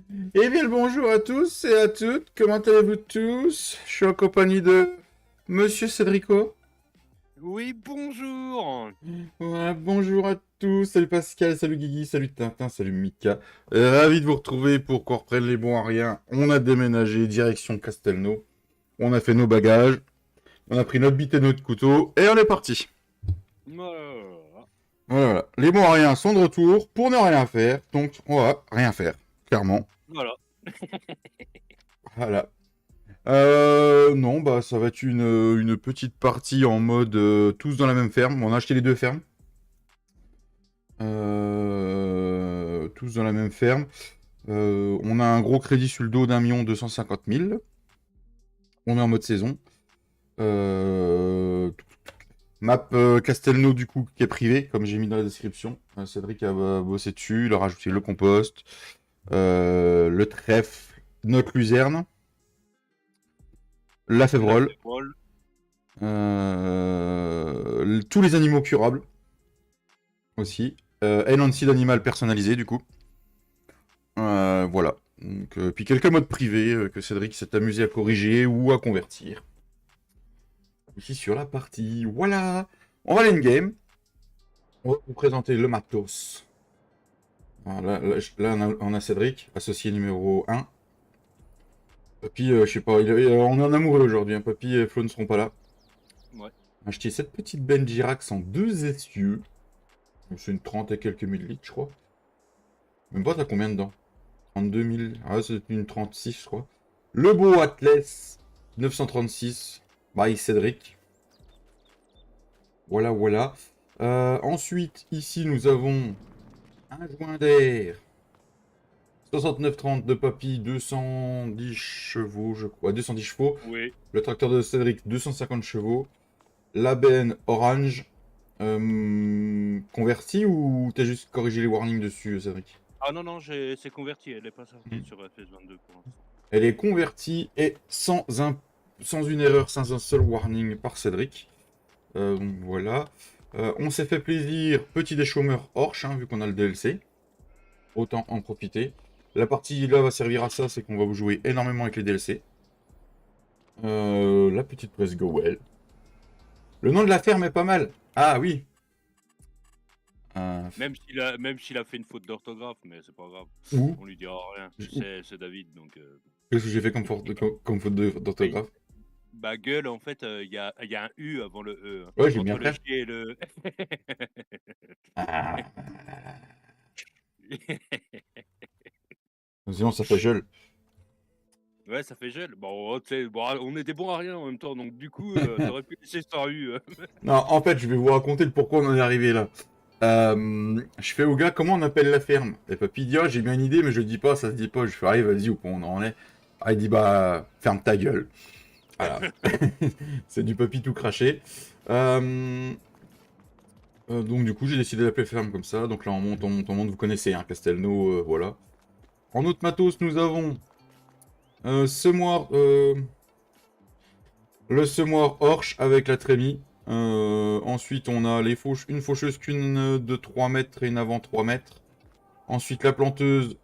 Eh bien, le bonjour à tous et à toutes. Comment allez-vous tous? Je suis en compagnie de Monsieur Cédrico. Oui, bonjour. Ouais, bonjour à tous. Salut Pascal, salut Guigui, salut Tintin, salut Mika. Ravi de vous retrouver pour qu'on reprenne les bons à rien. On a déménagé direction Castelnau. On a fait nos bagages. On a pris notre bite et notre couteau. Et on est parti. Voilà. Voilà, voilà. Les bons à rien sont de retour pour ne rien faire. Donc, on va rien faire. Clairement. Voilà. Voilà. Non, bah ça va être une petite partie en mode tous dans la même ferme. On a acheté les deux fermes. Tous dans la même ferme. On a un gros crédit sur le dos d'1 250 000. On est en mode saison. Euh, Map Castelnau du coup qui est privé, comme j'ai mis dans la description. Cédric a bossé dessus, il a rajouté le compost, le trèfle, notre luzerne, la La févrole. févrole. Tous les animaux curables aussi. Enhanced animal personnalisé du coup. Voilà. Donc, puis quelques modes privés que Cédric s'est amusé à corriger ou à convertir. Ici sur la partie. Voilà. On va aller game. On va vous présenter le matos. Voilà, on a Cédric, associé numéro 1. Papy, je sais pas, on est en amoureux aujourd'hui. Hein. Papy et Flo ne seront pas là. Ouais. Acheté cette petite Benjirax en 2 essieux. C'est une 30 et quelques millilitres, je crois. Même pas, t'as combien dedans? 32 000. Ah, c'est une 36, je crois. Le beau Atlas 936 by Cédric. Voilà, voilà. Ensuite, ici, nous avons un joint d'air 6930 de Papy, 210 chevaux, je crois. 210 chevaux. Oui. Le tracteur de Cédric, 250 chevaux. La benne orange. Converti ou t'as juste corrigé les warnings dessus, Cédric? Ah non, non, c'est converti. Elle n'est pas sortie sur FS22 pour l'instant. Elle est convertie et sans une erreur, sans un seul warning par Cédric. Donc voilà. On s'est fait plaisir, petit déchômeur Orch, hein, vu qu'on a le DLC. Autant en profiter. La partie là va servir à ça, c'est qu'on va vous jouer énormément avec les DLC. La petite presse Gowell. Le nom de la ferme est pas mal. Ah oui. Euh, Même s'il a fait une faute d'orthographe, mais c'est pas grave. où On lui dira rien. Où C'est David, donc. Qu'est-ce que j'ai fait comme faute Bah, d'orthographe? bah, gueule, en fait, il y a un U avant le E. Hein. Ouais, j'ai bien Entre le fait. G et le. Ah. Sinon ça fait gel. Ouais, ça fait gel. Bon, tu sais, bon, on était bons à rien en même temps, donc du coup, t'aurais pu laisser sans U. Non, en fait, je vais vous raconter le pourquoi on en est arrivé là. Je fais au gars comment on appelle la ferme. Et papy dit, ah, j'ai bien une idée, mais je le dis pas, ça se dit pas. Je fais, allez, vas-y, où on en est? Ah, il dit, bah, ferme ta gueule. Voilà. C'est du papy tout craché. Donc, du coup, j'ai décidé d'appeler ferme comme ça. Donc là, on monte, on monte, on monte. Vous connaissez, hein, Castelnau, voilà. En autre matos, nous avons semoir, le semoir Orch avec la trémie. Ensuite, on a une faucheuse qu'une de 3 mètres et une avant 3 mètres. Ensuite, la planteuse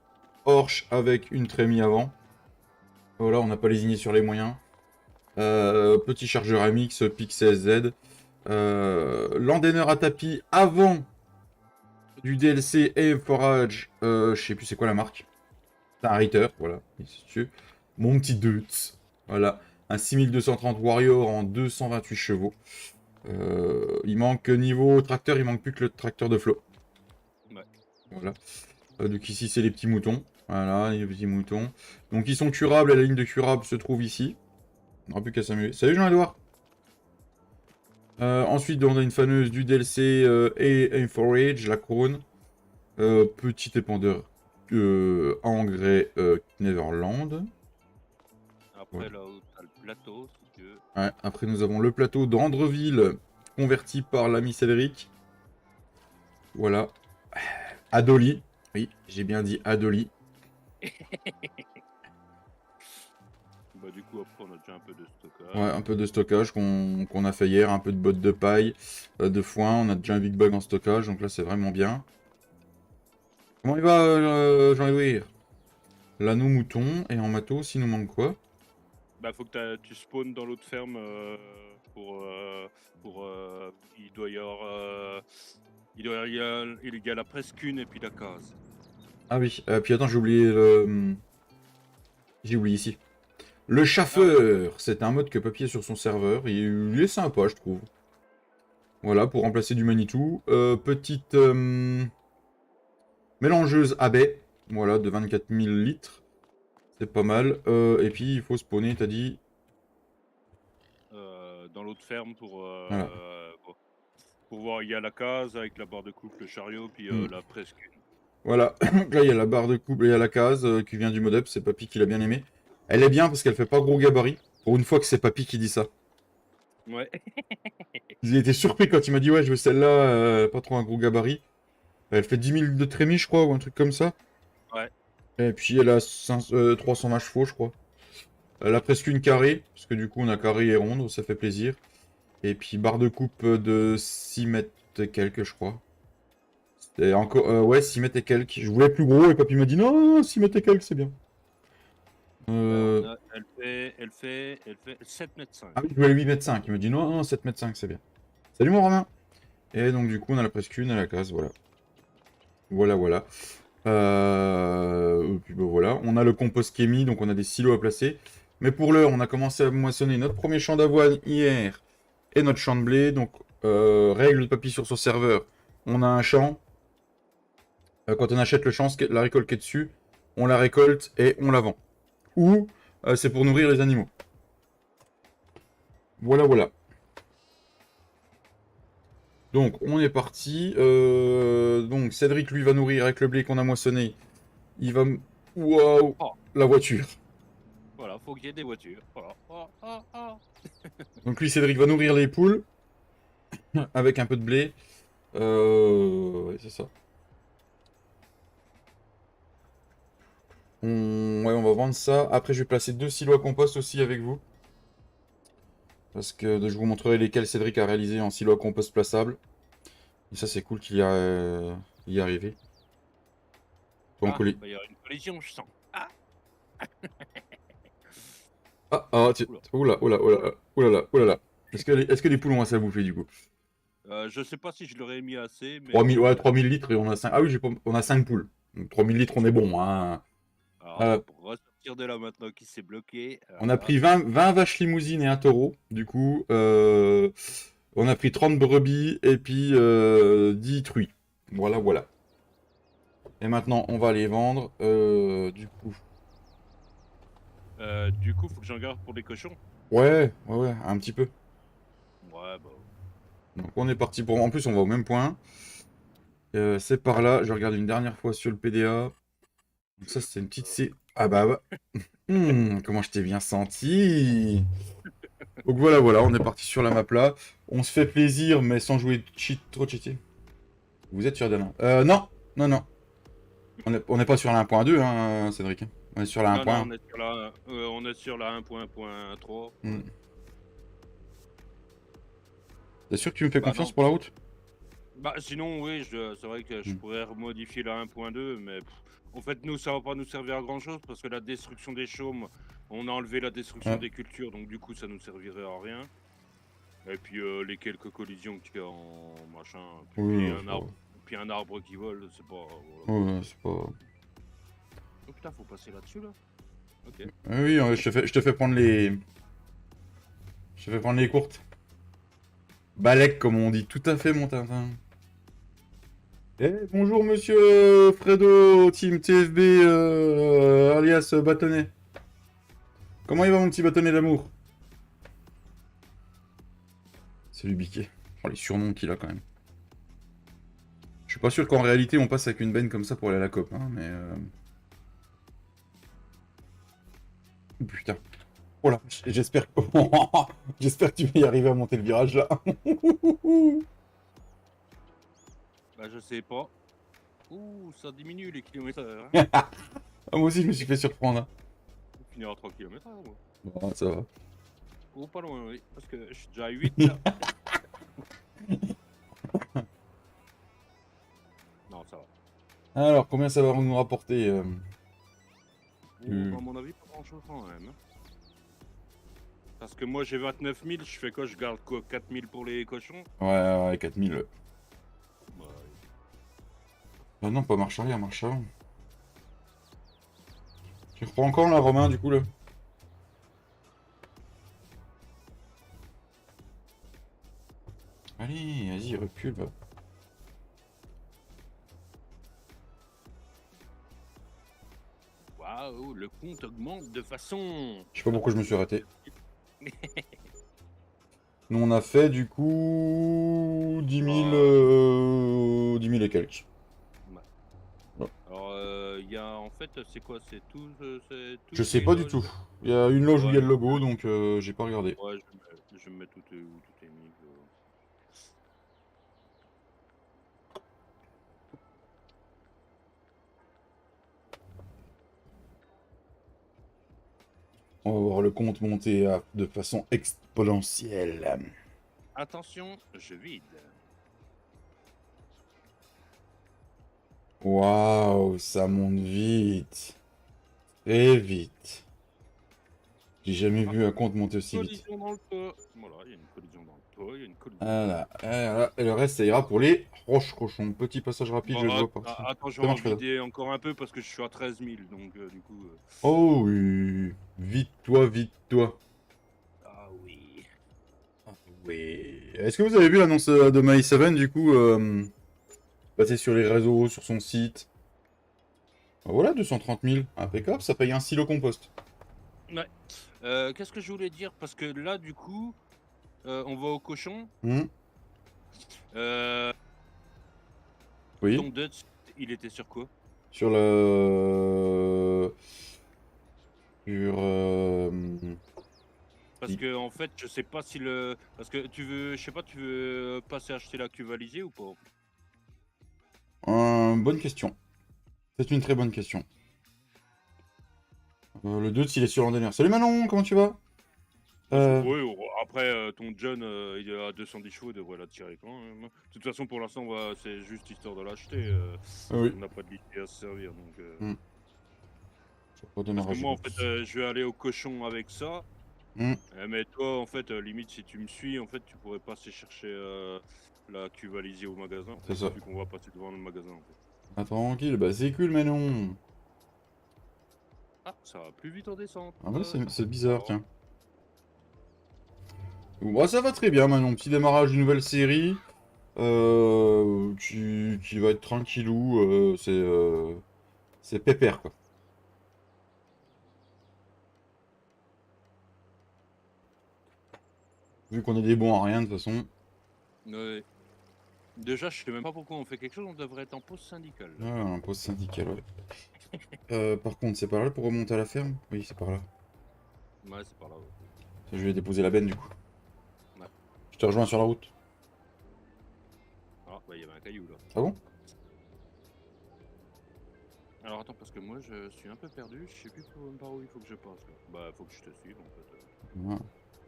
Orch avec une trémie avant. Voilà, on n'a pas lésiné sur les moyens. Petit chargeur AMX Pixel Z. L'endaineur à tapis avant du DLC et Forage. Je sais plus c'est quoi la marque. C'est un Ritter, voilà. Mon petit Deutz. Voilà. Un 6230 Warrior en 228 chevaux. Il manque niveau tracteur, il manque plus que le tracteur de Flo. Ouais. Voilà. Donc ici c'est les petits moutons. Voilà, les petits moutons. Donc ils sont curables, et la ligne de curable se trouve ici. On n'aura plus qu'à s'amuser. Salut Jean-Edouard. Ensuite on a une faneuse du DLC et Inforage, la couronne. Petit épandeur engrais Neverland. Après, Voilà. là-haut, t'as le plateau, si tu veux. Ouais, après nous avons le plateau d'Andreville, converti par l'ami Cédric. Voilà. Adoli. Oui, j'ai bien dit Adoli. Bah, du coup, après, on a déjà un peu de stockage. Ouais, un peu de stockage qu'on a fait hier, un peu de bottes de paille, de foin. On a déjà un big bag en stockage, donc là c'est vraiment bien. Comment il va, Jean-Edouard? l'anneau mouton. Et en matos, il nous manque quoi? Bah, faut que tu spawns dans l'autre ferme pour. Il doit y avoir. Il y a la presque une et puis la case. Ah oui, puis attends, j'ai oublié J'ai oublié ici. Le Ah ouais. chaffeur, c'est un mode que Papy a sur son serveur. Il est sympa, je trouve. Voilà, pour remplacer du Manitou. Petite mélangeuse à baie. Voilà, de 24 000 litres. C'est pas mal. Et puis, il faut spawner, t'as dit. Dans l'autre ferme Voilà. pour voir. Il y a la case avec la barre de coupe, le chariot, puis Hmm. la presque une. Voilà. Donc là, il y a la barre de couple et il y a la case qui vient du modep. C'est Papy qui l'a bien aimé. Elle est bien parce qu'elle fait pas gros gabarit. Pour une fois que c'est Papy qui dit ça. Ouais. J'ai été surpris quand il m'a dit ouais, je veux celle-là, pas trop un gros gabarit. Elle fait 10 000 de trémie, je crois, ou un truc comme ça. Ouais. Et puis elle a 320 chevaux, je crois. Elle a presque une carré, parce que du coup on a carré et ronde, ça fait plaisir. Et puis barre de coupe de 6 mètres et quelques, je crois. C'était encore, ouais, 6 mètres et quelques. Je voulais plus gros et papy m'a dit non, 6 mètres et quelques, c'est bien. Elle fait 7 mètres 5. Ah oui, je voulais 8 mètres 5. Il me dit non, non, 7 mètres 5, c'est bien. Salut mon Romain. Et donc du coup on a la presque une à la case, voilà. Voilà, voilà. Et puis bah, voilà, on a le compost qui est mis, donc on a des silos à placer. Mais pour l'heure, on a commencé à moissonner notre premier champ d'avoine hier et notre champ de blé. Donc, règle de papy sur son serveur. On a un champ. Quand on achète le champ, la récolte qui est dessus, on la récolte et on la vend. Ou c'est pour nourrir les animaux. Voilà, voilà. Donc, on est parti. Donc, Cédric, lui, va nourrir avec le blé qu'on a moissonné. Il va... Waouh! Oh, La voiture. voilà, faut qu'il y ait des voitures. Voilà. Oh, oh, oh. Donc lui, Cédric va nourrir les poules avec un peu de blé. Ouais, c'est ça. Ouais, on va vendre ça. Après, je vais placer 2 silos à compost aussi avec vous. Parce que je vous montrerai lesquels Cédric a réalisé en silo à compost plaçable. Et ça, c'est cool qu'il y est arrivé. Faut en Ah, coller. il y aura une collision, je sens. Ah, oula. Oula, oula, oula, oula, oula. Est-ce que les poules ont assez à bouffer du coup? Je sais pas si je l'aurais mis assez, mais 3000, ouais, 3000 litres et on a 5. Ah oui, on a 5 poules. Donc 3000 litres, on est bon, hein. alors là, pour ressortir de là maintenant qui s'est bloqué, On a pris 20 vaches limousines et un taureau. Du coup, on a pris 30 brebis et puis 10 truies. Voilà, voilà. Et maintenant, on va les vendre. du coup, faut que j'en garde pour les cochons. Ouais, ouais, ouais, un petit peu. Ouais, bah. Donc, on est parti pour. En plus, on va au même point. C'est par là. Je regarde une dernière fois sur le PDA. Donc, ça, c'est une petite C. Ah bah, bah. Comment je t'ai bien senti. Donc voilà, voilà, on est parti sur la map là. On se fait plaisir, mais sans jouer trop cheaté. Vous êtes sur Danan? Non, non, non. On n'est pas sur la 1.2, hein, Cédric. On est sur la Non, non, 1.1. on est sur la 1.3. Hmm. T'es sûr que tu me fais Bah confiance non. pour la route? Bah sinon, oui, c'est vrai que je Hmm. pourrais remodifier la 1.2, mais en fait, nous, ça va pas nous servir à grand chose parce que la destruction des chaumes, on a enlevé la destruction Ouais. des cultures, donc du coup, ça nous servirait à rien. Et puis les quelques collisions qu'il y a en machin, Oui, c'est pas... puis un arbre qui vole, c'est pas. Ouais, c'est pas... Oh putain, faut passer là-dessus là. Ok. Oui, je te fais prendre les... Je te fais prendre les courtes. Balek, comme on dit. Tout à fait, mon Tintin. Eh, bonjour, monsieur Fredo, team TFB, alias Bâtonnet. Comment il va, mon petit bâtonnet d'amour? Salut, Biquet. Oh, les surnoms qu'il a, quand même. Je suis pas sûr qu'en réalité, on passe avec une benne comme ça pour aller à la COP, hein, mais... Oh, putain. Oh là, j'espère que... j'espère que tu vas y arriver à monter le virage, là. Bah je sais pas. Ouh, ça diminue les kilomètres. Ah, moi aussi, je me suis fait surprendre. Hein. On finira à 3 km moi. Bon, ça va. Oh, pas loin, oui. Parce que je suis déjà à 8 là. Non, ça va. Alors, combien ça va nous rapporter Tu- À mon avis, pas grand chose quand même. Hein. Parce que moi j'ai 29 000, je fais quoi? Je garde quoi? 4 000 pour les cochons? Ouais, 4000. Bah, Ah non, pas marche arrière, marche avant. Tu reprends encore là, Romain, du coup, là? Allez, vas-y, recule. Va. waouh, le compte augmente de façon. Je sais pas pourquoi je me suis arrêté. Nous, on a fait, du coup, 10 000, 10 000 et quelques. Ouais. Ouais. Alors, il y a en fait, c'est quoi? C'est Je toutes sais les pas du loges. tout. Il y a une loge où il y Ouais, a le logo, donc j'ai pas regardé. ouais, je vais me mettre où tout est mis. On va voir le compte monter de façon exponentielle. Attention, je vide. Waouh, ça monte vite. Très vite. J'ai jamais vu un compte monter aussi vite. Collision dans le toit. Voilà, il y a une collision dans le toit, il y a une collision dans le Voilà. Et le reste, ça ira pour les roches cochons. Petit passage rapide, je le vois par-ci. attends, je Ça vais en marche pas là. vider encore un peu parce que je suis à 13 000, donc du coup... Oh oui. Vite toi, vite toi. Ah oui. Ah oui. Est-ce que vous avez vu l'annonce de My7 du coup passer sur les réseaux, sur son site? Ah, voilà, 230 000. Impeccable, ça paye un silo compost. Ouais. Qu'est-ce que je voulais dire? Parce que là, du coup, on va au cochon. Hmm. Euh, Oui. ton Dutch, il était sur quoi? Sur le... Sur... Parce que en fait, je sais pas si le... Parce que tu veux, je sais pas, tu veux passer acheter la cuve alizée ou pas? Bonne question. C'est une très bonne question. Le doute, il est sur l'Andener. Salut Manon, comment tu vas? Oui, après, ton John, il est à 210 chevaux, il devrait l'attirer quand même. De toute façon, pour l'instant, c'est juste histoire de l'acheter. Oui. On n'a pas de liquide à se servir. Donc, Hmm. Je vais pas donner parce que rage. moi, en fait, je vais aller au cochon avec ça. Hmm. Mais toi, en fait, limite, si tu me suis, en fait, tu pourrais passer chercher la cuve alizée au magasin, en C'est fait, ça. vu qu'on va passer devant le magasin, en fait. Ah, tranquille, bah c'est cool Manon. Ah, ça va plus vite en descente. Ah bah c'est bizarre, Marrant. tiens. Bon, ça va très bien Manon. Petit démarrage d'une nouvelle série. Qui va être tranquillou. C'est pépère quoi. Vu qu'on est des bons à rien de toute façon. Ouais. Déjà, je sais même pas pourquoi on fait quelque chose, on devrait être en pause syndicale. Là. Ah, un poste syndical, ouais. Par contre, c'est par là pour remonter à la ferme? Oui, c'est par là. Ouais, c'est par là. Ouais. Je vais déposer la benne du coup. Ouais. Je te rejoins sur la route. Ah, bah, il y avait un caillou là. Ah bon? Alors attends, parce que moi je suis un peu perdu, je sais plus par où il faut que je passe là. Bah, faut que je te suive en fait. Voilà.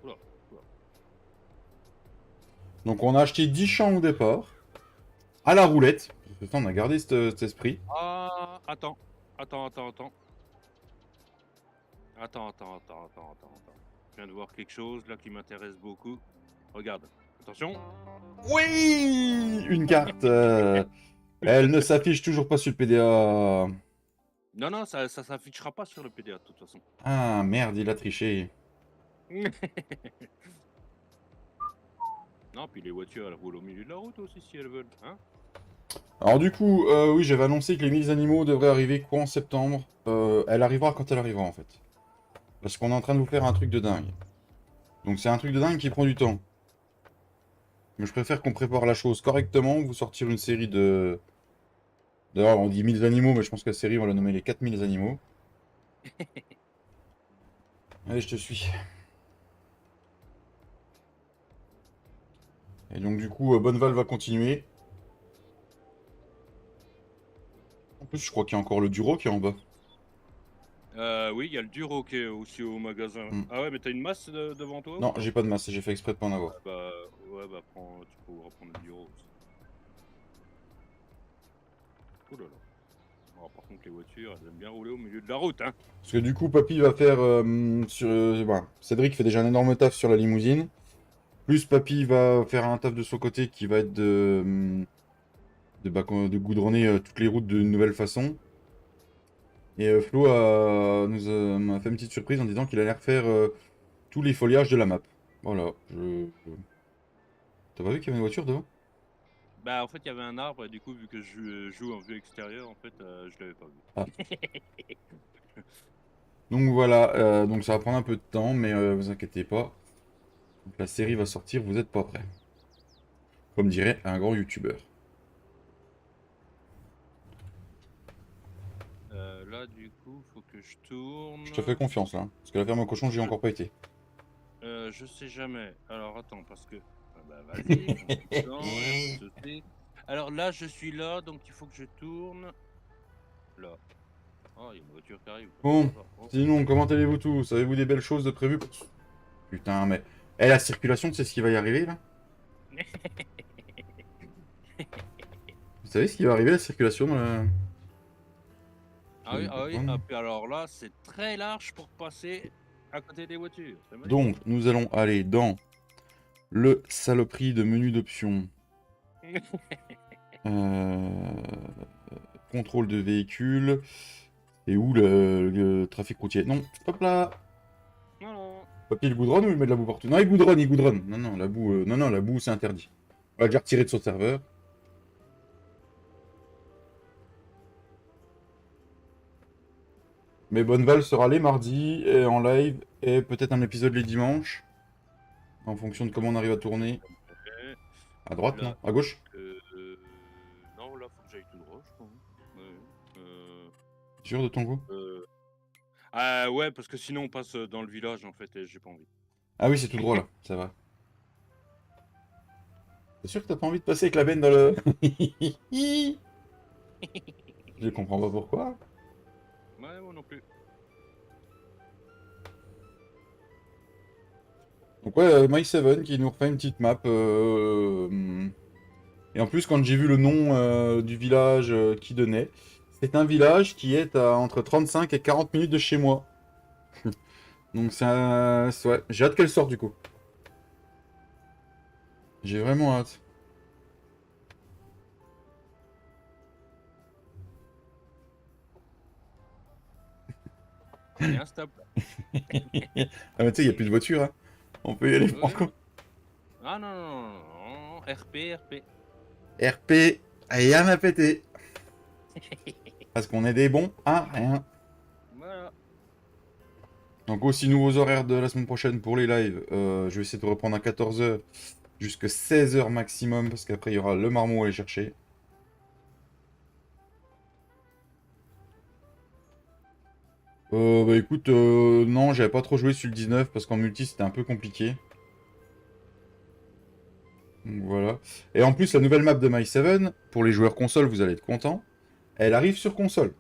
Oula, oula. Donc on a acheté 10 champs au départ. À la roulette. Pourtant, on a gardé cet esprit. Ah, attends, attends, attends, attends. Attends, attends, attends, attends, attends, attends. Je viens de voir quelque chose là qui m'intéresse beaucoup. Regarde, attention. Oui! Une carte. Elle ne s'affiche toujours pas sur le PDA. Non, non, ça s'affichera pas sur le PDA de toute façon. Ah merde, il a triché. Non, puis les voitures elles roulent au milieu de la route aussi si elles veulent, hein. Alors du coup, oui, j'avais annoncé que les mises animaux devraient arriver courant septembre. Elle arrivera quand elle arrivera en fait. Parce qu'on est en train de vous faire un truc de dingue. Donc c'est un truc de dingue qui prend du temps. Mais je préfère qu'on prépare la chose correctement, vous sortir une série de... D'ailleurs, on dit 1000 animaux, mais je pense que la série, on va la nommer les 4000 animaux. Allez, je te suis. Et donc du coup, Bonneval va continuer. En plus, je crois qu'il y a encore le Duro qui est en bas. Oui, il y a le Duro qui est aussi au magasin. Hmm. Ah ouais, mais t'as une masse devant toi ou Non, pas? j'ai pas de masse, j'ai fait exprès de pas en avoir. Bah, ouais, bah, tu pourras prendre le Duro aussi. Oh là là. Alors, par contre, les voitures, elles aiment bien rouler au milieu de la route, hein. Parce que du coup, Papy va faire Cédric fait déjà un énorme taf sur la limousine. Plus Papy va faire un taf de son côté qui va être de goudronner toutes les routes d'une nouvelle façon. Et Flo m'a fait une petite surprise en disant qu'il allait refaire tous les foliages de la map. Voilà. T'as pas vu qu'il y avait une voiture devant? Bah, en fait, il y avait un arbre, et du coup, vu que je joue en vue extérieure, en fait, je l'avais pas vu. Ah. Donc voilà, donc ça va prendre un peu de temps, mais vous inquiétez pas. Donc, la série va sortir, vous êtes pas prêts. Comme dirait un grand youtubeur. Là, du coup, faut que je tourne. Je te fais confiance là, hein, parce que la ferme au cochon, j'y ai encore pas été. Je sais jamais. Alors, attends, parce que... Ah bah, vas-y, prends ton temps, y a pas de souci. Alors là, je suis là, donc il faut que je tourne. Là. Oh, il y a une voiture qui arrive. Bon, Oh. sinon, comment allez-vous tous? Avez-vous des belles choses de prévues pour... Putain, mais... Eh, la circulation, tu sais ce qui va y arriver, là? Vous savez ce qui va arriver, la circulation dans la... Ah oui, ah oui. Ah, puis alors là, c'est très large pour passer à côté des voitures. C'est magnifique. Donc, nous allons aller dans le saloperie de menu d'options. Contrôle de véhicule. Et où le trafic routier? Non, hop là! Non, non. Papy, il goudronne ou il met de la boue partout? Non, il goudronne, il goudronne. Non, non, la boue, non, non, la boue, c'est interdit. On va déjà retirer de son serveur. Mais Bonneval sera les mardis et en live et peut-être un épisode les dimanches. En fonction de comment on arrive à tourner. Ok. À droite, Là, non? À gauche? non, là, faut que j'aille tout droit, je crois. Sûr de ton goût? Ah ouais, parce que sinon on passe dans le village en fait et j'ai pas envie. Ah oui, c'est tout droit là, ça va. T'es sûr que t'as pas envie de passer avec la benne dans le... Je comprends pas pourquoi. Ouais, moi non plus. Donc ouais, My7 qui nous refait une petite map. Et en plus, quand j'ai vu le nom du village qui donnait, c'est un village qui est à entre 35 et 40 minutes de chez moi. Donc c'est un... Ouais, j'ai hâte qu'elle sorte du coup. J'ai vraiment hâte. Il y a un stop. Ah mais tu sais, il n'y a plus de voiture, hein. On peut y aller franco. Ah non, non, non, non, RP, RP. RP, rien à péter. Parce qu'on est des bons à rien. Voilà. Donc aussi nouveaux horaires de la semaine prochaine pour les lives. Je vais essayer de reprendre à 14h jusqu'à 16h maximum parce qu'après il y aura le marmot à aller chercher. Bah écoute, non, j'avais pas trop joué sur le 19 parce qu'en multi c'était un peu compliqué. Donc voilà. Et en plus, la nouvelle map de My7, pour les joueurs console, vous allez être contents. Elle arrive sur console.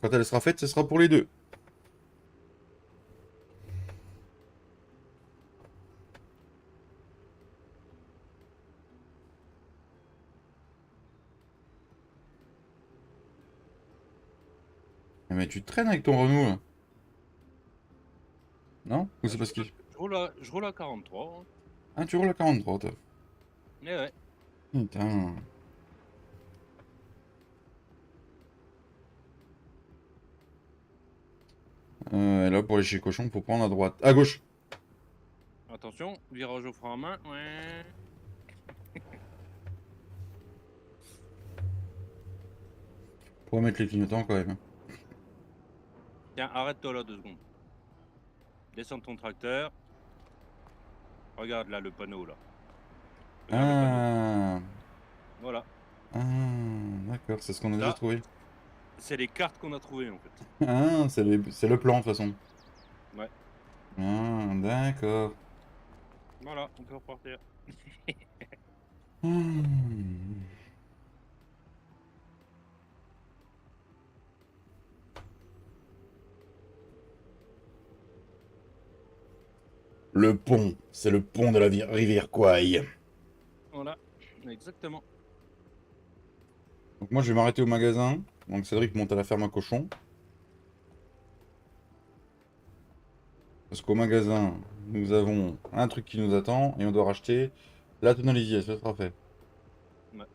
Quand elle sera faite, ce sera pour les deux. Mais tu te traînes avec ton Renault, là. Non? Ou c'est parce qu'il... Je roule à 43. Hein. Ah, tu roules à 43, toi. Eh ouais. Putain. Et là, pour aller chez Cochon, faut prendre à droite. À gauche. Attention, virage au frein à main. Ouais. Pour mettre les clignotants, quand même. Tiens, arrête-toi là 2 secondes. Descends de ton tracteur. Regarde là le panneau là. Regarde le panneau. Ah. Voilà. Ah, d'accord, c'est ce qu'on a déjà Ça, trouvé. c'est les cartes qu'on a trouvées en fait. Ah, c'est le plan, de toute façon. Ouais. Ah, d'accord. Voilà, on peut repartir. Hmm. Le pont, c'est le pont de la rivière Kwai. Voilà, exactement. Donc moi, je vais m'arrêter au magasin. Donc Cédric monte à la ferme à cochons. Parce qu'au magasin, nous avons un truc qui nous attend et on doit racheter la tonalisier, ça sera fait. Ouais.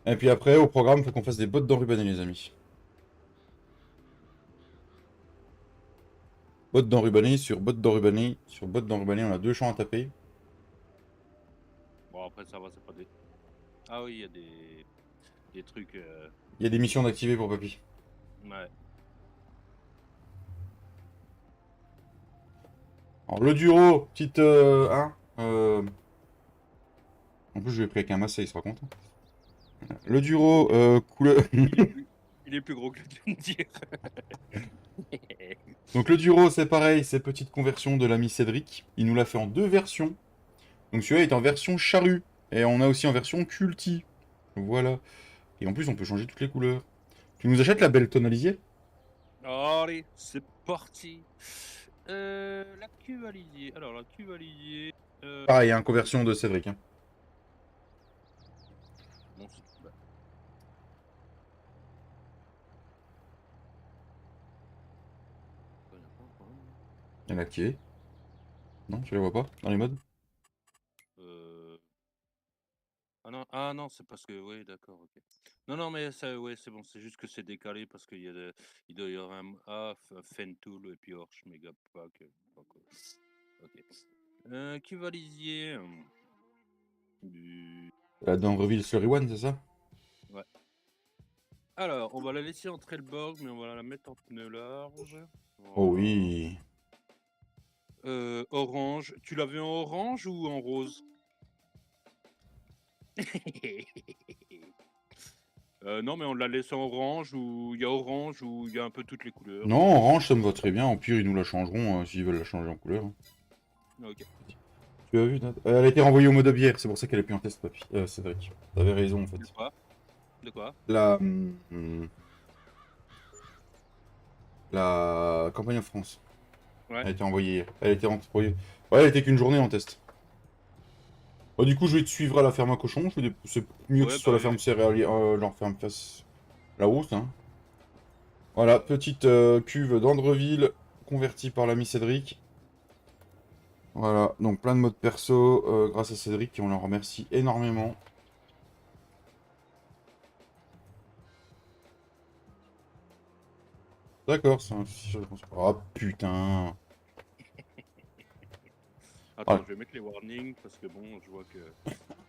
Et puis après, au programme, il faut qu'on fasse des bottes d'enrubanné, les amis. Bottes d'enrubanné sur bottes d'enrubanné sur bottes d'enrubanné, on a 2 champs à taper. Bon, après, ça va, c'est pas des. Ah oui, il y a des trucs. Il y a des missions d'activer pour papy. Ouais. Alors, le Duro, petite. Hein, en plus, je l'ai pris avec un massé, il sera content. Le Duro, couleur. Il est plus gros que tu viens de dire. Donc, le Duro, c'est pareil, c'est petite conversion de l'ami Cédric. Il nous l'a fait en 2 versions. Donc, celui-là est en version charrue. Et on a aussi en version culti. Voilà. Et en plus, on peut changer toutes les couleurs. Tu nous achètes la belle tonalisier? Allez, c'est parti. La cuve à lisier. Alors, la cuve à lisier. Pareil, hein, conversion de Cédric. Hein. Bon, bah. Elle est activée. Non, tu la vois pas dans les modes? Ah non, c'est parce que oui, d'accord, ok. Non, non, mais ça, ouais, c'est bon, c'est juste que c'est décalé parce qu'il y a il doit y avoir Fentool et puis Orch Megapack. Ok. Cuvalisier. La d'Angreville Slurry One, c'est ça? Ouais. Alors, on va la laisser entrer le borg, mais on va la mettre en pneu large. Oh Voilà. oui. Orange. Tu l'avais en orange ou en rose? Non, mais on l'a laissé en orange ou il y a orange ou il y a un peu toutes les couleurs. Non, orange, ça me va très bien. Au pire, ils nous la changeront s'ils veulent la changer en couleur. Hein. Ok. Tu as vu, Nat? Elle a été renvoyée au mode bière, c'est pour ça qu'elle est plus en test, papy. Cédric. T'avais raison, en fait. De quoi? De quoi? La campagne en France. Ouais. Elle a été envoyée hier. Elle a été envoyée. Ouais, elle était qu'une journée en test. Bon, du coup, je vais te suivre à la ferme à cochons. C'est mieux que Ouais, ce soit bah la ferme oui. céréalière, genre ferme face la hausse. Hein. Voilà, petite cuve d'Andreville convertie par l'ami Cédric. Voilà, donc plein de modes perso grâce à Cédric et on le remercie énormément. D'accord, c'est un fichier de construction. Oh putain. Attends, Ah, je vais mettre les warnings parce que bon, je vois que.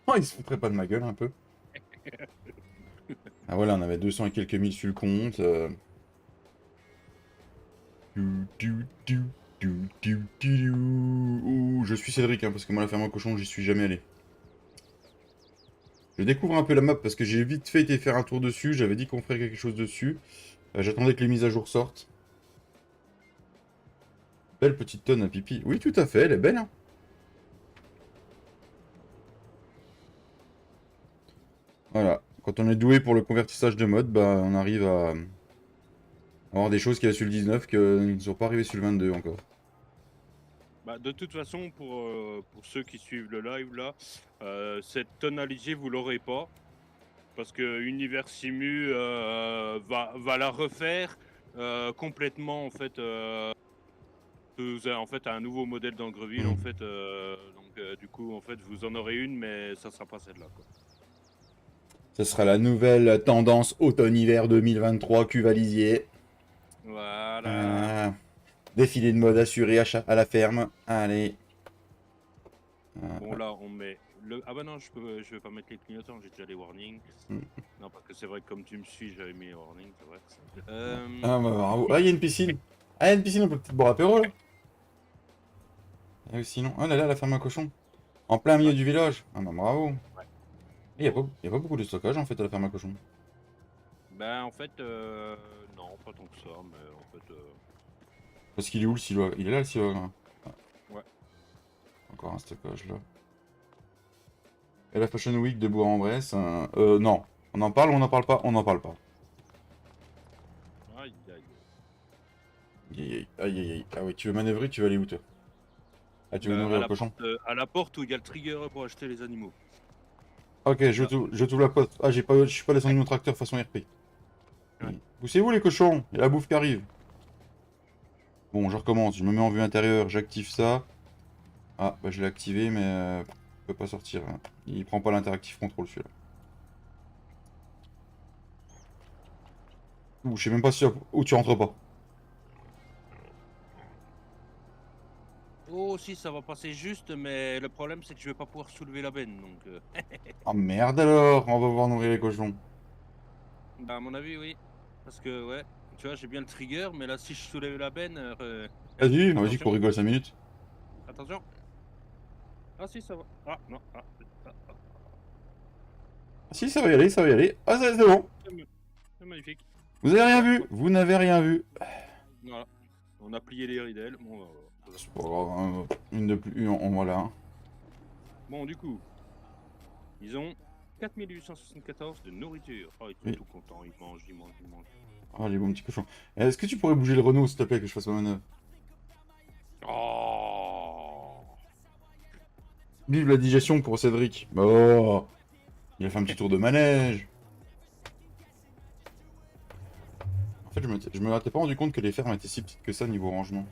oh, il se foutrait pas de ma gueule un peu. Ah voilà, on avait 200 et quelques mille sur le compte. Ouh, je suis Cédric, hein, parce que moi la ferme à cochon, j'y suis jamais allé. Je découvre un peu la map parce que j'ai vite fait été faire un tour dessus. J'avais dit qu'on ferait quelque chose dessus. J'attendais que les mises à jour sortent. Belle petite tonne à pipi. Oui, tout à fait, elle est belle. Hein. Voilà. Quand on est doué pour le convertissage de mode, bah, on arrive à avoir des choses qui arrivent sur le 19 qui ne sont pas arrivées sur le 22 encore. Bah, de toute façon, pour ceux qui suivent le live là, cette tonalité, vous l'aurez pas. Parce que Univers Simu va la refaire complètement en fait. En fait, un nouveau modèle d'Angreville en fait. Donc du coup, en fait, vous en aurez une, mais ça sera pas celle-là. Quoi. Ce sera la nouvelle tendance automne-hiver 2023 cuvalisier. Voilà. Défilé de mode assuré à la ferme. Allez. Bon là, on met le. Ah bah non, je vais pas mettre les clignotants, j'ai déjà les warnings. Non, parce que c'est vrai que comme tu me suis, j'avais mis les warnings, c'est vrai. Ah, bah, bravo. Ah, il y a une piscine. Ah, il y a une piscine, on peut peut-être boire apéro là. Et sinon, oh là là, la ferme à cochon. En plein milieu Ouais. du village. Ah bah bravo. Ouais. Il y a pas beaucoup de stockage en fait à la ferme à cochon. Ben en fait, non, pas tant que ça, mais en fait. Parce qu'il est où le silo? Il est là le silo là. Ouais. Encore un stockage là. Et la Fashion Week de Bourg-en-Bresse. Non. On en parle ou on n'en parle pas? On n'en parle pas. Aïe, aïe. Aïe aïe aïe aïe. Ah oui, tu veux manœuvrer, tu vas aller où toi? Ah, tu veux nourrir le cochon? À la porte où il y a le trigger pour acheter les animaux. Ok, je t'ouvre la porte. Ah, je suis pas descendu mon tracteur façon RP. Poussez-vous les cochons, il y a la bouffe qui arrive. Bon, je recommence, je me mets en vue intérieure, j'active ça. Ah, bah je l'ai activé, mais il peut pas sortir. Hein. Il prend pas l'interactive control celui-là. Ouh, je sais même pas si où tu rentres pas. Oh, si, ça va passer juste, mais le problème, c'est que je vais pas pouvoir soulever la benne, donc... Ah merde alors, on va voir nourrir les cochons. Bah, à mon avis, oui. Parce que, ouais, tu vois, j'ai bien le trigger, mais là, si je soulève la benne... Vas-y qu'on attention, rigole 5 minutes. attention. Ah, si, ça va. Ah, non, ah, Si, ça va y aller, ça va y aller. Ah, c'est bon. c'est magnifique. Vous avez rien Super. vu, vous n'avez rien vu. Voilà. On a plié les ridelles. Bon, voilà. C'est pas grave, hein, une de plus, voilà. Hein. Bon, du coup, ils ont 4874 de nourriture. Oh, ils sont Oui. tout contents. Ils mangent, ils mangent, ils mangent. Ah, les bons petits cochons. Est-ce que tu pourrais bouger le Renault, s'il te plaît, que je fasse ma manœuvre? Oh! Vive la digestion pour Cédric. Oh, il a fait un petit tour de manège. En fait, je me m'étais pas rendu compte que les fermes étaient si petites que ça niveau rangement.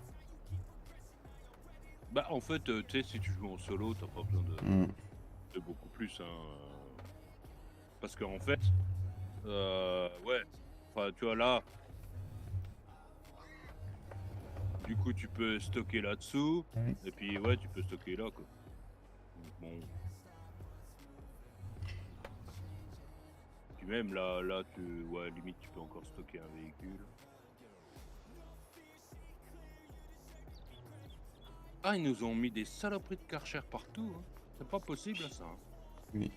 Bah, en fait, tu sais, si tu joues en solo, t'as pas besoin Hmm. de beaucoup plus. Hein. Parce qu'en fait, ouais. Enfin, tu vois, là, du coup, tu peux stocker là-dessous. Oui. Et puis, ouais, tu peux stocker là, quoi. Donc, bon. Puis même, là, ouais, limite, tu peux encore stocker un véhicule. Ah, ils nous ont mis des saloperies de Karcher partout. Hein. C'est pas possible, ça. Hein. Oui.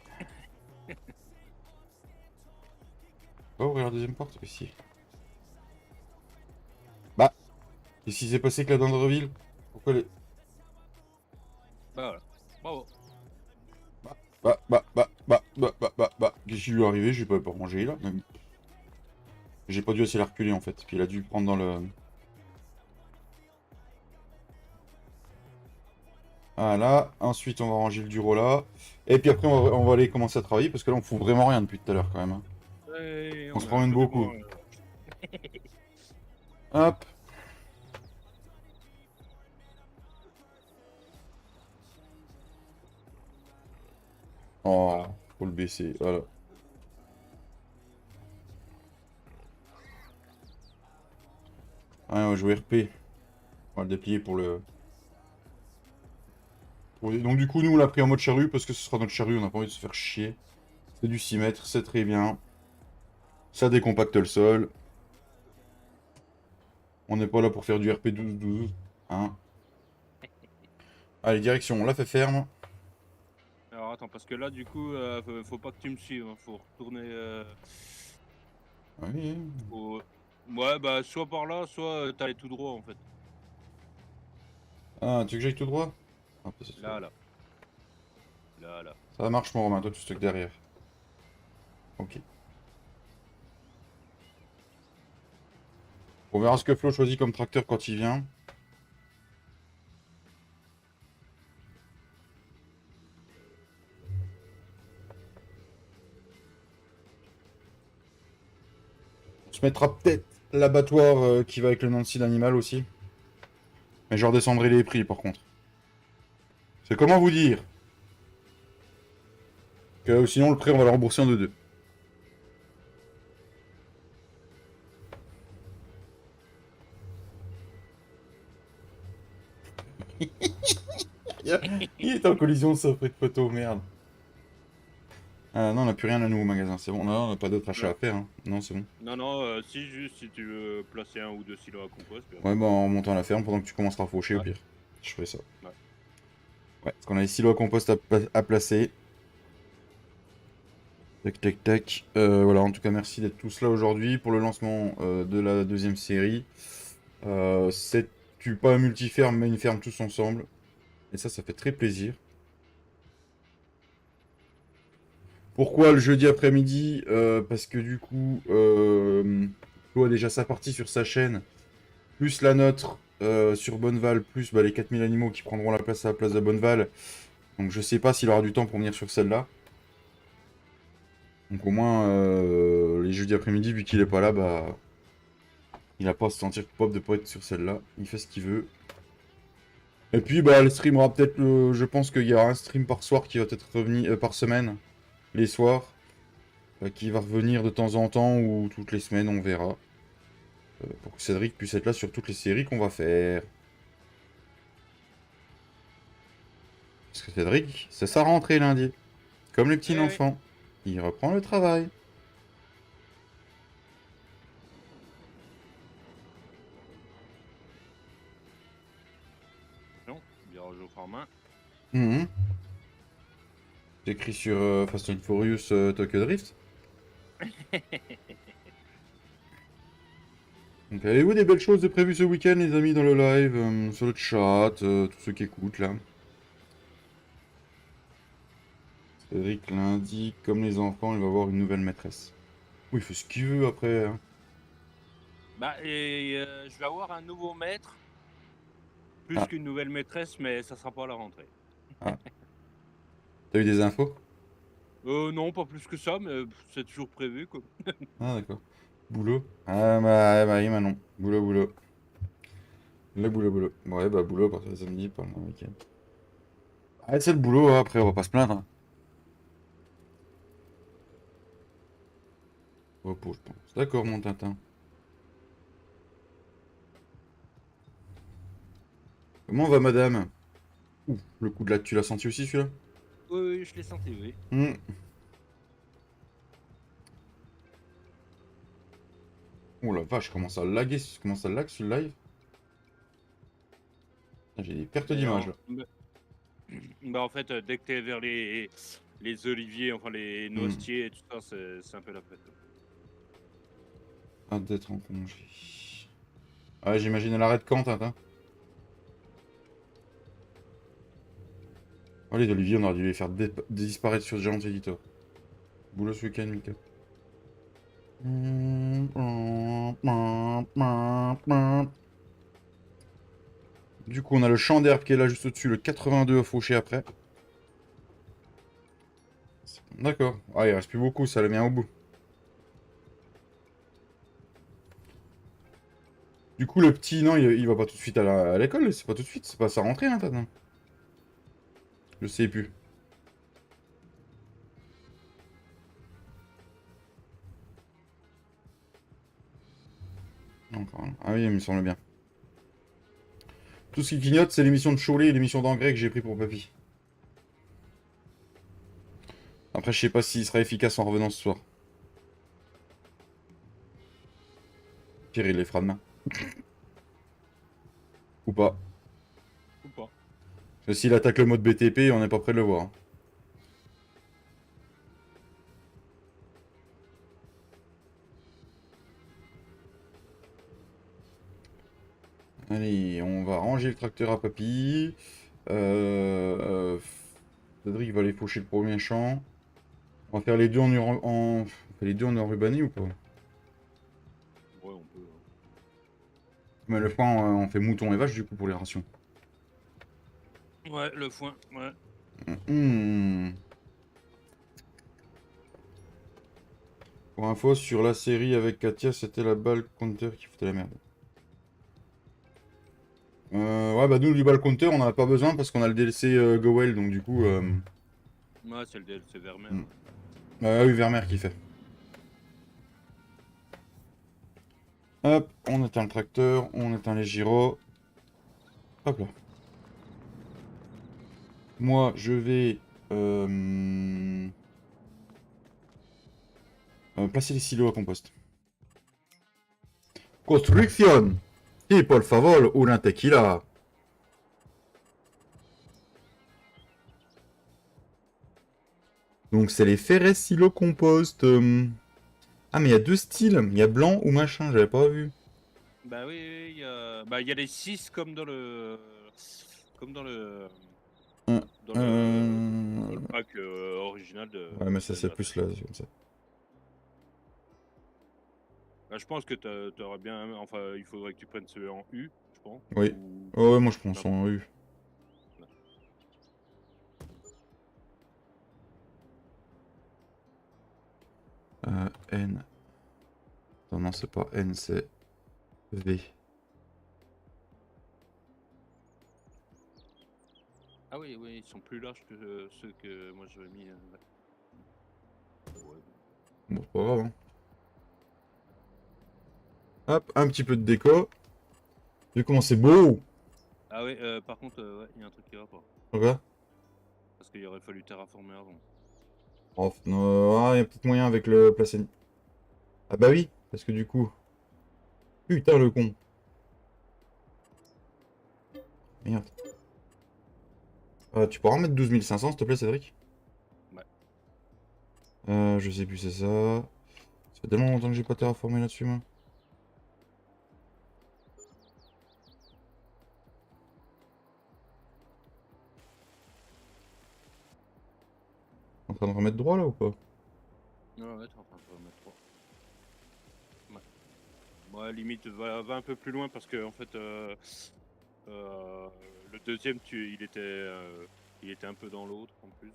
On va ouvrir la deuxième porte ici. Bah, qu'est-ce qui s'est passé avec la Dendreville? Pourquoi les... Bah, voilà. Bravo. Qu'est-ce qui lui est arrivé? J'ai pas rangé là. Même. J'ai pas dû assez la reculer en fait. Puis il a dû prendre dans le... Voilà. Ensuite, on va ranger le Duro là. Et puis après, on va aller commencer à travailler parce que là, on fout vraiment rien depuis tout à l'heure quand même. Hein. Ouais, On se a un promène peu de beaucoup. moins, Hop. Oh, Voilà. faut le baisser. Voilà. Ah, on va jouer RP. On va le déplier pour le... Donc du coup, nous, on l'a pris en mode charrue parce que ce sera notre charrue. On n'a pas envie de se faire chier. C'est du 6 mètres, c'est très bien. Ça décompacte le sol. On n'est pas là pour faire du RP 12-12. Hein. Allez, direction, on l'a fait ferme. Alors attends, parce que là, du coup, faut pas que tu me suives. Hein. Faut retourner. Oui. Ouais, bah, soit par là, soit t'allais tout droit, en fait. Ah, tu veux que j'aille tout droit? Ah, peut-être Là, là. Là, là. ça marche, mon Romain. Toi, tu stockes derrière. Ok. On verra ce que Flo choisit comme tracteur quand il vient. On se mettra peut-être l'abattoir qui va avec le Nancy d'animal aussi. Mais je redescendrai les prix par contre. C'est comment vous dire que sinon le prêt on va le rembourser en deux. Il est en collision ça fait de photo, merde. Non, on n'a plus rien à nous au magasin, c'est bon. Non, on n'a pas d'autres achats Non. à faire. Hein. Non, c'est bon. Non, si, juste si tu veux placer un ou deux silos à compost. Puis Ouais, après, bah en montant la ferme pendant que tu commenceras à faucher au ouais. pire. Je ferai ça. Ouais. Ouais, parce qu'on a les silos à compost à placer. Tac, tac, tac. Voilà, en tout cas, merci d'être tous là aujourd'hui pour le lancement de la deuxième série. C'est pas un multiferme, mais une ferme tous ensemble. Et ça fait très plaisir. Pourquoi le jeudi après-midi? Parce que du coup, Flo a déjà sa partie sur sa chaîne, plus la nôtre sur Bonneval, plus les 4000 animaux qui prendront la place à la place de Bonneval. Donc je sais pas s'il aura du temps pour venir sur celle-là. Donc au moins, les jeudis après-midi, vu qu'il est pas là, bah... Il a pas à se sentir coupable de pas être sur celle-là. Il fait ce qu'il veut. Et puis, bah, le stream aura peut-être... je pense qu'il y aura un stream par soir qui va peut-être revenir... par semaine. Les soirs. Qui va revenir de temps en temps ou toutes les semaines, on verra. Pour que Cédric puisse être là sur toutes les séries qu'on va faire. Parce que Cédric, c'est sa rentrée lundi. Comme les petits Eh oui. enfants. Il reprend le travail. Non, virage au format. Mhm. J'écris sur Fast and Furious Tokyo Drift. Donc avez-vous des belles choses de prévues ce week-end, les amis, dans le live, sur le chat, tous ceux qui écoutent là. Cédric lundi, comme les enfants, il va avoir une nouvelle maîtresse. Oui, il fait ce qu'il veut après. Hein. Bah, et je vais avoir un nouveau maître, plus Ah, qu'une nouvelle maîtresse, mais ça sera pas à la rentrée. ah. T'as eu des infos? Non, pas plus que ça, mais c'est toujours prévu, quoi. Ah, d'accord. Boulot? Ah, bah oui, Manon. Boulot, boulot. Le boulot, boulot. Ouais, bah boulot à partir de samedi, pas le week-end. Ah, c'est le boulot, hein, après, on va pas se plaindre. Hein. Repos, je pense. D'accord, mon Tintin. Comment va madame? Ouh, le coup de la... Tu l'as senti aussi, celui-là? Oui, oui, je l'ai senti, oui. Hmm. Oh la vache, comment ça lag sur le live? Ah, j'ai des pertes Mais d'image là. bah, en fait, dès que t'es vers les oliviers, enfin les Hmm. noisetiers et tout ça, c'est un peu la fête. Hâte d'être en congé. Ah, j'imagine l'arrêt de quand, Tintin? Oh, les oliviers, on aurait dû les faire disparaître sur Giant Editor. Boulot ce week-end, Mika. Du coup, on a le champ d'herbe qui est là juste au-dessus, le 82 à faucher après. D'accord. Ah, il reste plus beaucoup, ça le vient au bout. Du coup, le petit, non, il va pas tout de suite à l'école, c'est pas tout de suite, c'est pas sa rentrée, hein, Tintin. Je sais plus. Encore un. Ah oui, il me semble bien. Tout ce qui clignote, c'est l'émission de Cholet et l'émission d'engrais que j'ai pris pour papy. Après, je sais pas s'il sera efficace en revenant ce soir. Pire, il les fera demain. Ou pas. Ou pas. Parce que s'il attaque le mode BTP, on n'est pas près de le voir. Hein. Allez, on va ranger le tracteur à papy. Cédric va aller faucher le premier champ. On va faire les deux on fait les deux en enrubanné ou pas? Ouais, on peut. Hein. Mais le foin, on fait mouton et vache du coup pour les rations. Ouais, le foin, ouais. Hum. Pour info, sur la série avec Katia, c'était la balle counter qui foutait la merde. Ouais, bah nous, du ball counter, on en a pas besoin parce qu'on a le DLC Go Well, donc du coup... Ouais, c'est le DLC Vermeer. hmm. Ouais. Oui, Vermeer qui fait. Hop, on éteint le tracteur, on éteint les gyros. Hop là. Moi, je vais placer les silos à compost. Construction. Sí, por favor, una tequila. Donc, c'est les Ferrez Silo Compost. Ah, mais il y a deux styles. Il y a blanc ou machin, j'avais pas vu. Bah oui, oui, il y a les 6 comme dans le. Comme Euh, dans le euh, pack original Ouais, mais ça, de c'est Zelda. plus là, c'est comme ça. Bah, je pense que t'auras bien. Enfin, il faudrait que tu prennes celui en U, je pense. Oui. Ou. Oh, ouais, moi, je prends Non. son en U. N. Non, non, c'est pas N, c'est V. Ah oui, oui, ils sont plus larges que ceux que moi j'avais mis. Ouais. Bon, c'est pas grave. Hein. Hop, un petit peu de déco. Vu comment c'est beau. Ah oui, par contre, ouais, il y a un truc qui va pas. Ok. Parce qu'il aurait fallu terraformer avant. Oh, non, il y a peut-être moyen avec le placing. Ah bah oui, parce que du coup... Putain, le con. Merde. Tu pourras en mettre 12 500, s'il te plaît, Cédric? Ouais. Je sais plus, c'est ça. Ça fait tellement longtemps que j'ai pas terraformé là-dessus, moi. En train de remettre droit, là, ou pas? Ouais, t'es en train de remettre 3. Ouais. Ouais, limite, va un peu plus loin parce que, en fait, le deuxième, il était un peu dans l'autre en plus.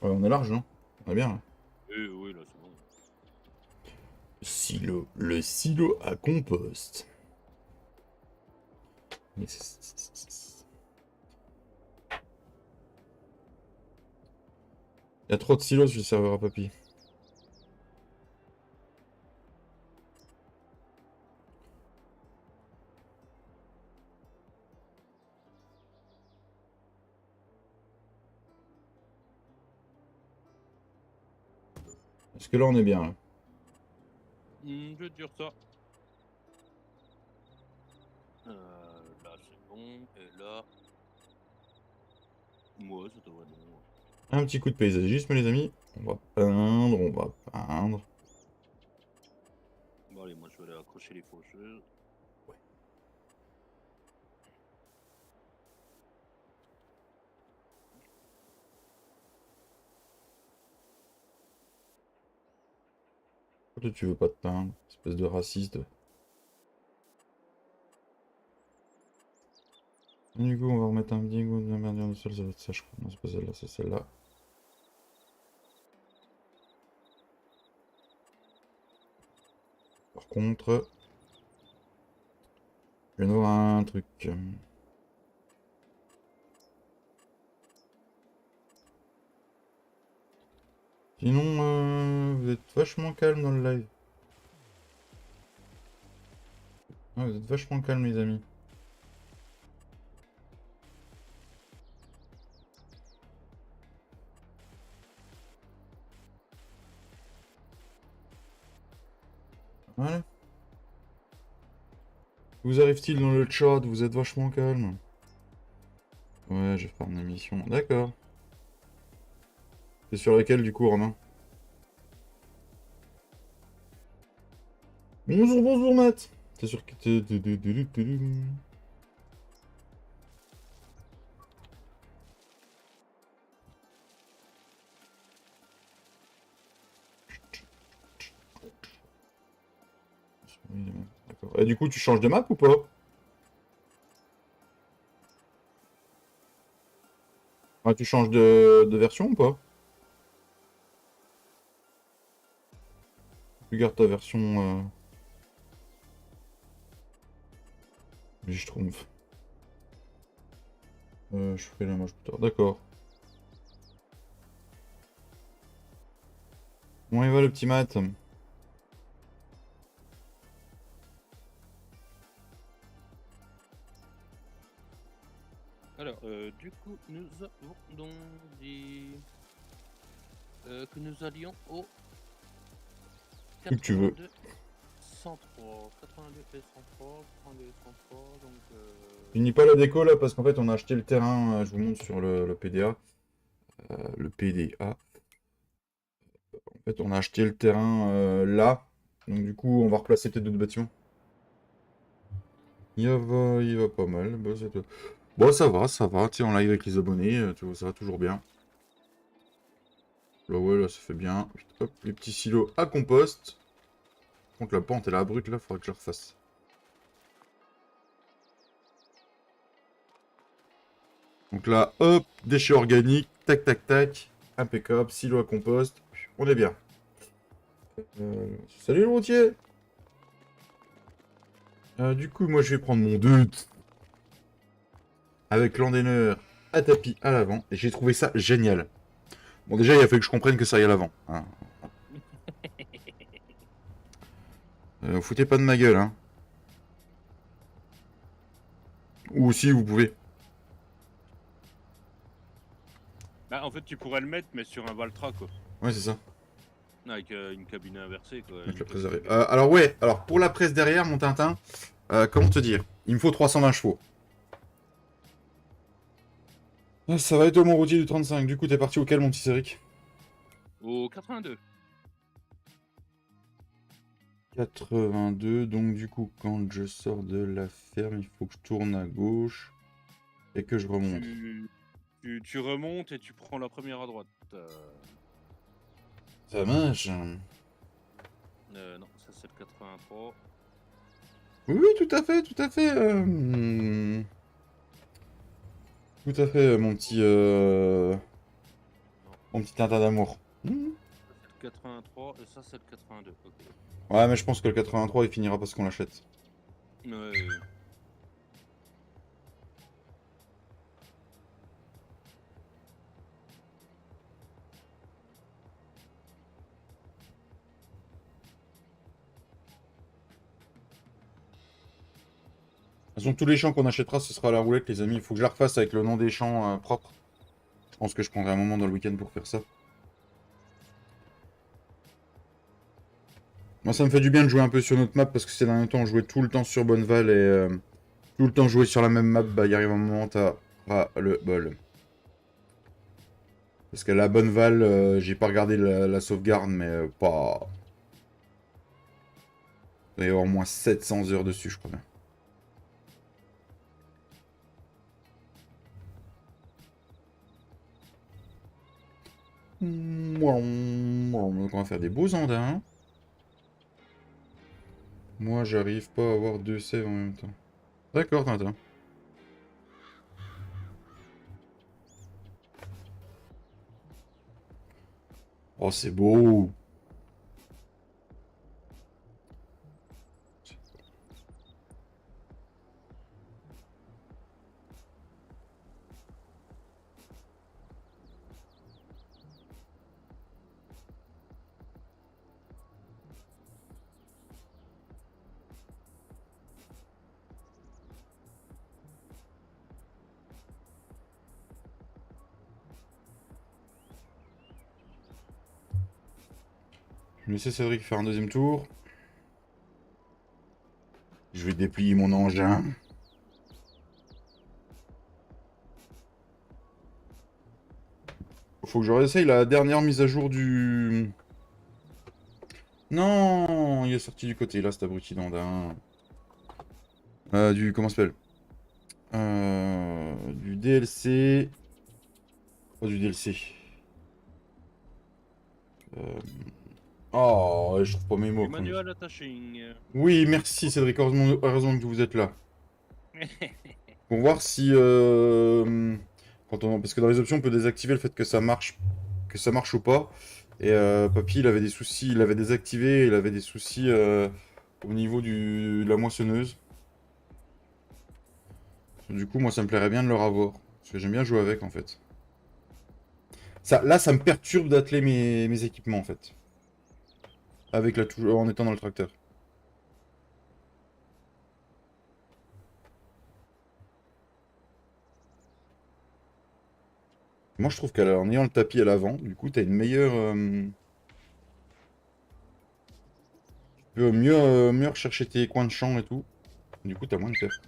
Ouais, on est large, non? On est bien, là. Oui, là, c'est bon. Le silo à compost. Il y a trop de silos sur le serveur à papy. Est-ce que là, on est bien, là? Je vais te dire ça. Là, c'est bon. Et là... Ouais, ça devrait être bon. Un petit coup de paysagisme, les amis. On va peindre, on va peindre. Bon, allez, moi, je vais aller accrocher les faucheuses. Pourquoi tu veux pas te peindre? Espèce de raciste. Du coup, on va remettre un petit goût de la merde du sol, ça va être ça, je crois. Non, c'est pas celle-là, c'est celle-là. Par contre, je viens de voir un truc. Sinon, vous êtes vachement calme dans le live. Ouais, vous êtes vachement calme, les amis. Voilà. Vous arrive-t-il dans le chat? Vous êtes vachement calme. Ouais, je vais faire une émission. D'accord. C'est sur laquelle, du coup, Romain? Bonjour, bonjour, Matt. C'est sur... D'accord. Et du coup, tu changes de map ou pas? Ah, tu changes de version ou pas? Tu gardes ta version... Je trouve. Je ferai la moche plus tard. D'accord. Comment il va le petit Matt? Alors, du coup, nous avons donc dit que nous allions au Où que tu veux. 82 103. 82 et 103, 82 et 103, donc... Finis pas la déco là parce qu'en fait on a acheté le terrain, je vous montre sur le PDA. Le PDA. En fait on a acheté le terrain là. Donc du coup on va replacer peut-être d'autres bâtiments. Il va pas mal. Bah, bon ça va, ça va. Tu sais en live avec les abonnés, tu vois, ça va toujours bien. Là, ouais, là, ça fait bien. Hop, les petits silos à compost. Par contre, la pente, elle est abrupte, là, faudrait que je la refasse. Donc là, hop, déchets organiques, tac, tac, tac. Impeccable, silo à compost. On est bien. Salut le routier. Du coup, moi, je vais prendre mon doute avec l'endaineur à tapis à l'avant. Et j'ai trouvé ça génial. Bon, déjà, il a fallu que je comprenne que ça aille à l'avant. Hein. Vous foutez pas de ma gueule, hein. Ou aussi, vous pouvez. Bah, en fait, tu pourrais le mettre, mais sur un Valtra, quoi. Ouais, c'est ça. Avec une cabine inversée, quoi. Avec Une la presse cabine derrière. Alors, ouais, alors pour la presse derrière, mon Tintin, comment te dire? Il me faut 320 chevaux. Ah, ça va être mon routier du 35. Du coup, t'es parti auquel, mon petit Céric? Au 82. 82, donc du coup, quand je sors de la ferme, il faut que je tourne à gauche et que je remonte. Tu remontes et tu prends la première à droite. Ça marche. Non, ça c'est le 83. Oui, oui, tout à fait, tout à fait. Tout à fait, Non, mon petit Tintin d'amour. ça c'est le 83 et ça c'est le 82. Ok. Ouais, mais je pense que le 83, il finira parce qu'on l'achète. Ouais. De toute façon, tous les champs qu'on achètera, ce sera à la roulette, les amis. Il faut que je la refasse avec le nom des champs propres. Je pense que je prendrai un moment dans le week-end pour faire ça. Moi, ça me fait du bien de jouer un peu sur notre map parce que ces derniers temps, on jouait tout le temps sur Bonneval et tout le temps jouer sur la même map, bah, il arrive un moment, t'as ras le bol. Parce que la Bonneval, j'ai pas regardé la sauvegarde, mais pas. Il doit y avoir au moins 700 heures dessus, je crois bien. Donc on va faire des beaux andins. Moi, j'arrive pas à avoir deux sèves en même temps. D'accord, Tintin. Oh, c'est beau. Je vais laisser Cédric faire un deuxième tour. Je vais déplier mon engin. Faut que je réessaye la dernière mise à jour du... Non, il est sorti du côté, là, cet abruti d'andin. Comment ça s'appelle du DLC... Pas du DLC. Euh, Oh, je trouve pas mes mots. Du manual attaching. Oui, merci Cédric, heureusement que vous êtes là. Pour voir si... Parce que dans les options, on peut désactiver le fait que ça marche ou pas. Et Papy, il avait des soucis, il l'avait désactivé, il avait des soucis au niveau de la moissonneuse. Du coup, moi, ça me plairait bien de le revoir. Parce que j'aime bien jouer avec, en fait. Là, ça me perturbe d'atteler mes équipements, en fait. Avec en étant dans le tracteur. Moi, je trouve qu'en ayant le tapis à l'avant, du coup, t'as une meilleure... tu peux mieux rechercher tes coins de champ et tout. Du coup, t'as moins de pertes.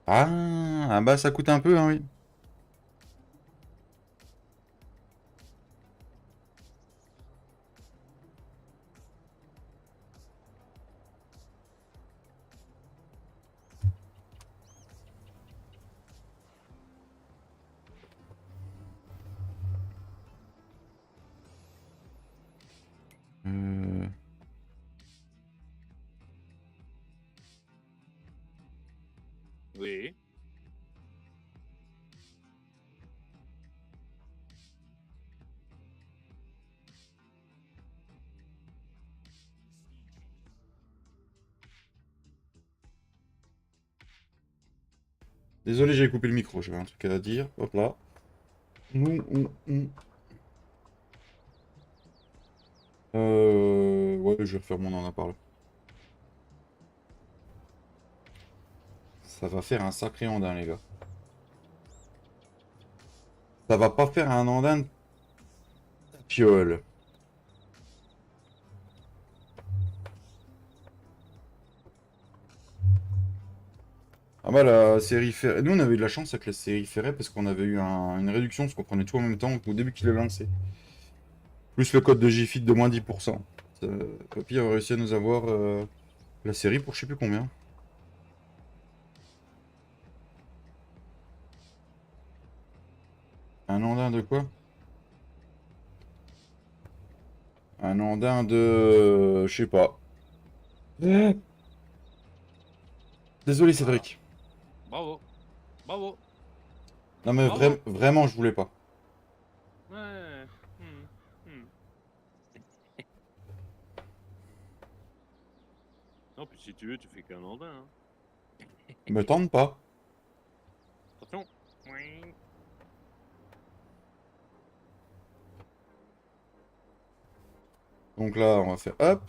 Ah, bah ça coûte un peu, hein, oui. Euh, Oui. Désolé, j'ai coupé le micro, j'avais un truc à dire. Hop là. Ouais, je vais refaire mon en a parlé. Ça va faire un sacré andin, les gars. Ça va pas faire un andin de tapiole. Ah bah la série Ferret. Nous on avait eu de la chance avec la série Ferret parce qu'on avait eu une réduction parce qu'on prenait tout en même temps au début qu'il avait lancé. Plus le code de GFIT de moins 10%. Papy a réussi à nous avoir la série pour je sais plus combien. Un andin de quoi? Un andin de... je sais pas. Désolé Voilà. Cédric. Bravo. Bravo. Non mais Bravo. vraiment je voulais pas. Ouais. Hmm, hmm. Non, puis si tu veux, tu fais qu'un andin. Hein. Me tente pas. Attention. Oui. Donc là on va faire hop.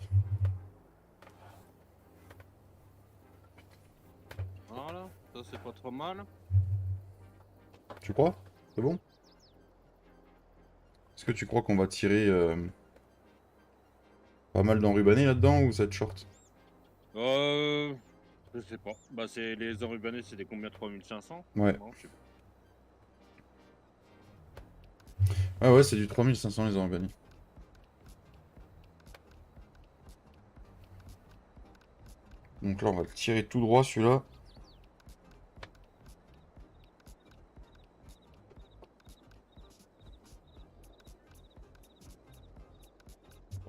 Voilà. Ça, c'est pas trop mal. Tu crois? C'est bon? Est-ce que tu crois qu'on va tirer pas mal d'enrubanés là-dedans ou ça te short? Je sais pas. Bah, c'est les enrubanés, c'est des combien? 3500? Ouais. Bon, je sais pas. Ah ouais, c'est du 3500 les enrubanés. Donc là on va le tirer tout droit celui-là.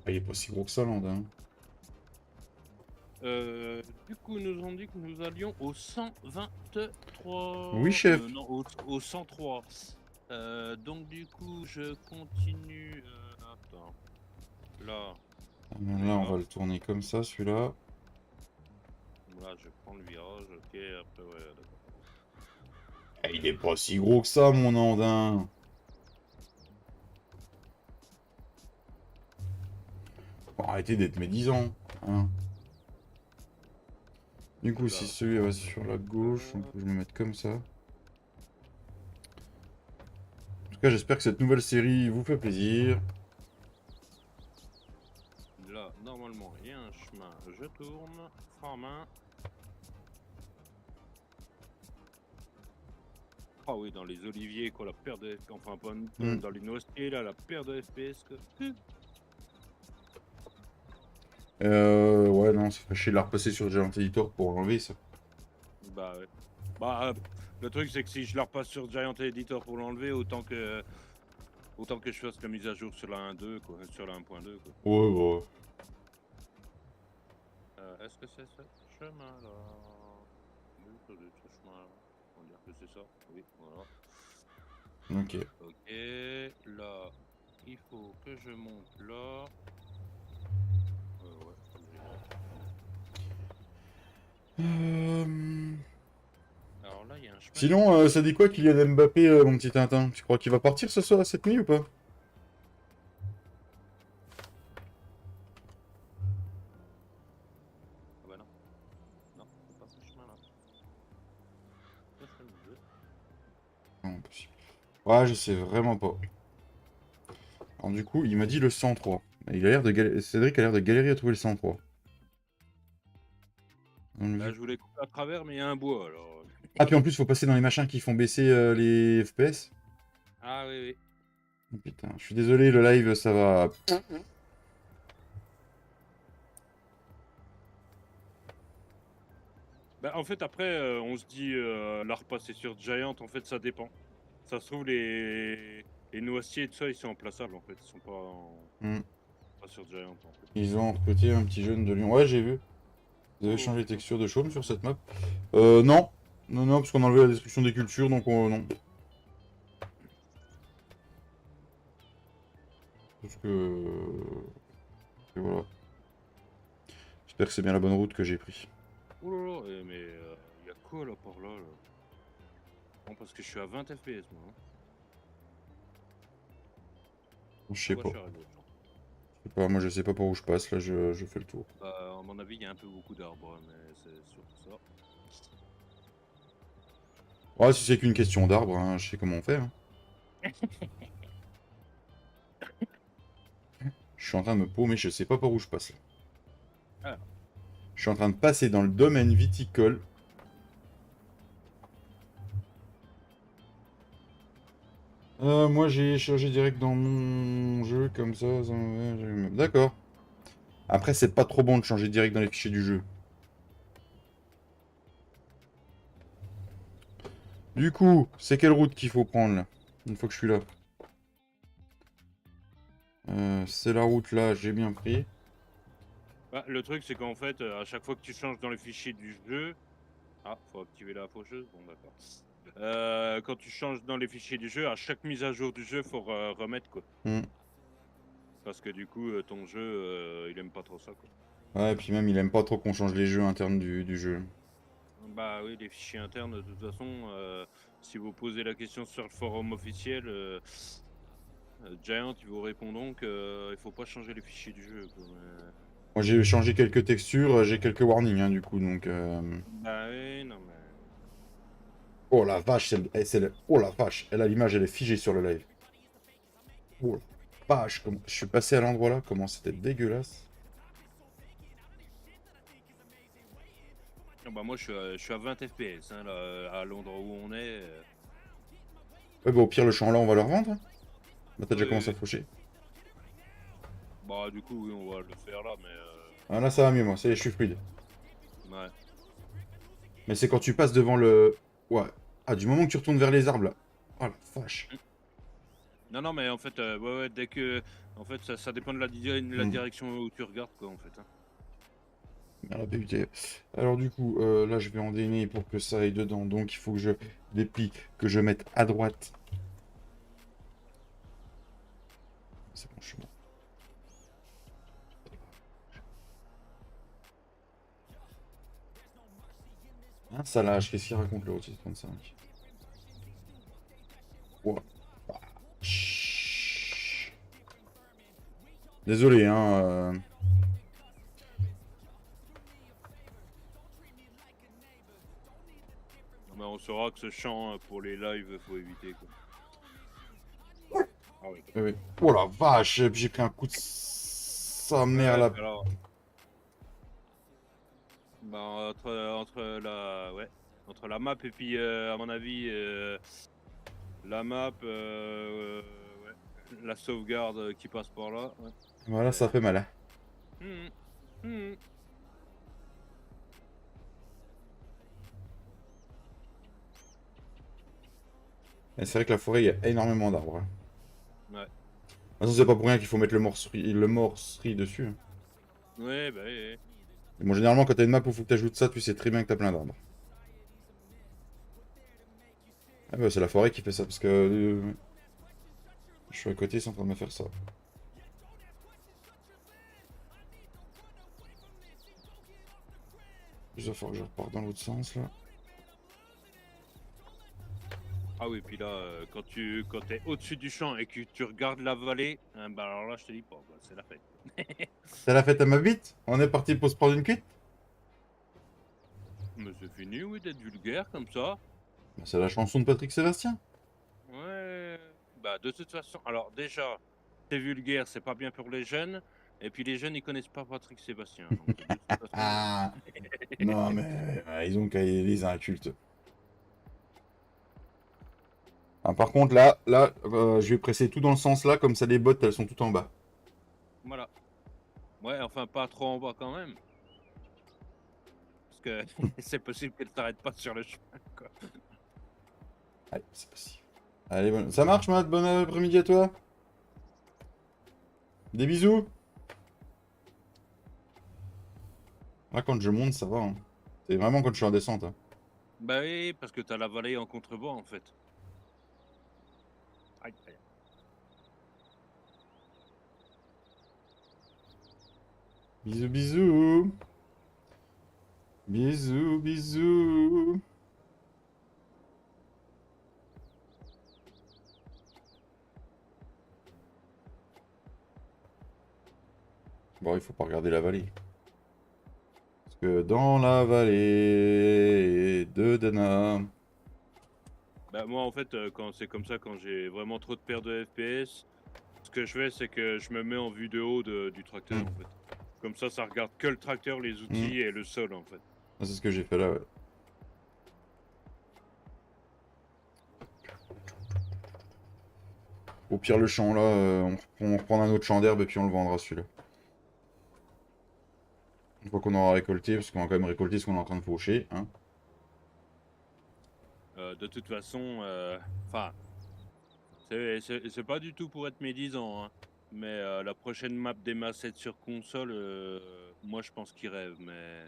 Ah, il est pas si gros que ça l'andin. Du coup, nous ont dit que nous allions au 123. Oui chef. Non, au 103. Donc, du coup, je continue. Attends. Là, on est Là on là. va le tourner comme ça celui-là. Là, je prends le virage. Ok, après, ouais, d'accord. Ah, il est pas si gros que ça mon andin. Bon, arrêtez d'être médisant. Hein. Du coup, si Là, celui va sur la gauche, donc je vais me mettre comme ça. En tout cas, j'espère que cette nouvelle série vous fait plaisir. là, normalement, il y a un chemin. Je tourne. Frein à main. Ah oui, dans les oliviers, quoi, la perte de FPS. Enfin, pas Hmm. dans les noisetiers, là, la perte de FPS. Quoi. Ouais, non, ça ferait chier de la repasser sur Giant Editor pour l'enlever, ça. Bah ouais. Bah, le truc, c'est que si je la repasse sur Giant Editor pour l'enlever, autant que je fasse la mise à jour sur la 1.2, quoi, sur la 1.2, quoi. Ouais, ouais. Est-ce que c'est ce chemin-là? Oui, ça doit être ce chemin-là. On va dire que c'est ça. Oui, voilà. Ok. Ok, là, il faut que je monte là. Ouais, comme j'ai dit. Alors là, il y a un chemin. Sinon, ça dit quoi Kylian Mbappé, mon petit Tintin? Tu crois qu'il va partir ce soir, cette nuit ou pas? Ah bah non. Non, c'est pas ce chemin-là. Ça, c'est le jeu. Non, impossible. Ouais, je sais vraiment pas. Alors du coup, il m'a dit le 103. Il a l'air de Cédric a l'air de galérer à trouver le 103. Là, je voulais couper à travers, mais il y a un bois, alors. Ah, puis en plus, faut passer dans les machins qui font baisser les FPS. Ah oui, oui. Oh, putain, je suis désolé, le live, ça va... Bah, en fait, après, on se dit, la repasser sur Giant, en fait, ça dépend. Ça se trouve, les noisetiers et tout ça, ils sont remplaçables, en fait. Ils sont pas, Hmm. pas pas sur Giant en fait. Ils ont recruté un petit jeune de Lyon. Ouais, j'ai vu. Vous avez Oh, changé les putain. textures de chaume sur cette map? Non. Non, non, parce qu'on a enlevé la destruction des cultures, donc non. Parce que voilà. J'espère que c'est bien la bonne route que j'ai pris. Oh là là, mais y a quoi là par là, là? Non, parce que je suis à 20 FPS moi. Hein. Je sais Pourquoi pas. je suis arrivé autant? Je sais pas, moi je sais pas par où je passe, là je fais le tour. À mon avis, il y a un peu beaucoup d'arbres, hein, mais c'est surtout ça. Ouais, si c'est qu'une question d'arbre, hein, je sais comment on fait. Hein. Je suis en train de me paumer, je sais pas par où je passe. Là. Alors, Je suis en train de passer dans le domaine viticole. Moi j'ai chargé direct dans mon jeu, comme ça. D'accord. Après, c'est pas trop bon de changer direct dans les fichiers du jeu. Du coup, c'est quelle route qu'il faut prendre là? Une fois que je suis là. C'est la route là, j'ai bien pris. bah, le truc, c'est qu'en fait, à chaque fois que tu changes dans les fichiers du jeu. Ah, faut activer la faucheuse. Bon, d'accord. Quand tu changes dans les fichiers du jeu, à chaque mise à jour du jeu, faut remettre quoi. Hmm. Parce que du coup, ton jeu, il aime pas trop ça quoi. Ouais, et puis même, il aime pas trop qu'on change les jeux internes du jeu. Bah oui, les fichiers internes, de toute façon, si vous posez la question sur le forum officiel, Giant, il vous répond donc il faut pas changer les fichiers du jeu. Quoi. Moi, j'ai changé quelques textures, j'ai quelques warnings, hein, du coup, donc... Bah oui, non mais. Oh la vache, oh la vache, elle a l'image, elle est figée sur le live. Oh la vache, je suis passé à l'endroit là, comment c'était dégueulasse. Ah bah moi je suis à 20 FPS hein, là, à l'endroit où on est. Ouais, bah au pire, le champ là, on va le revendre. Hein. Bah t'as déjà Oui, commencé à oui. faucher. Bah du coup oui on va le faire là mais Ah là, ça va mieux, moi, ça y est, je suis fluide. ouais. Mais c'est quand tu passes devant le... Ouais. Ah, du moment que tu retournes vers les arbres là. Oh la vache. Non non mais en fait ouais, ouais dès que en fait ça dépend de la Hmm. direction où tu regardes quoi en fait. Hein. Merde, la BUT. Alors du coup, là je vais en déner pour que ça aille dedans. Donc il faut que je déplie, que je mette à droite. C'est bon, je suis bon. Hein, ça lâche, qu'est-ce qu'il raconte le Rotis 35? Ouah. Ah, chut. Désolé, hein. Non, mais on saura que ce chant pour les lives faut éviter quoi. Ah oui. Oui. Oh la vache, j'ai pris un coup de sa mère Ouais, là. bah alors. Bah entre la ouais entre la map et puis à mon avis la map ouais, la sauvegarde qui passe par là. Ouais. Voilà, ça fait mal. Hein. Mhm. Mhm. Et c'est vrai que la forêt, il y a énormément d'arbres. Hein. Ouais. De toute façon, c'est pas pour rien qu'il faut mettre le morcerie dessus. Hein. Ouais, bah ouais. Et bon, généralement, quand t'as une map où il faut que t'ajoutes ça, tu sais très bien que t'as plein d'arbres. Ah bah, c'est la forêt qui fait ça, parce que je suis à côté, ils sont en train de me faire ça. Il va falloir que je reparte dans l'autre sens, là. Ah oui, puis là, quand t'es au-dessus du champ et que tu regardes la vallée, hein, bah alors là, je te dis pas, bah, c'est la fête. C'est la fête à ma bite? On est parti pour se prendre une cuite? Mais c'est fini, oui, d'être vulgaire comme ça. Bah, c'est la chanson de Patrick Sébastien. Ouais. Bah de toute façon, alors déjà, c'est vulgaire, c'est pas bien pour les jeunes. Et puis les jeunes, ils connaissent pas Patrick Sébastien. Donc de toute façon. Ah non, mais ils ont qu'à les incultes. Ah, par contre, là, je vais presser tout dans le sens là, comme ça les bottes, elles sont toutes en bas. Voilà. Ouais, enfin pas trop en bas quand même. Parce que c'est possible qu'elle t'arrête pas sur le chemin, quoi. Allez, c'est possible. Allez, ça marche, Matt? Bon après-midi à toi. Des bisous. Ah, quand je monte, ça va. Hein. C'est vraiment quand je suis en descente. Hein. Bah oui, parce que t'as la vallée en contrebas en fait. Aïe, aïe. Bisous, bisous. Bisous, bisous. Bon, il faut pas regarder la vallée. Parce que dans la vallée de Dana... Bah moi en fait quand c'est comme ça, quand j'ai vraiment trop de perte de FPS, ce que je fais c'est que je me mets en vue de haut du tracteur Hmm. en fait. Comme ça regarde que le tracteur, les Hmm. outils et le sol en fait. Ah, c'est ce que j'ai fait là, ouais. Au pire, le champ là, on reprend un autre champ d'herbe et puis on le vendra celui-là. Une fois qu'on aura récolté, parce qu'on va quand même récolter ce qu'on est en train de faucher. Hein. De toute façon, enfin, c'est pas du tout pour être médisant, hein, mais la prochaine map des massettes sur console, moi je pense qu'ils rêvent, mais...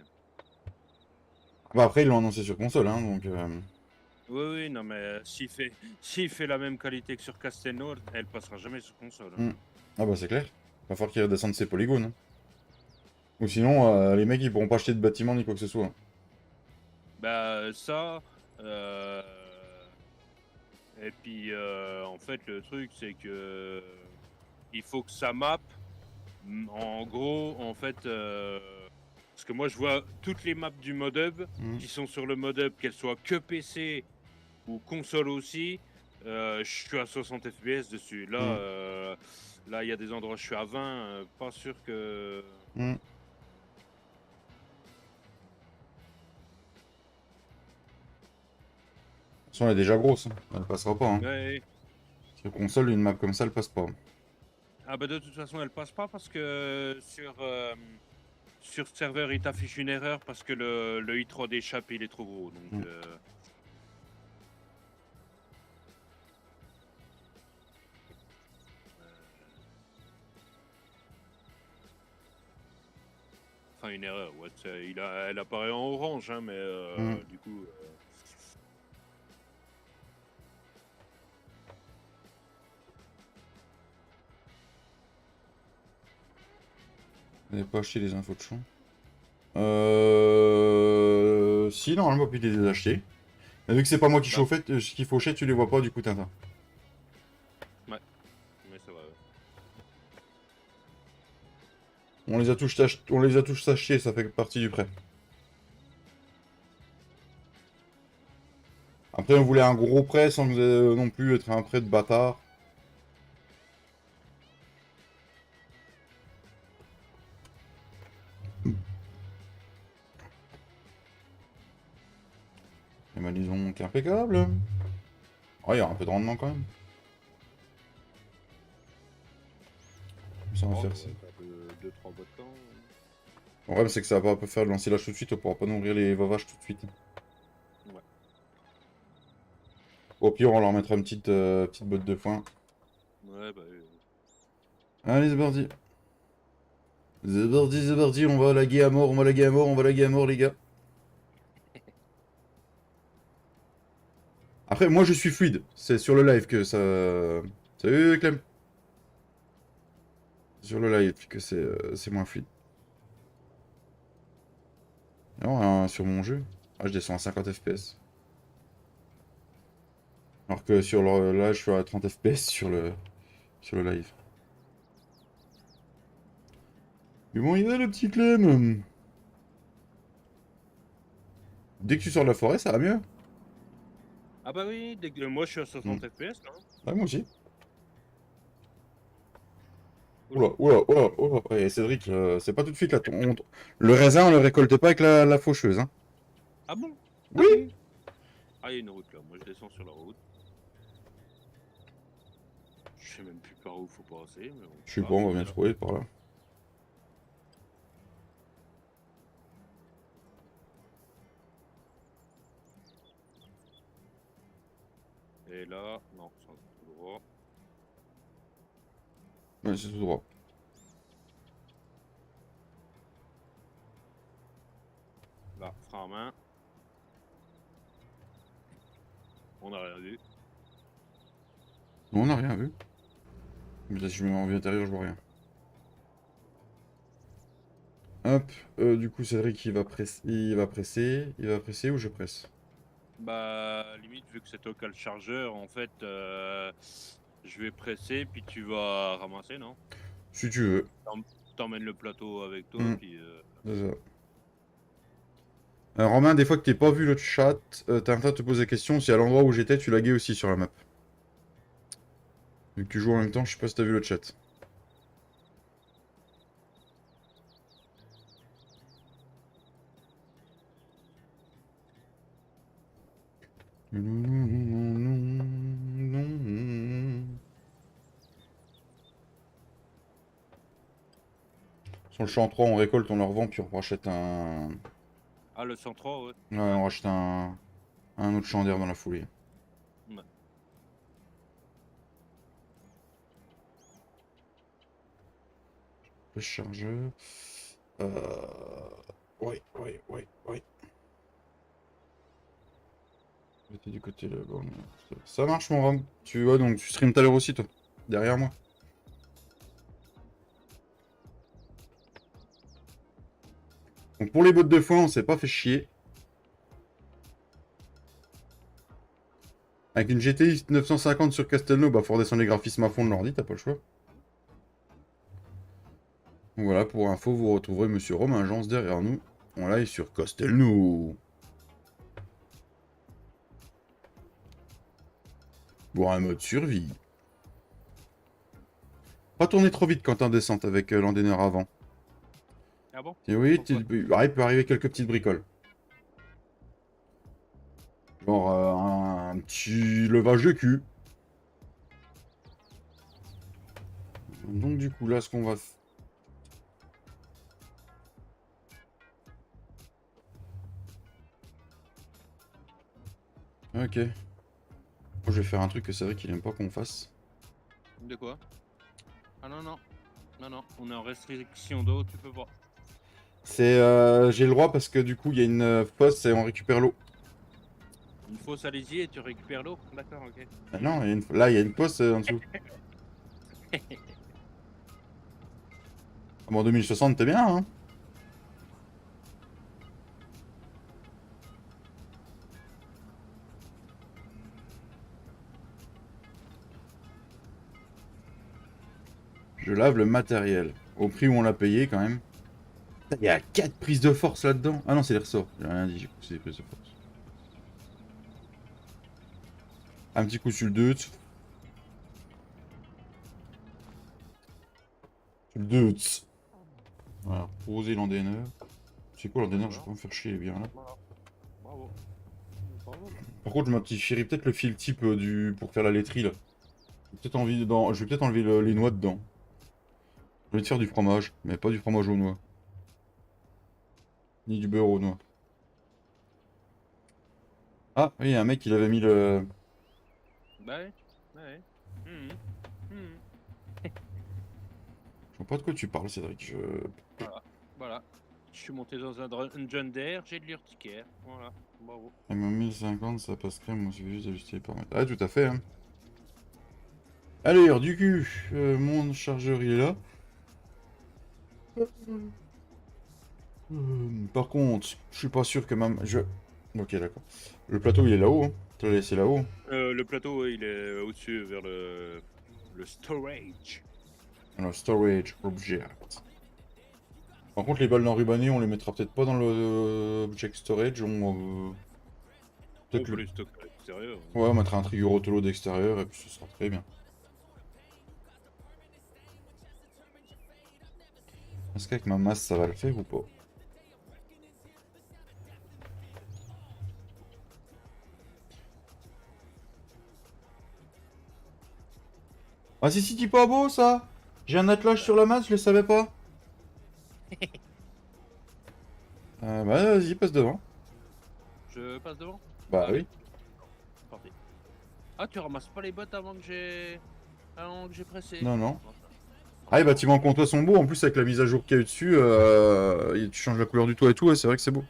Bah après, ils l'ont annoncé sur console, hein, donc... Oui, oui, non, mais s'il fait la même qualité que sur Castelnau, elle passera jamais sur console. Hein. hmm. Ah bah c'est clair. Va falloir qu'ils redescendent ces polygones. Hein. Ou sinon, les mecs, ils pourront pas acheter de bâtiments ni quoi que ce soit. Hein. Bah ça, euh, et puis en fait le truc c'est que il faut que ça map, en gros en fait, parce que moi je vois toutes les maps du modhub Hmm. qui sont sur le modhub, qu'elles soient que PC ou console aussi, je suis à 60 FPS dessus. Là, Hmm. là il y a des endroits je suis à 20, pas sûr que... Hmm. De toute façon, elle est déjà grosse. Hein. Elle passera pas. Hein. Ouais. Sur console, une map comme ça, elle passe pas. Ah bah de toute façon elle passe pas parce que sur serveur il t'affiche une erreur parce que le i3 d'échappe il est trop gros. Donc Hmm. enfin une erreur, ouais, elle apparaît en orange, hein, mais Hmm. du coup... Vous n'avez pas acheté les infos de champ. Si, normalement, puis les acheter. Mais vu que c'est pas moi qui Bah, chauffais, qui fauchais, tu les vois pas, du coup, Tintin. ouais, mais ça va. On les a tous achetés, ça fait partie du prêt. Après, on voulait un gros prêt sans non plus être un prêt de bâtard. Et ben, disons qu'impeccable. Oh, il y a un peu de rendement quand même. Ça va Oh, faire ça. t'as 2-3 boîtes de temps. Le problème, c'est que ça va pas faire lancer l'âge tout de suite, on pourra pas nourrir les vavaches tout de suite. Ouais. Au pire, on leur mettra une petite botte de foin. Ouais, bah... Allez, c'est parti. C'est parti, on va laguer à mort, on va laguer à mort, on va laguer à mort, les gars. Après, moi, je suis fluide. C'est sur le live que ça... Salut, Clem. Sur le live que c'est moins fluide. Non, hein, sur mon jeu, ah, je descends à 50 FPS. Alors que là, je suis à 30 FPS sur le live. Mais bon, il va le petit Clem. Dès que tu sors de la forêt, ça va mieux. Ah bah oui, moi je suis à Hmm. 60 FPS là. Hein. Ouais, moi aussi. Oula. Oula, oula, oula, oula. Ouais, Cédric, c'est pas tout de suite là. Le raisin, on le récolte pas avec la faucheuse, hein. Ah bon? Ah Oui. oui. Ah, il y a une route là, moi je descends sur la route. Je sais même plus par où faut passer, mais bon. Je sais Ah, pas, on bah va bien c'est là. trouver par là. Et là, non, c'est tout droit. Ouais, c'est tout droit. On n'a rien vu. Mais là, si je me mets en vue intérieure, je vois rien. Hop, du coup, Cédric, il va presser. Il va presser ou je presse? Bah, limite, vu que c'est toi qui as le chargeur, en fait, je vais presser, puis tu vas ramasser, non? Si tu veux. T'emmènes le plateau avec toi, Hmm, puis... c'est ça. Romain, des fois que t'es pas vu le chat, t'as un temps de te poser la question si à l'endroit où j'étais, tu laguais aussi sur la map. Vu que tu joues en même temps, je sais pas si t'as vu le chat. Sur le champ 3, on récolte, on leur vend, puis on rachète un... Ah, le 103, ouais. Ouais, on rachète un autre champ d'air dans la foulée. Ouais. Le chargeur... Euh... Oui, oui, oui, oui. J'étais du côté là-bas. Ça marche, mon Rom. Tu vois, donc tu stream tout à l'heure aussi, toi. Derrière moi. Donc pour les bottes de foin, on s'est pas fait chier. Avec une GTX 950 sur Castelnau, bah faut redescendre les graphismes à fond de l'ordi, t'as pas le choix. Donc voilà, pour info, vous retrouverez Monsieur Romain Jans derrière nous. On live sur Castelnau. Pour un mode survie. Pas tourner trop vite quand t'es en descente avec l'endaineur avant. Ah bon? Et oui, Pourquoi? il peut arriver quelques petites bricoles. Genre un petit levage de cul. Donc du coup, là, ce qu'on va... Ok. Moi, je vais faire un truc que c'est vrai qu'il aime pas qu'on fasse. De quoi? Ah non, non. Non, non, on est en restriction d'eau, tu peux pas. C'est... j'ai le droit parce que du coup, il y a une fosse et on récupère l'eau. Une fosse allez-y et tu récupères l'eau? D'accord, ok. Ah non, là, il y a une fosse en dessous. Ah bon, 2060, t'es bien, hein? Je lave le matériel. Au prix où on l'a payé, quand même. Il y a 4 prises de force là-dedans. Ah non, c'est les ressorts. J'ai rien dit, j'ai cru que c'est des prises de force. Un petit coup sur le 2. Sur le 2. Voilà, poser l'endaineur. C'est quoi l'endaineur? Je vais pas me faire chier, il est bien là. Voilà. Bravo. Bravo. Par contre, je modifierai peut-être le fil type pour faire la laiterie là. Je vais peut-être enlever les noix dedans. Je vais te faire du fromage, mais pas du fromage aux noix. Ni du beurre aux noix. Ah, oui, il y a un mec, il avait mis le... Bah ouais. Ouais. Mhm. Mhm. Je vois pas de quoi tu parles, Cédric. Voilà. Voilà. Je suis monté dans un John Deere, j'ai de l'urticaire. Voilà. Bravo. MM 1050, ça passe crème, moi, il suffit juste d'ajuster les paramètres. Ah, tout à fait, hein. Allez, alors, du coup, mon chargeur, il est là. Par contre, je suis pas sûr que ma... Ok, d'accord. Le plateau, il est là-haut, hein. Tu l'as laissé là-haut. Le plateau, il est au-dessus, vers le storage. Alors, storage object. Par contre, les balles d'enrubanné, on les mettra peut-être pas dans le object storage. On Peut-être peut le... les stocker à l'extérieur. Ouais, on mettra un trigger autoload d'extérieur et puis ce sera très bien. Est-ce qu'avec ma masse, ça va le faire ou pas? Ah si, si, dis pas beau, ça! J'ai un attelage sur la masse, je le savais pas. Bah vas-y, passe devant. Je passe devant? Bah Allez. oui. Parfait. Ah, tu ramasses pas les bottes avant que j'ai pressé? Non, non. Ah, les bâtiments comtois sont beaux, en plus avec la mise à jour qu'il y a eu dessus, tu changes la couleur du toit et tout, ouais, c'est vrai que c'est beau.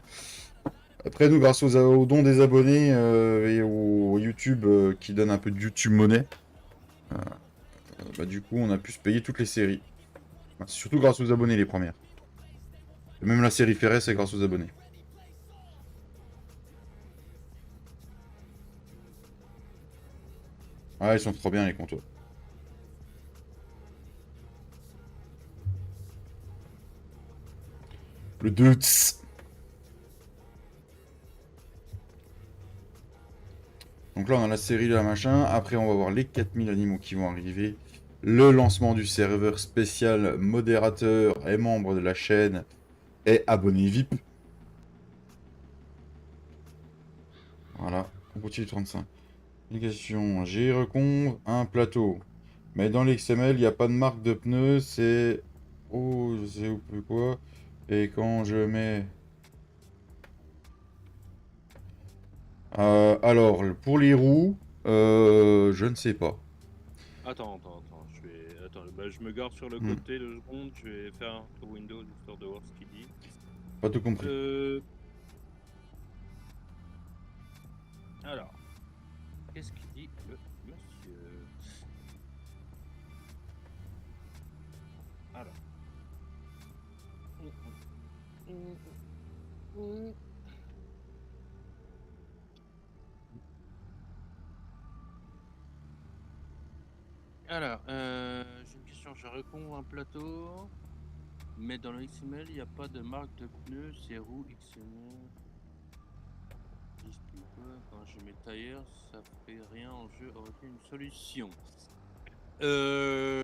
Après, nous, grâce aux dons des abonnés et au YouTube qui donne un peu de YouTube monnaie, Bah, du coup, on a pu se payer toutes les séries. Enfin, c'est surtout grâce aux abonnés, les premières. Et même la série Ferret, c'est grâce aux abonnés. Ah, ils sont trop bien, les contours. Le 2. Donc là, on a la série, la machin. Après, on va voir les 4000 animaux qui vont arriver. Le lancement du serveur spécial modérateur et membre de la chaîne et abonné VIP. Voilà, on continue 35. Application, j'ai recombre un plateau. Mais dans l'XML, il n'y a pas de marque de pneu, c'est... Oh, je sais plus quoi. Et quand je mets... alors, pour les roues, je ne sais pas. Attends, Attends, bah, je me garde sur le Hmm, côté 2 secondes, je vais faire un tour Windows histoire de voir ce qu'il dit. pas tout compris. Euh... Alors, qu'est-ce qu'il dit le monsieur? Alors. Alors, j'ai une question, je réponds un plateau, mais dans le XML, il n'y a pas de marque de pneus, c'est roue XML. J'explique quoi, quand je mets tailleur, ça fait rien en jeu, aurait-il une solution? Euh...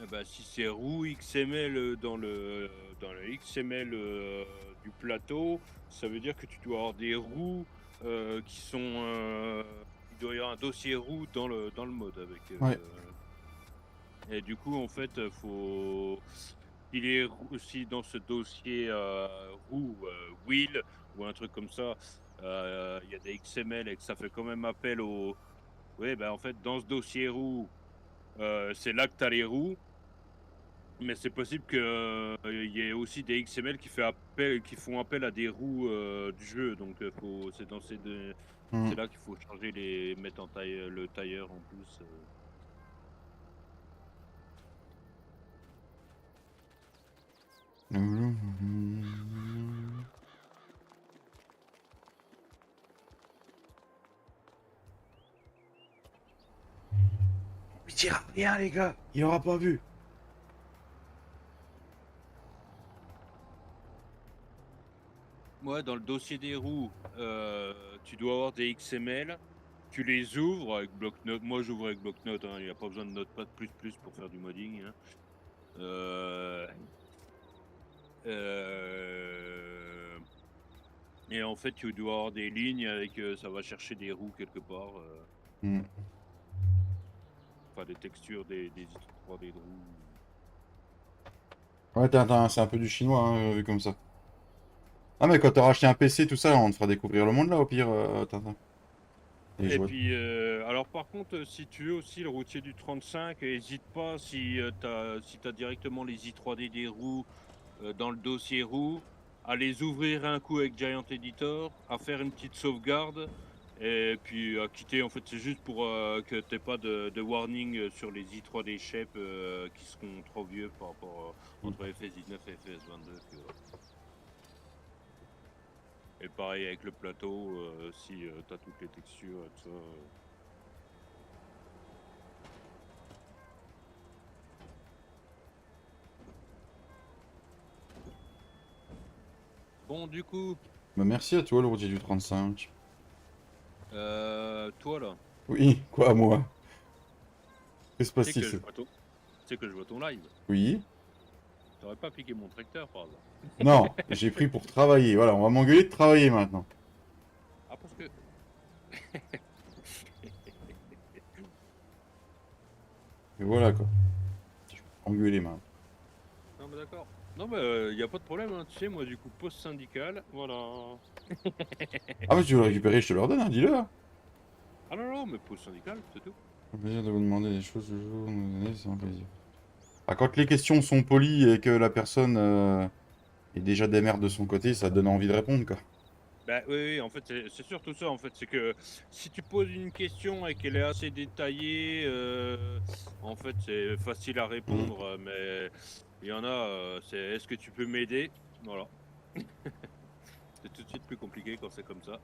Eh ben, si c'est roue XML dans le XML du plateau, ça veut dire que tu dois avoir des roues qui sont. Il doit y avoir un dossier roue dans le mode avec. Ouais. Et du coup, en fait, faut. Si dans ce dossier roue, wheel ou un truc comme ça, il y a des XML et que ça fait quand même appel au. Oui, ben en fait, dans ce dossier roue, c'est là que tu as les roues. Mais c'est possible qu'il y ait aussi des XML qui font appel à des roues du jeu. Donc c'est dans ces deux. Hmm. C'est là qu'il faut changer mettre le tailleur en plus. Il dira rien, les gars. Il aura pas vu. Moi, dans le dossier des roues, tu dois avoir des XML. Tu les ouvres avec bloc-notes. Moi, j'ouvre avec bloc-notes. Il n'y a pas besoin de Notepad++ pour faire du modding. Hein. Euh, euh, Et en fait, tu dois avoir des lignes avec. Ça va chercher des roues quelque part. Hmm. Enfin, des textures, des 3D de roues. Ouais, c'est un peu du chinois, hein, vu comme ça. Ah, mais quand t'auras acheté un PC, tout ça, on te fera découvrir le monde, là, au pire, Tintin. Et Et jouer. puis, alors par contre, si tu veux aussi le routier du 35, n'hésite pas si tu as directement les i3D des roues dans le dossier roue, à les ouvrir un coup avec Giant Editor, à faire une petite sauvegarde, et puis à quitter. En fait, c'est juste pour que tu n'aies pas de warning sur les i3D shape qui seront trop vieux par rapport entre FS19 et FS22. Et pareil avec le plateau, si tu as toutes les textures et tout ça. Bon, du coup, Bah, merci à toi, le routier du 35. toi là, Oui, quoi, moi? Que se tu sais passe-t-il? que je vois ton, tu sais que je vois ton live. Oui. T'aurais pas piqué mon tracteur par hasard. Non, j'ai pris pour travailler. Voilà, on va m'engueuler de travailler maintenant. Ah, parce que. Et voilà, quoi. Engueuler, maintenant. Non, mais d'accord. Non, mais y a pas de problème, hein. Tu sais, moi, du coup, poste syndical, voilà. Ah, mais tu veux le récupérer, je te le redonne, hein, dis-le. Hein. Ah non, non, mais poste syndical, c'est tout. Un plaisir de vous demander des choses toujours, nous donner, c'est un plaisir. Ah, quand les questions sont polies et que la personne est déjà des merdes de son côté, ça donne envie de répondre, quoi. Bah oui, oui, en fait, c'est surtout ça, en fait, c'est que si tu poses une question et qu'elle est assez détaillée, en fait, c'est facile à Mm. répondre, mais il y en a, c'est est-ce que tu peux m'aider? Voilà. C'est tout de suite plus compliqué quand c'est comme ça.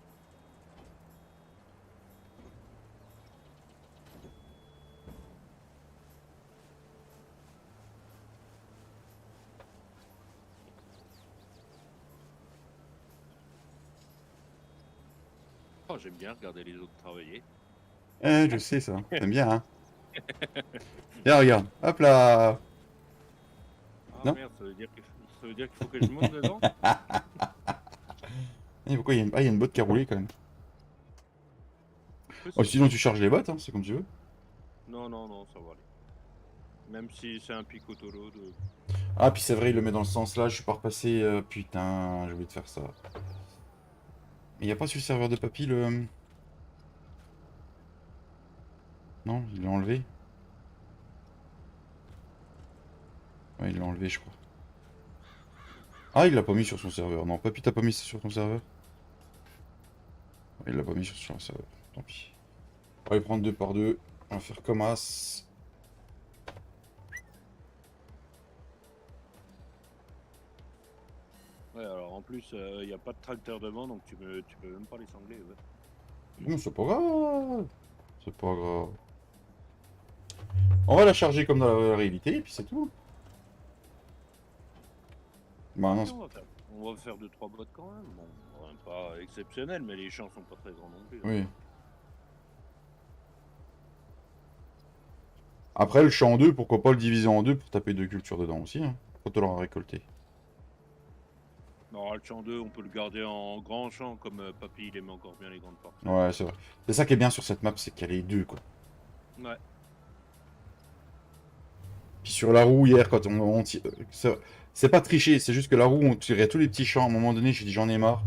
Oh, j'aime bien regarder les autres travailler. Je sais ça. T'aimes bien, hein? Tiens, regarde. Hop là. Ah Non? merde, ça veut dire qu'il faut que je monte dedans? Et pourquoi il y a une... Ah, il y a une botte qui a roulé quand même. Oh, Possible. sinon, tu charges les bottes, hein, c'est comme tu veux. Non, non, non, ça va aller. Même si c'est un picotolo de... Ah, puis c'est vrai, il le met dans le sens là. Je suis pas repassé. Putain, j'ai oublié de faire ça. Mais il n'y a pas sur le serveur de papy le. Non, il l'a enlevé. Ouais, il l'a enlevé, je crois. Ah, il l'a pas mis sur son serveur. Non, papy, t'as pas mis ça sur ton serveur? Ouais, il l'a pas mis sur son serveur. Tant pis. On va les prendre deux par deux. On va faire comme as. Ouais, alors en plus, il n'y a pas de tracteur devant, donc tu peux même pas les sangler. Ouais. Non, c'est pas grave. C'est pas grave. On va la charger comme dans la réalité, et puis c'est tout. Bah non, Si, on va faire 2-3 bottes quand même. Bon, rien pas exceptionnel, mais les champs sont pas très grands non plus. Hein. oui. Après, le champ en deux, pourquoi pas le diviser en deux pour taper deux cultures dedans aussi, hein, quand on l'aura récolté. Alors, le champ 2, on peut le garder en grand champ, comme Papy, il aime encore bien les grandes parcelles. Ouais, c'est vrai. C'est ça qui est bien sur cette map, c'est qu'il y a les deux, quoi. Ouais. Puis sur la roue, hier, quand on tire... C'est pas tricher, c'est juste que la roue, on tirait tous les petits champs. À un moment donné, j'ai dit j'en ai marre.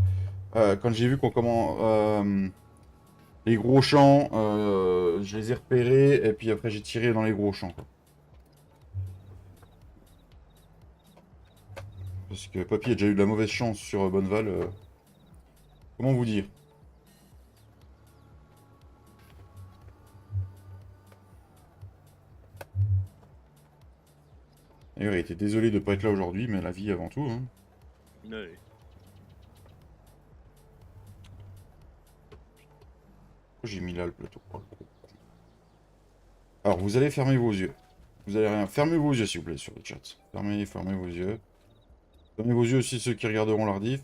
Quand j'ai vu qu'on commence... les gros champs, je les ai repérés, et puis après j'ai tiré dans les gros champs, quoi. Parce que Papy a déjà eu de la mauvaise chance sur Bonneval. Comment vous dire? D'ailleurs, il était désolé de pas être là aujourd'hui, mais la vie avant tout, hein. Ouais. Pourquoi j'ai mis là le plateau? Oh, le gros con. Alors, vous allez fermer vos yeux. Vous allez rien. Fermez vos yeux, s'il vous plaît, sur le chat. Fermez vos yeux. Fermez vos yeux aussi, ceux qui regarderont l'ardif.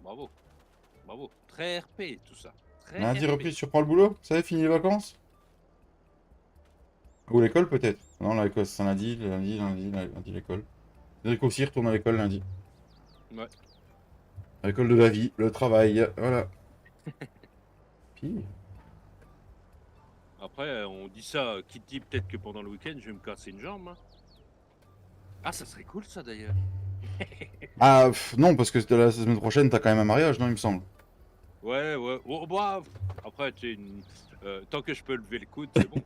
Bravo. Bravo. Très RP, tout ça. Très Lundi, RP. reprise, tu reprends le boulot? Ça y est, fini les vacances? Ou l'école, peut-être? Non, l'école, c'est lundi, lundi, l'école. Cédric aussi retourne à l'école lundi. Ouais. À l'école de la vie, le travail, voilà. Puis, Après, on dit ça, qui dit peut-être que pendant le week-end, je vais me casser une jambe. Hein. Ah, ça serait cool, ça, d'ailleurs. ah, non, parce que la semaine prochaine, t'as quand même un mariage, non, il me semble. Ouais, ouais. Oh, bah, après, tu sais, tant que je peux lever le coude, c'est bon.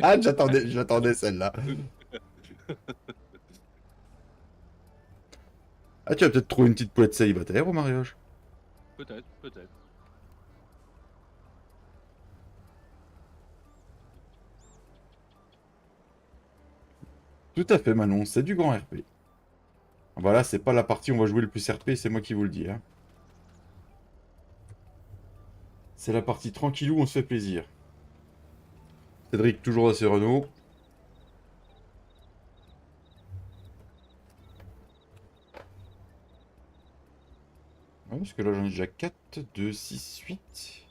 Ah, j'attendais celle-là. Ah, tu vas peut-être trouver une petite poète célibataire au mariage. Peut-être, peut-être. Tout à fait, Manon, c'est du grand RP. Voilà, c'est pas la partie où on va jouer le plus RP, c'est moi qui vous le dis, hein. C'est la partie tranquillou, on se fait plaisir. Cédric, toujours à ses Renault. Ouais, parce que là, j'en ai déjà 4, 2, 6, 8.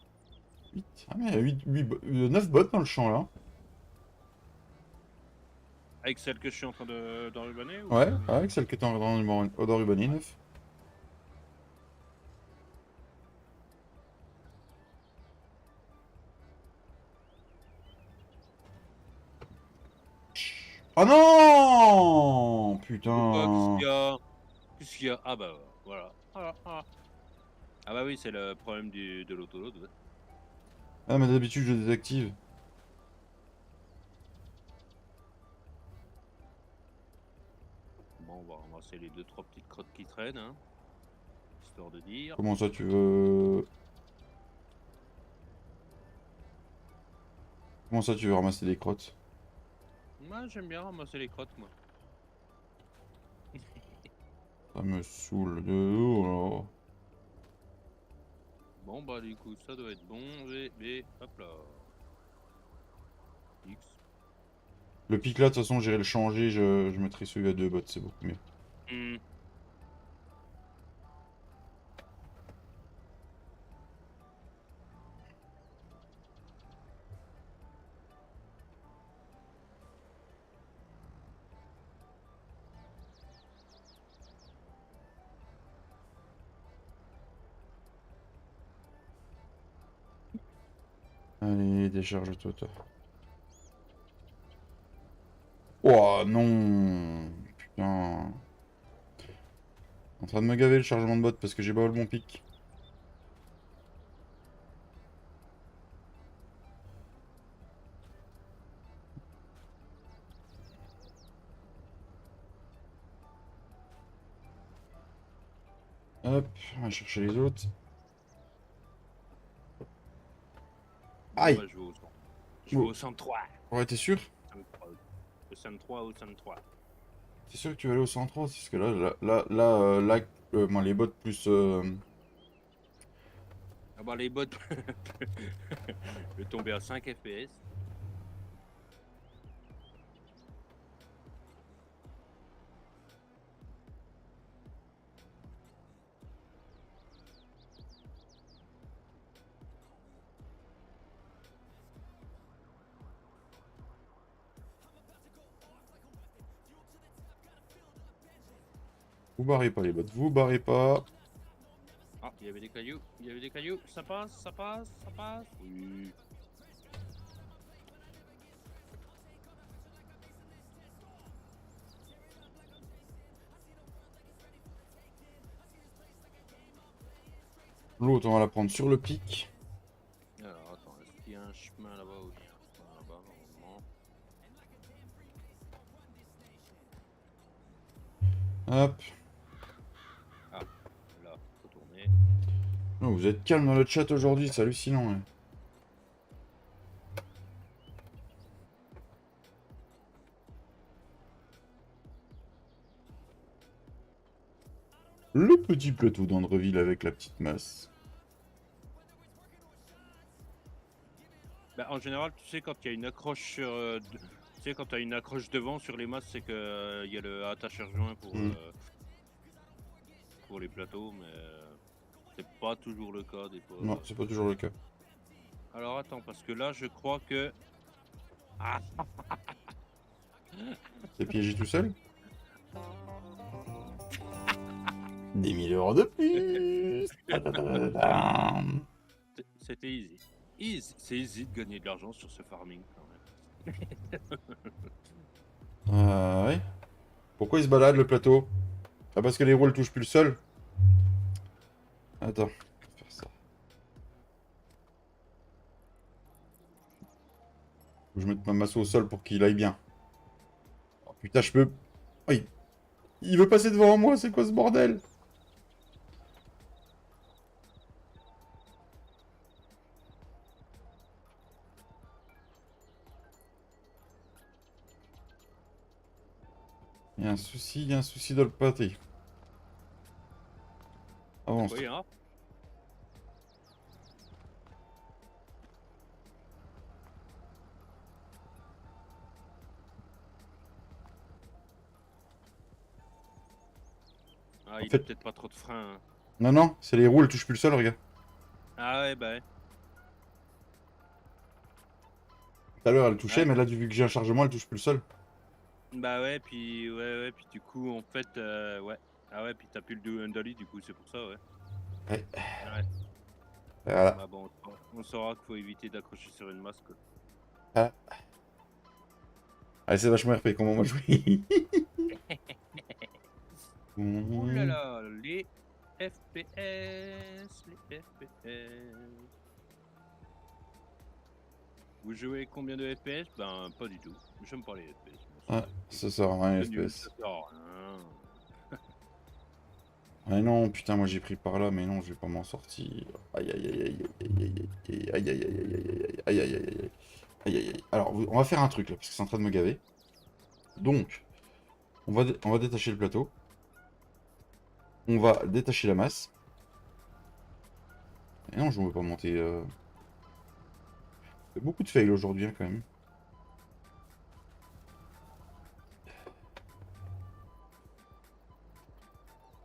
8. Ah, mais il y a 9 bots dans le champ, là. Avec celle que je suis en train d'enrubaner ou... Ouais, avec celle qui est dans Rubani, 9. Oh non! Pourquoi? Qu'est-ce Putain. qu'il y a? Qu'est-ce qu'il y a? Ah bah voilà. Voilà, voilà. Ah bah oui, c'est le problème de l'autoload. Ouais. Ah, mais d'habitude, je désactive. Bon, ramasser les 2-3 petites crottes qui traînent, hein, histoire de dire. Comment ça, tu veux... Comment ça, tu veux ramasser des crottes? Moi, j'aime bien ramasser les crottes, moi. Ça me saoule de... Oh là. Bon, bah, du coup, ça doit être bon. Et hop là. X. Le pic là, de toute façon, j'irai le changer, je mettrai celui à 2 bottes, c'est beaucoup mieux. Hmm. Allez, décharge-toi, toi. Oh non! Putain. En train de me gaver le chargement de bottes parce que j'ai pas le bon pic. Hop, on va chercher les autres. Bon, Aïe! bah, je vais au 103. Ouais, t'es sûr? Le 103 au 103. T'es sûr que tu vas aller au 103? Parce que moi, les bottes plus... Ah bah, les bottes. Je vais tomber à 5 FPS. Vous barrez pas les bottes, vous barrez pas. Ah, il y avait des cailloux. Il y avait des cailloux. Ça passe, ça passe, ça passe. Oui. L'autre, on va la prendre sur le pic. Alors, attends, est-ce qu'il y a un chemin là-bas ou il y a un chemin là-bas, normalement? Hop. Ah, là, faut tourner. Oh, vous êtes calme dans le chat aujourd'hui, c'est hallucinant. Ouais. Le petit plateau d'Andreville avec la petite masse. Bah, en général, tu sais, quand il y a une accroche sur. Tu sais, quand tu as une accroche devant sur les masses, c'est que il y a le attacheur joint pour les plateaux, mais c'est pas toujours le cas des fois. Non, c'est pas toujours le cas. Alors attends, parce que là, je crois que. Ah, T'es piégé tout seul? Des 1000 € de plus. Tadadadadam. c'était easy. C'est easy de gagner de l'argent sur ce farming quand même. Ouais. Pourquoi il se balade le plateau? Ah, parce que les roues elles touchent plus le sol? Attends, je vais faire ça. Faut que je mette ma masse au sol pour qu'il aille bien. Oh, putain, je peux... Oh, il veut passer devant moi, c'est quoi ce bordel? Il y a un souci dans le pâté. Avance. Oui, hein. Ah, il a fait- peut-être pas trop de frein. Hein. Non, non, c'est les roues, elles touchent plus le sol, regarde. Ah ouais, bah ouais. Tout à l'heure, elle touchait, Ouais. mais là, vu que j'ai un chargement, elle touche plus le sol. Bah ouais, puis du coup, en fait, ouais. Ah ouais, puis t'as plus le dolly, du coup, c'est pour ça, ouais. Ouais. Ouais. Voilà. Bah bon, on saura qu'il faut éviter d'accrocher sur une masque. Ah. Allez, c'est vachement RP, comment moi jouer. Ouh là là, les FPS, les FPS. Vous jouez combien de FPS? Ben, pas du tout. J'aime pas les FPS. Ah, ça sert à rien, C'est nul, FPS. ça sert à rien. Ah non, putain, moi j'ai pris par là, mais non, je vais pas m'en sortir. Aïe aïe aïe aïe aïe aïe aïe aïe aïe aïe aïe aïe aïe aïe aïe aïe aïe aïe aïe. Alors, on va faire un truc là, parce que c'est en train de me gaver. Donc, on va détacher le plateau. On va détacher la masse. Et non, je ne veux pas monter. Il y a beaucoup de fails aujourd'hui hein, quand même.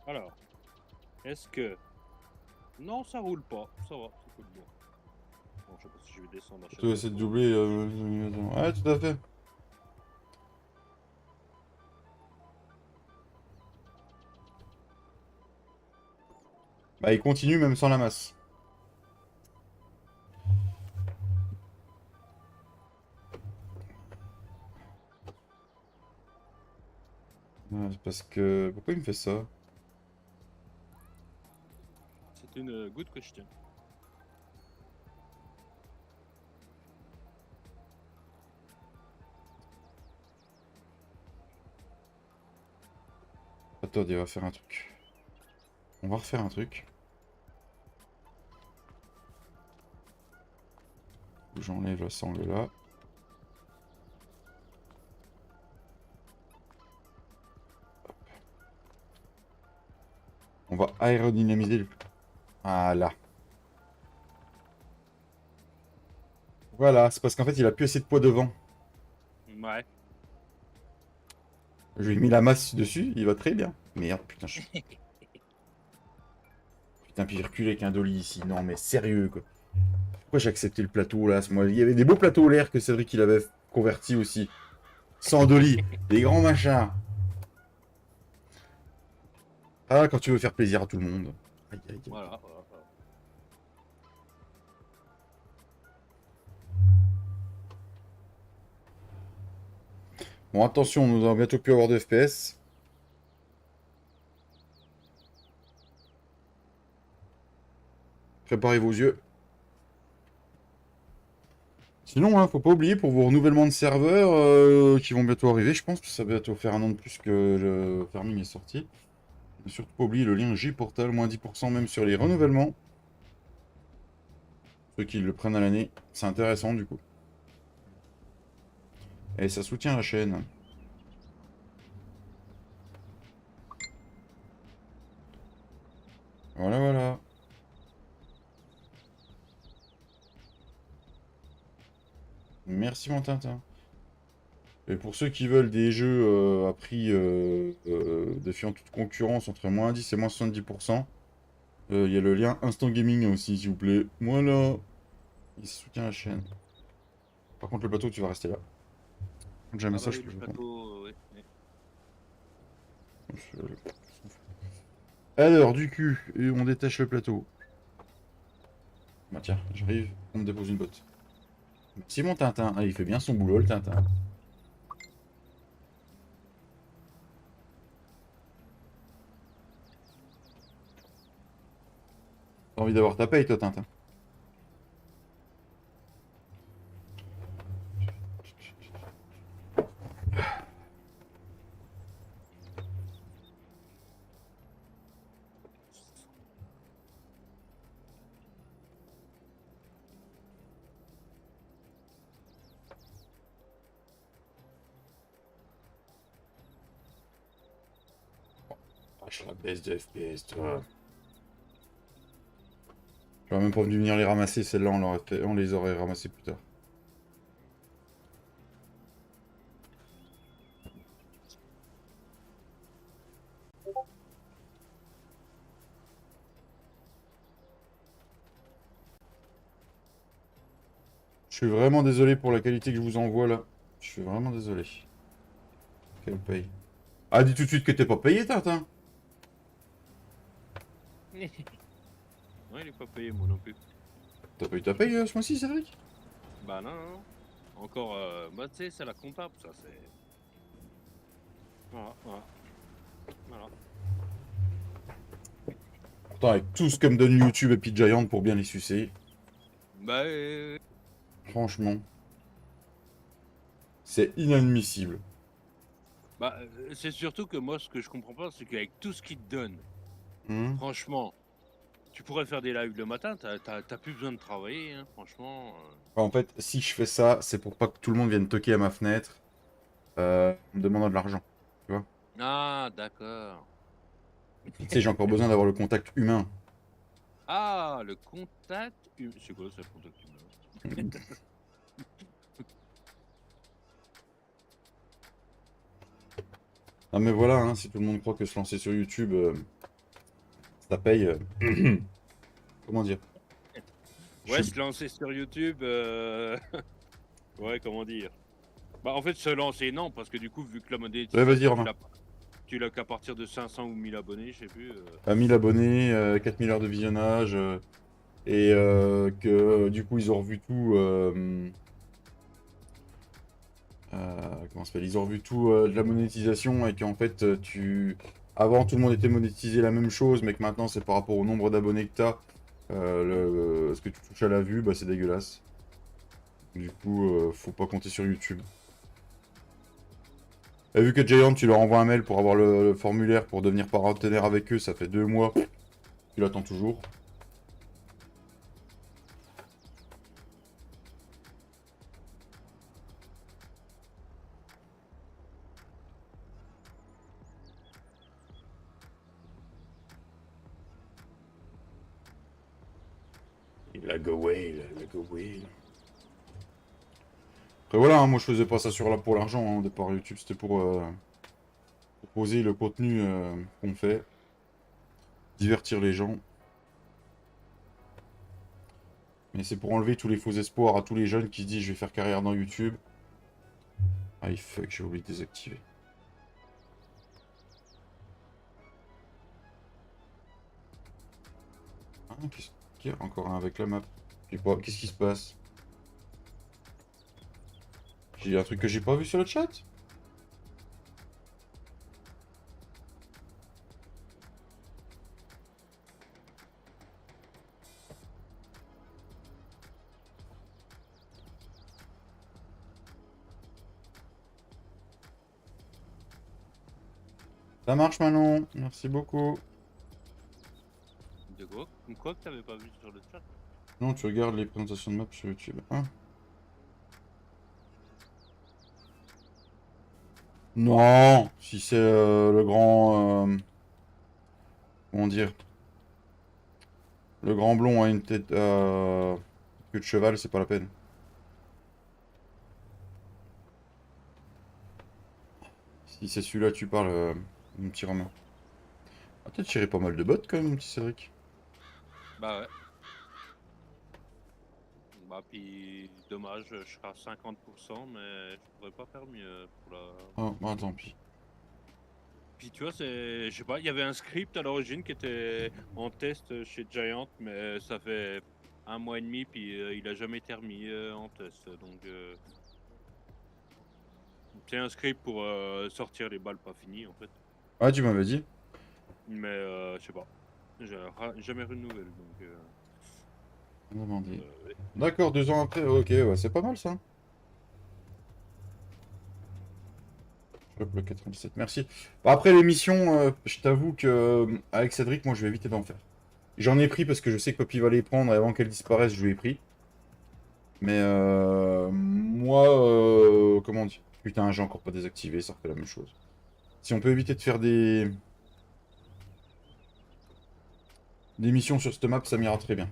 Alors, est-ce que... Non, ça roule pas. Ça va, ça coule bien. Bon, je sais pas si je vais descendre à chaque Tu vas essayer de fois. doubler. Ouais, tout à fait. Bah, il continue même sans la masse. Ouais, c'est parce que. Pourquoi il me fait ça? C'est une good question. Attends, il va faire un truc. On va refaire un truc. J'enlève la sangle là. On va aérodynamiser le... Voilà. Voilà, c'est parce qu'en fait, il a plus assez de poids devant. Ouais. Je lui ai mis la masse dessus, il va très bien. Merde, putain. Putain, puis j'ai reculé avec un dolly ici. Non, mais sérieux, quoi. Pourquoi j'ai accepté le plateau, là? Moi, il y avait des beaux plateaux l'air que Cédric, il avait converti aussi. Sans dolly. Des grands machins. Ah, quand tu veux faire plaisir à tout le monde. Aïe, aïe, aïe. Voilà, voilà, voilà. Bon, attention, nous allons bientôt plus avoir de FPS. Préparez vos yeux. Sinon, hein, faut pas oublier pour vos renouvellements de serveurs qui vont bientôt arriver, je pense que ça va bientôt faire un an de plus que le Farming est sorti. Ne surtout pas oublier le lien J-Portal, moins 10% même sur les renouvellements. Ceux qui le prennent à l'année, c'est intéressant du coup. Et ça soutient la chaîne. Voilà, voilà. Merci mon Tintin. Et pour ceux qui veulent des jeux à prix défiant toute concurrence entre moins 10 et moins 70%, il y a le lien Instant Gaming aussi, s'il vous plaît. Voilà. Il soutient la chaîne. Par contre, le plateau, tu vas rester là. Quand j'ai un Ah bah message, oui, je le peux pas. plateau, oui. Oui. Alors, du cul, et on détache le plateau. Bah tiens, j'arrive, on me dépose une botte. Merci mon Tintin. Ah, il fait bien son boulot, le Tintin. T'as envie d'avoir ta paye, toi, Tintin? Ah, je la baisse de FPS, toi. J'aurais même pas dû venir les ramasser, celles-là, on les aurait ramassées plus tard. Je suis vraiment désolé pour la qualité que je vous envoie, là. Je suis vraiment désolé. Quelle paye. Ah, dis tout de suite que t'es pas payé, Tintin. Non, il est pas payé, moi non plus. T'as pas eu ta paye ce mois-ci, Cédric? Bah non, non, non. Encore, bah tu sais, c'est la comptable, ça, c'est... Voilà, voilà. Voilà. Pourtant, avec tout ce que me donne YouTube et Pete Giant pour bien les sucer, Bah, franchement, c'est inadmissible. bah c'est surtout que moi, ce que je comprends pas, c'est qu'avec tout ce qu'ils te donnent, Franchement, tu pourrais faire des lives le matin, t'as plus besoin de travailler, hein, franchement. En fait, si je fais ça, c'est pour pas que tout le monde vienne toquer à ma fenêtre en me demandant de l'argent. Tu vois? Ah, d'accord. Et puis tu sais, j'ai encore besoin d'avoir le contact humain. Ah, le contact c'est quoi ça, le contact humain? Ah mais voilà, hein, si tout le monde croit que se lancer sur YouTube, ça paye. Comment dire? Je Ouais, suis- se lancer sur YouTube, ouais, comment dire? Bah, en fait, se lancer, non, parce que du coup, vu que la Ouais, vas-y, monétisation, Romain. tu l'as qu'à partir de 500 ou 1000 abonnés, je sais plus. À 1000 abonnés, 4000 heures de visionnage, et que du coup ils ont revu tout. Comment ça s'appelle? Ils ont revu tout de la monétisation et qu'en fait, avant tout le monde était monétisé la même chose, mais que maintenant c'est par rapport au nombre d'abonnés que tu as. Ce que tu touches à la vue, bah, c'est dégueulasse. Du coup, faut pas compter sur YouTube. Et vu que Giant, tu leur envoies un mail pour avoir le formulaire pour devenir partenaire avec eux, ça fait 2 mois, tu l'attends toujours. La go whale, la go whale. Après voilà, hein, moi je faisais pas ça pour l'argent, hein, au départ YouTube, c'était pour proposer le contenu qu'on fait, divertir les gens. Mais c'est pour enlever tous les faux espoirs à tous les jeunes qui se disent je vais faire carrière dans YouTube. Ah fuck, j'ai oublié de désactiver. Ah, qu'est-ce qu'il y a encore un avec la map? Je sais pas, qu'est-ce qui se passe? J'ai un truc que j'ai pas vu sur le chat? Ça marche Manon, merci beaucoup. De quoi? Quoi que t'avais pas vu sur le chat? Non, tu regardes les présentations de map sur YouTube. Hein? Non, si c'est le grand... comment dire? Le grand blond a une tête... queue de cheval, c'est pas la peine. Si c'est celui-là tu parles, mon petit Romain. Ah, t'as tiré pas mal de bottes quand même, mon petit Cédric. Bah ouais. Bah puis dommage, je serai à 50%, mais je pourrais pas faire mieux pour la. Oh, bah tant pis. Puis tu vois, je sais pas, il y avait un script à l'origine qui était en test chez Giant, mais ça fait 1 mois et demi, puis il a jamais été remis en test. Donc c'est un script pour sortir les balles pas finies en fait. Ah, tu m'avais dit. Mais je sais pas, j'ai jamais eu de nouvelles. Donc Demandé. ouais. D'accord, 2 ans après, ok, ouais, c'est pas mal ça. Hop, le 97, merci. Bah, après l'émission, je t'avoue que avec Cédric, moi je vais éviter d'en faire. J'en ai pris parce que je sais que Poppy va les prendre et avant qu'elle disparaisse, je lui ai pris. Mais moi, comment dire? Putain, j'ai encore pas désactivé, ça refait la même chose. Si on peut éviter de faire des missions sur cette map, ça m'ira très bien.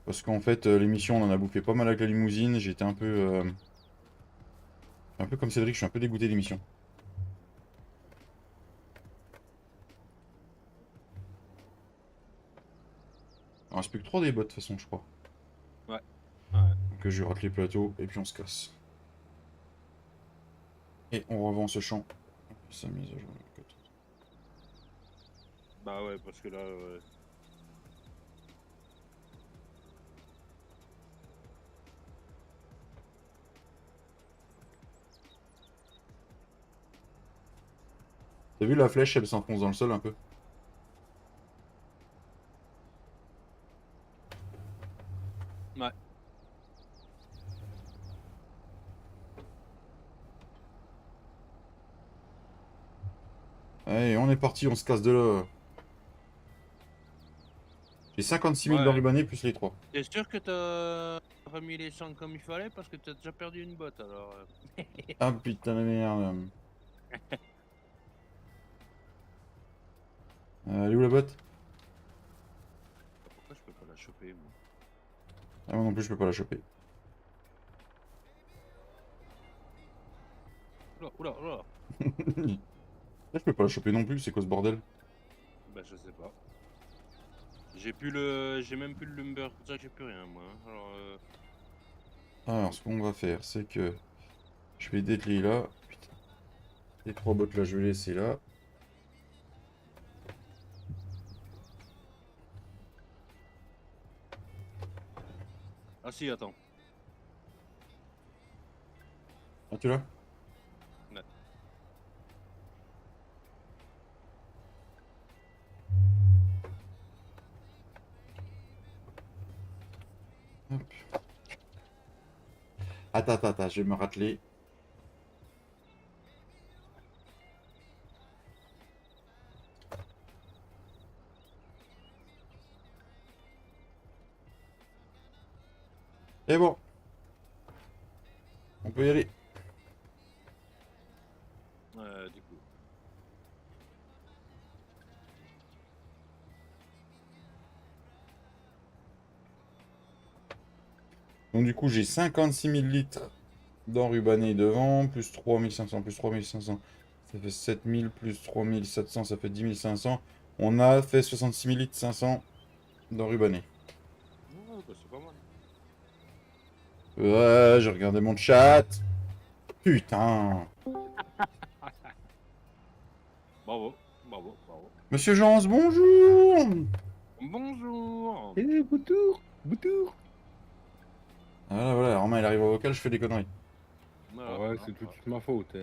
Parce qu'en fait, l'émission, on en a bouffé pas mal avec la limousine. J'étais un peu comme Cédric, je suis un peu dégoûté d'émission. Il reste plus que 3 des bots de toute façon, je crois. Ouais. Ouais. Donc je rate les plateaux et puis on se casse. Et on revend ce champ. Sa mise à jour. Bah ouais, parce que là, T'as vu la flèche, elle s'enfonce dans le sol un peu. ouais. Allez, on est parti, on se casse de là. J'ai 56 000 Ouais. d'enrubanés plus les 3. T'es sûr que t'as remis les sangs comme il fallait? Parce que t'as déjà perdu une botte alors. Ah putain de merde. Elle est où la botte? Pourquoi je peux pas la choper, moi? Ah, moi non plus, je peux pas la choper. Oula, oula, oula. Je peux pas la choper non plus, c'est quoi ce bordel? Bah, je sais pas. J'ai plus le. J'ai même plus le lumberjack, j'ai plus rien, moi. Alors, Alors, ce qu'on va faire, c'est que je vais dételer là. Putain. Les 3 bottes là, je vais laisser là. Ah si, attends. Ah, tu l'as? Ouais. Hop. Attends, je vais me rateler. Et bon, on peut y aller. Du coup. Donc du coup, j'ai 56 000 litres d'enrubané devant, plus 3500, plus 3500. Ça fait 7000, plus 3700, ça fait 10 500. On a fait 66 000 litres 500 d'enrubané. Ouais, bah, c'est pas mal. Ouais, j'ai regardé mon chat. Putain. Bravo, bravo, bravo. Monsieur Jans, bonjour. Bonjour! Eh, Boutour! Boutour! Voilà, Romain il arrive au vocal, je fais des conneries. Voilà, Ouais, voilà, c'est tout de voilà. suite ma faute.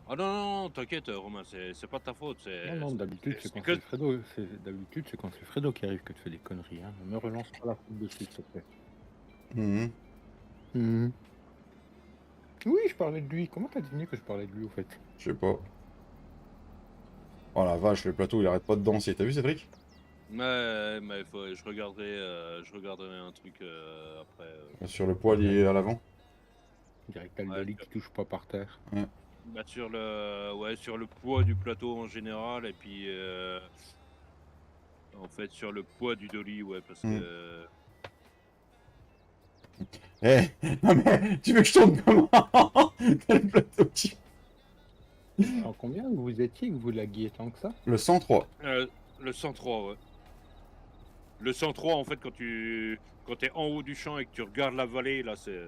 Ah non, non, non, t'inquiète, Romain, c'est pas ta faute. Non, d'habitude, c'est quand que... c'est Fredo. D'habitude, c'est quand c'est Fredo qui arrive que tu fais des conneries. Hein. Me relance pas la faute de suite, s'il te plaît. Mhm. Oui, je parlais de lui. Comment t'as deviné que je parlais de lui, au fait? Je sais pas. Oh la vache, le plateau il arrête pas de danser. T'as vu Cédric? Mais je regarderai un truc après. Sur le poil, il est à l'avant. Direct, t'as le Ouais, dolly qui touche pas par terre. Ouais. bah, sur le poids du plateau en général, et puis en fait sur le poids du dolly, ouais, parce Mm. que Eh, non mais, tu veux que je tourne comment? T'as le plateau qui... En combien vous étiez que vous laguiez tant que ça? Le 103. le 103, ouais. Le 103, en fait, quand t'es en haut du champ et que tu regardes la vallée, là, c'est.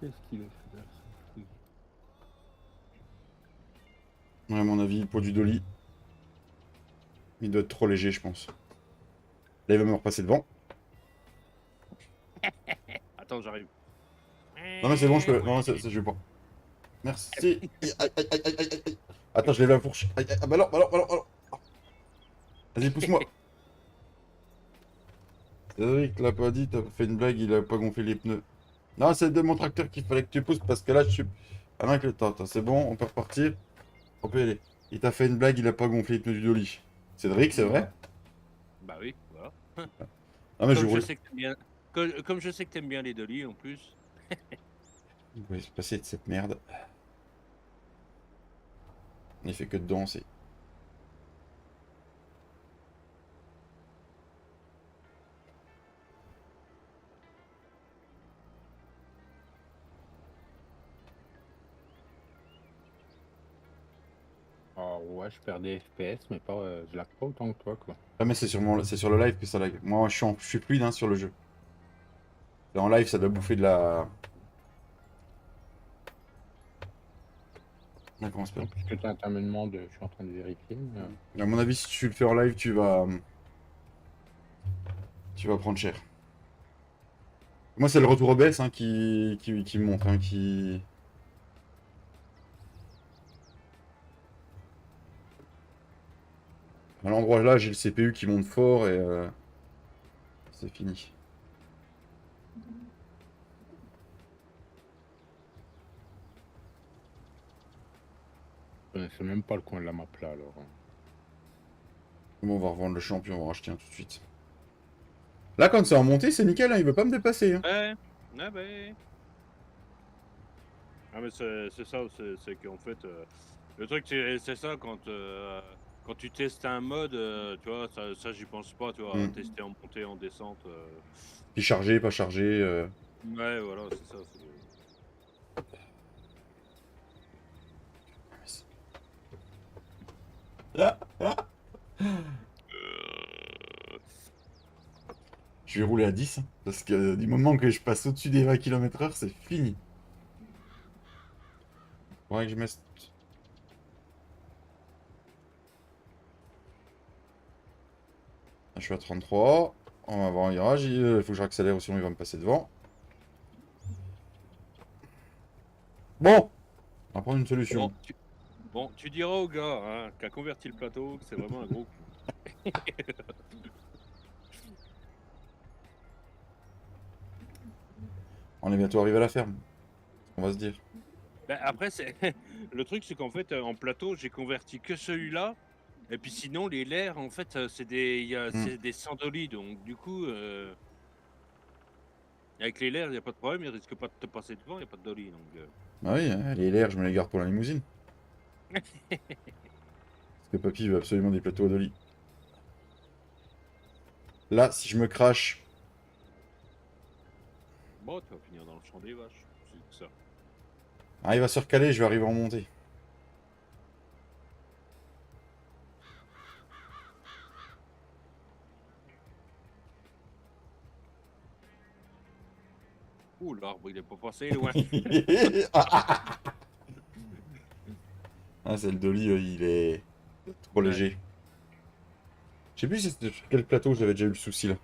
Qu'est-ce qu'il a fait là? Ouais, à mon avis, le poids du dolly. Il doit être trop léger, je pense. Là, il va me repasser devant. Attends, j'arrive. Non mais c'est bon, je peux... Oui. Non, je vais pas. Merci. Aïe, aïe, aïe, aïe, aïe, aïe. Attends, je lève la fourche. Aïe, aïe, ah bah non, bah non, bah non, bah non. Vas-y, pousse-moi. Cédric l'a pas dit, t'as fait une blague, il a pas gonflé les pneus. Non, c'est de mon tracteur qu'il fallait que tu pousses parce que là, je suis... Ah non, avec le temps, c'est bon, on peut repartir. On peut y aller. Il t'a fait une blague, il a pas gonflé les pneus du dolly. Cédric, c'est vrai? Bah oui, voilà. Ah mais je Comme je roule. sais que t'aimes bien, comme je sais que t'aimes bien les dolly en plus. Vous pouvez se passer de cette merde. Il fait que de danser. Ah ouais, je perds des FPS, mais pas, je lag pas autant que toi, quoi. Ah mais c'est sur le live que ça lag. Moi, je suis fluide hein, sur le jeu. Et en live, ça doit bouffer de la... Ah, comment ça s'appelle? Puisque tu me demandes, je suis en train de vérifier. À mon avis, si tu le fais en live, tu vas... Tu vas prendre cher. Moi, c'est le retour au baisse hein, qui me montre. Hein, qui... À l'endroit là, j'ai le CPU qui monte fort et... c'est fini. connaissais même pas le coin de la map là alors. Bon, on va revendre le champion, on va racheter un tout de suite. Là, quand c'est en montée, c'est nickel, hein, il veut pas me dépasser. Hein. Ouais, ouais, ouais. Ah, mais c'est ça, c'est qu'en fait, le truc, c'est ça, quand tu testes un mode, tu vois, ça j'y pense pas, tu vois, à Hmm. tester en montée, en descente. Puis chargé, pas chargé. Ouais, voilà, c'est ça. Je vais rouler à 10, hein, parce que du moment que je passe au-dessus des 20 km/h, c'est fini. Faudrait que je mette... Je suis à 33. On va avoir un virage. Il faut que j'accélère, sinon il va me passer devant. Bon, on va prendre une solution. Bon, tu diras au gars hein, qui a converti le plateau que c'est vraiment un gros coup. On est bientôt arrivé à la ferme. On va se dire. Ben, après, le truc, c'est qu'en fait, en plateau, j'ai converti que celui-là. Et puis sinon, les lairs, en fait, c'est des sandolies. Donc, du coup, avec les lairs, il n'y a pas de problème. Ils risquent pas de te passer devant, il n'y a pas de dolly. Donc, Ah oui, hein, les LR, je me les garde pour la limousine. Parce que papy veut absolument des plateaux à dolly. Là, si je me crache... bon, tu vas finir dans le champ des vaches. C'est ça. Ah, il va se recaler, je vais arriver en montée. Ouh, l'arbre, il est pas passé loin. Ah, c'est le dolly, il est trop Ouais. léger. Je sais plus si c'était sur quel plateau j'avais déjà eu le souci là.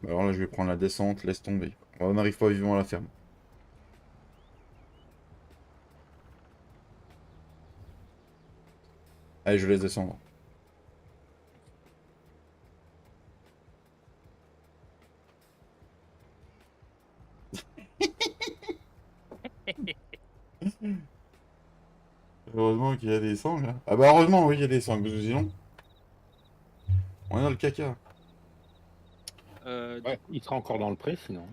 Bah alors là, je vais prendre la descente, laisse tomber. On n'arrive pas vivant à la ferme. Allez, je laisse descendre. Heureusement qu'il y a des sangles là. Ah bah heureusement, oui, il y a des sangles, parce que sinon, on est dans le caca. Ouais, il sera encore dans le pré sinon.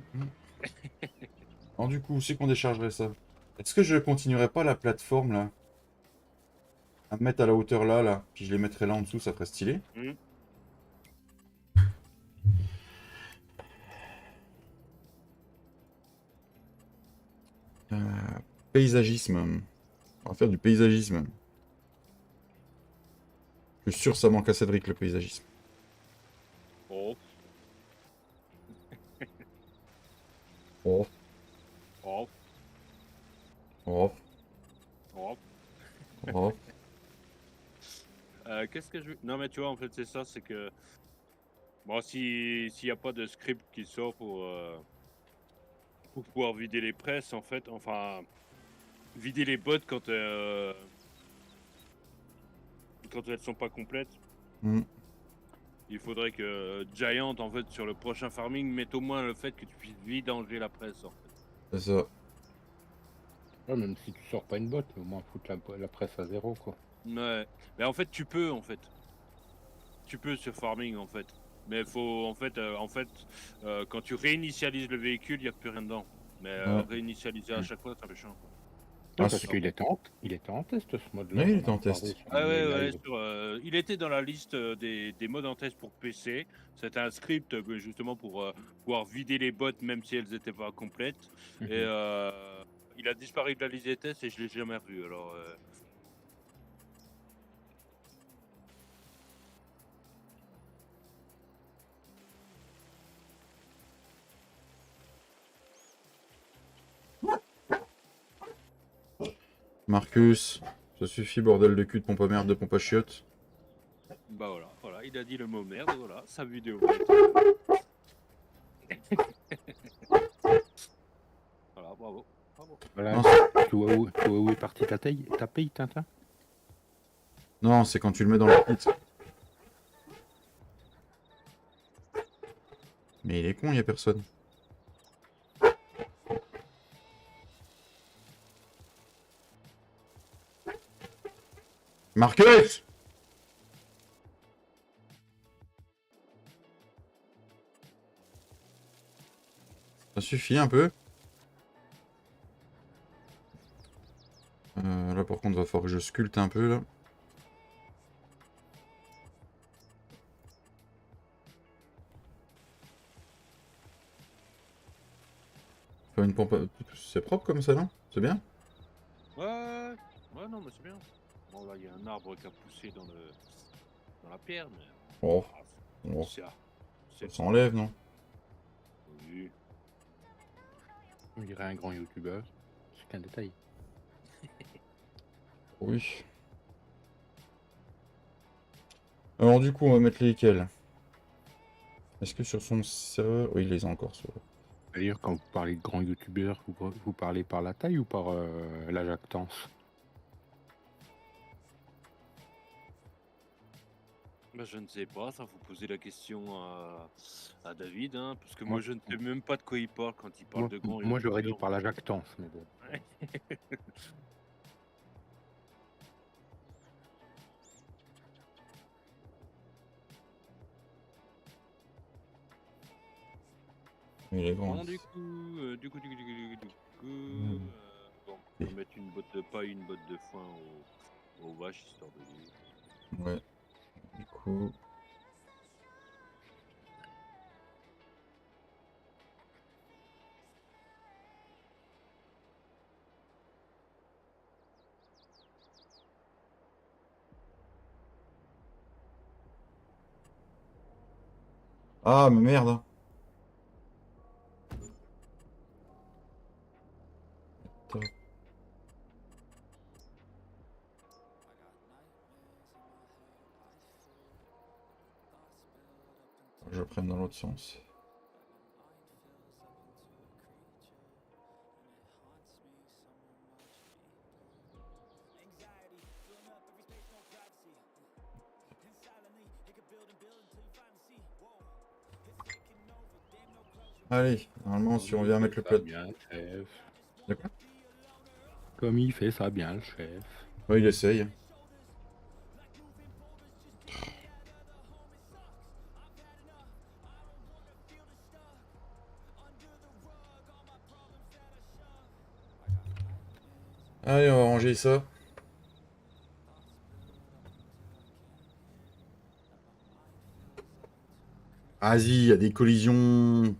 Alors du coup, où c'est qu'on déchargerait ça? Est-ce que je continuerai pas la plateforme là? À me mettre à la hauteur là, là. Puis je les mettrai là en dessous, ça ferait stylé. Hmm. Euh, Paysagisme. On va faire du paysagisme. Je suis sûr que ça manque à Cédric le paysagisme. Oh, Oh, oh, oh, oh. oh. Qu'est-ce que je veux... Non, mais tu vois, en fait, c'est ça, c'est que... Bon, s'il n'y a pas de script qui sort pour pouvoir vider les presses, en fait, enfin, vider les bottes quand elles sont pas complètes, Hmm, il faudrait que Giant, en fait, sur le prochain farming, mette au moins le fait que tu puisses vidanger la presse, en fait. c'est ça. Ouais, même si tu sors pas une botte, au moins foutre la presse à zéro quoi. Ouais. Mais en fait, tu peux, en fait. Tu peux sur farming, en fait. Mais faut, quand tu réinitialises le véhicule, il n'y a plus rien dedans. Mais Ouais. réinitialiser à chaque fois, c'est un peu chiant. Quoi. Ah, Ouais, parce c'est- il était en test ce mode-là. Oui, il on était en en a parlé test. sur Ah un ouais, des ouais, lives. il était dans la liste des modes en test pour PC. C'était un script justement pour pouvoir vider les bots même si elles n'étaient pas complètes. Et il a disparu de la liste des tests et je l'ai jamais revu. Alors, Marcus, ça suffit, bordel de cul de pompe à merde, de pompe à chiottes. bah voilà, il a dit le mot merde, voilà, sa vidéo. Voilà, bravo. Voilà, Non, tu vois où est partie ta paye, Tintin? non, c'est quand tu le mets dans le kit. Mais il est con, il y a personne. Marcus! Ça suffit un peu. Là par contre va falloir que je sculpte un peu là. Faire une pompe. C'est propre comme ça, non? C'est bien? Ouais, ouais, non, mais c'est bien. Bon, là, il y a un arbre qui a poussé dans la pierre, mais. Oh, Ah, oh, c'est ça. ça C'est s'enlève, non? oui. On dirait un grand youtubeur. C'est qu'un détail. Oui. Alors du coup, on va mettre lesquels? Est-ce que sur son serveur... Oui, il les a encore sur... D'ailleurs, quand vous parlez de grand youtubeur, vous parlez par la taille ou par la jactance? Bah, je ne sais pas, ça faut poser la question à David, hein, parce que Moi, moi je ne sais même pas de quoi il parle quand il parle moi, de grand moi, j'aurais dit youtubeur. par la jactance, mais bon. Il est grand. Bon, du coup, bon, on va mettre une botte de paille, une botte de foin aux vaches, histoire de lui. Ouais. Du coup... Ah, mais merde. Attends. Je prenne dans l'autre sens. Allez, normalement, si on vient mettre le plat... Bien, chef. De quoi? Comme il fait ça bien, le chef. Ouais, il essaye. Allez, on va ranger ça. Vas-y, il y a des collisions.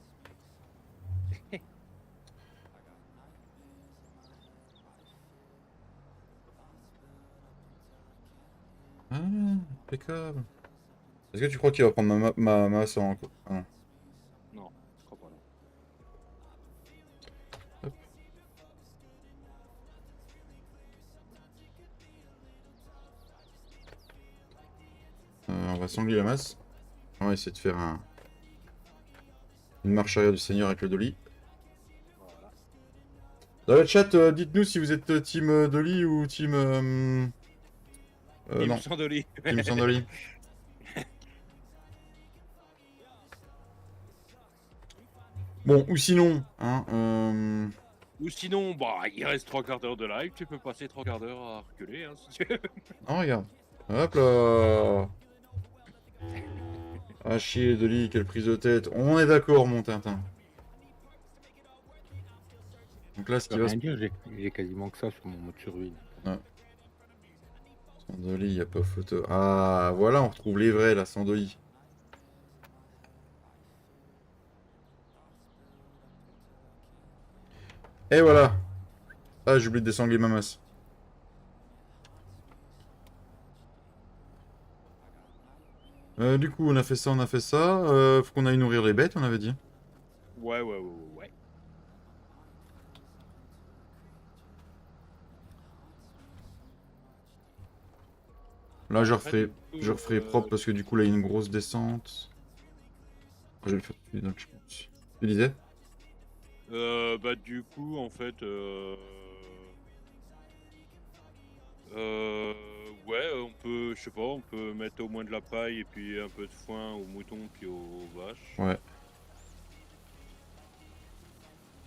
Ah, impeccable. Est-ce que tu crois qu'il va prendre ma masse en... Ah non. Non, je crois pas, non. Hop. On va sangler la masse. On va essayer de faire une marche arrière du Seigneur avec le dolly. Voilà. Dans le chat, dites-nous si vous êtes team dolly ou team... Team non, Sandoli. team sans dolly. Bon, ou sinon, hein, Ou sinon, bah, il reste 3 quarts d'heure de live, tu peux passer 3 quarts d'heure à reculer, hein, si tu veux. non, regarde. Hop là. Ah chier, dolly, quelle prise de tête. On est d'accord, mon Tintin. Donc là, ce Je qui peux va rien se... dire, j'ai quasiment que ça sur mon mode survie. Sandoli, il n'y a pas photo. Ah, voilà, on retrouve les vrais, là, Sandoli. Et voilà. Ah, j'ai oublié de désangler ma masse. Du coup, on a fait ça, on a fait ça. Faut qu'on aille nourrir les bêtes, on avait dit. Ouais. Là, je Après, referai propre parce que du coup, là, il y a une grosse descente. Je vais le faire tout de suite, donc je pense. Tu disais? bah, du coup, en fait, ouais, on peut, je sais pas, on peut mettre au moins de la paille et puis un peu de foin aux moutons puis aux vaches. Ouais.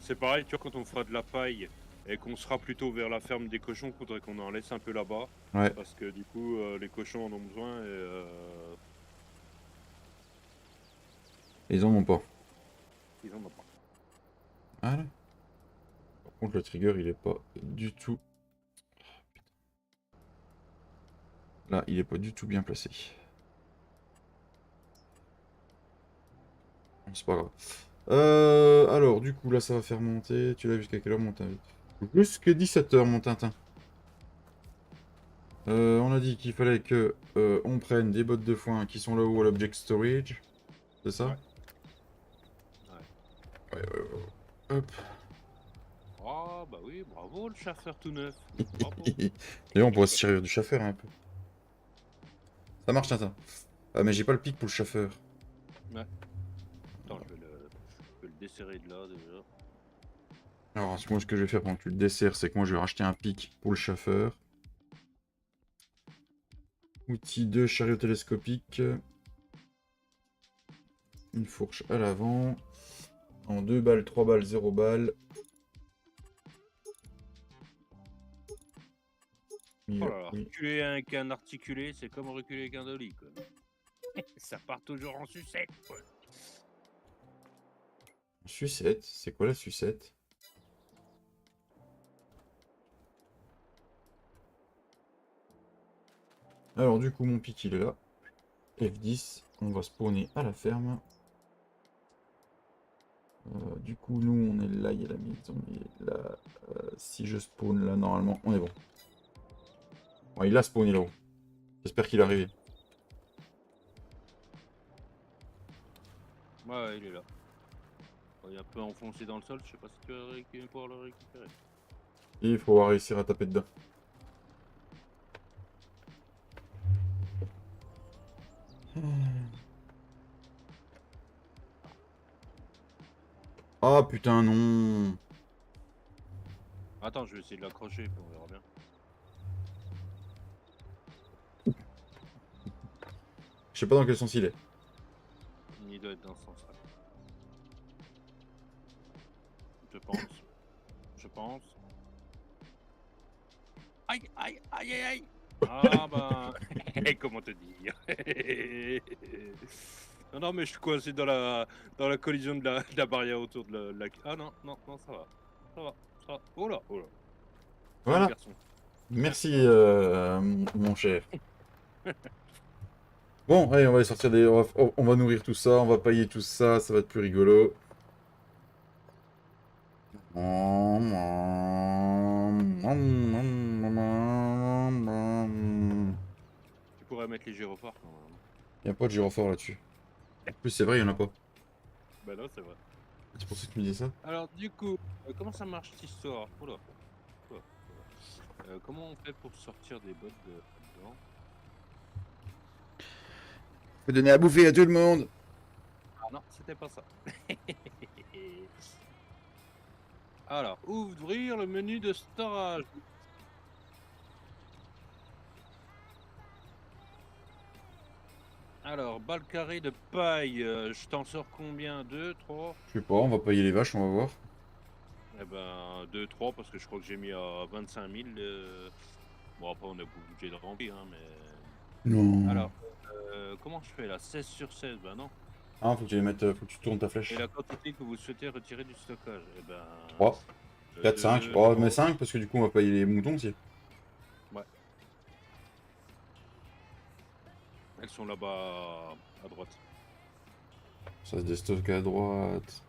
C'est pareil, tu vois, quand on fera de la paille et qu'on sera plutôt vers la ferme des cochons, faudrait qu'on en laisse un peu là-bas. Ouais. Parce que du coup, les cochons en ont besoin et Ils en ont pas. ils en ont pas. Voilà. Par contre, le trigger, il est pas du tout... Là, il est pas du tout bien placé. Bon, c'est pas grave. Alors, du coup, là, ça va faire monter. Tu l'as vu jusqu'à quelle heure, mon Tintin? Jusqu'à 17h, mon Tintin. On a dit qu'il fallait que on prenne des bottes de foin qui sont là-haut à l'object storage. C'est ça? Ouais. Hop. Ah bah oui, bravo le chasseur tout neuf. Bravo. D'ailleurs, on pourrait se servir du chauffeur un peu. Ça marche, Tintin. Ah, mais j'ai pas le pic pour le chauffeur. Ouais. Attends, je vais le desserrer de là déjà. Alors, moi, ce que je vais faire pendant que tu le desserres, c'est que moi, je vais racheter un pic pour le chauffeur. Outil 2, chariot télescopique. Une fourche à l'avant. En 2 balles, 3 balles, 0 balles. Oh là là, Oui. reculer avec un articulé, c'est comme reculer avec un dolly, quoi. Ça part toujours en sucette, quoi. Sucette, c'est quoi la sucette? Alors du coup mon pic il est là. F10, on va spawner à la ferme. Du coup nous on est là, il y a la maison, il est là. Si je spawn là normalement, on est bon. Bon, il a spawné là-haut. J'espère qu'il est arrivé. Ouais, il est là. Il est un peu enfoncé dans le sol, je sais pas si tu vas pouvoir le récupérer. Et il faut réussir à taper dedans. Ah putain non. Attends, je vais essayer de l'accrocher, puis on verra bien. Je sais pas dans quel sens il est. Il doit être dans ce sens-là. Je pense. Je pense. Aïe, aïe, aïe, aïe, aïe. Ah bah... Comment te dire. Non, non, mais je suis coincé dans la collision de la barrière autour de la... Ah non, non, non, ça va. Ça va, ça va. Oh là, oh là. Ça va, Voilà. garçon. Merci mon cher. Bon, allez, on va aller sortir des... on va nourrir tout ça, on va pailler tout ça, ça va être plus rigolo. Tu pourrais mettre les gyrophares quand même. Il n'y a pas de gyrophare là-dessus. En plus, c'est vrai, il n'y en a pas. Bah non, c'est vrai. C'est pour ça que tu me dis ça? Alors, du coup, comment ça marche cette histoire? Oula. Oula, oula. Comment on fait pour sortir des bottes de dedans? Faut donner à bouffer à tout le monde. Ah non, c'était pas ça. Alors, ouvrir le menu de storage. Alors, balle carrée de paille, je t'en sors combien? 2, 3? Je sais pas, on va payer les vaches, on va voir. Eh ben, 2, 3, parce que je crois que j'ai mis à 25 000. Bon, après, on a obligé de remplir, hein, mais... Non. Alors, comment je fais là? 16 sur 16, ben non. Ah, faut que tu les mettes, faut que tu tournes ta flèche. Et la quantité que vous souhaitez retirer du stockage? Eh ben... 3, 4, 5. 2, Oh, mais 5, parce que du coup, on va payer les moutons aussi. Ouais. Elles sont là-bas à droite. Ça se déstocke à droite.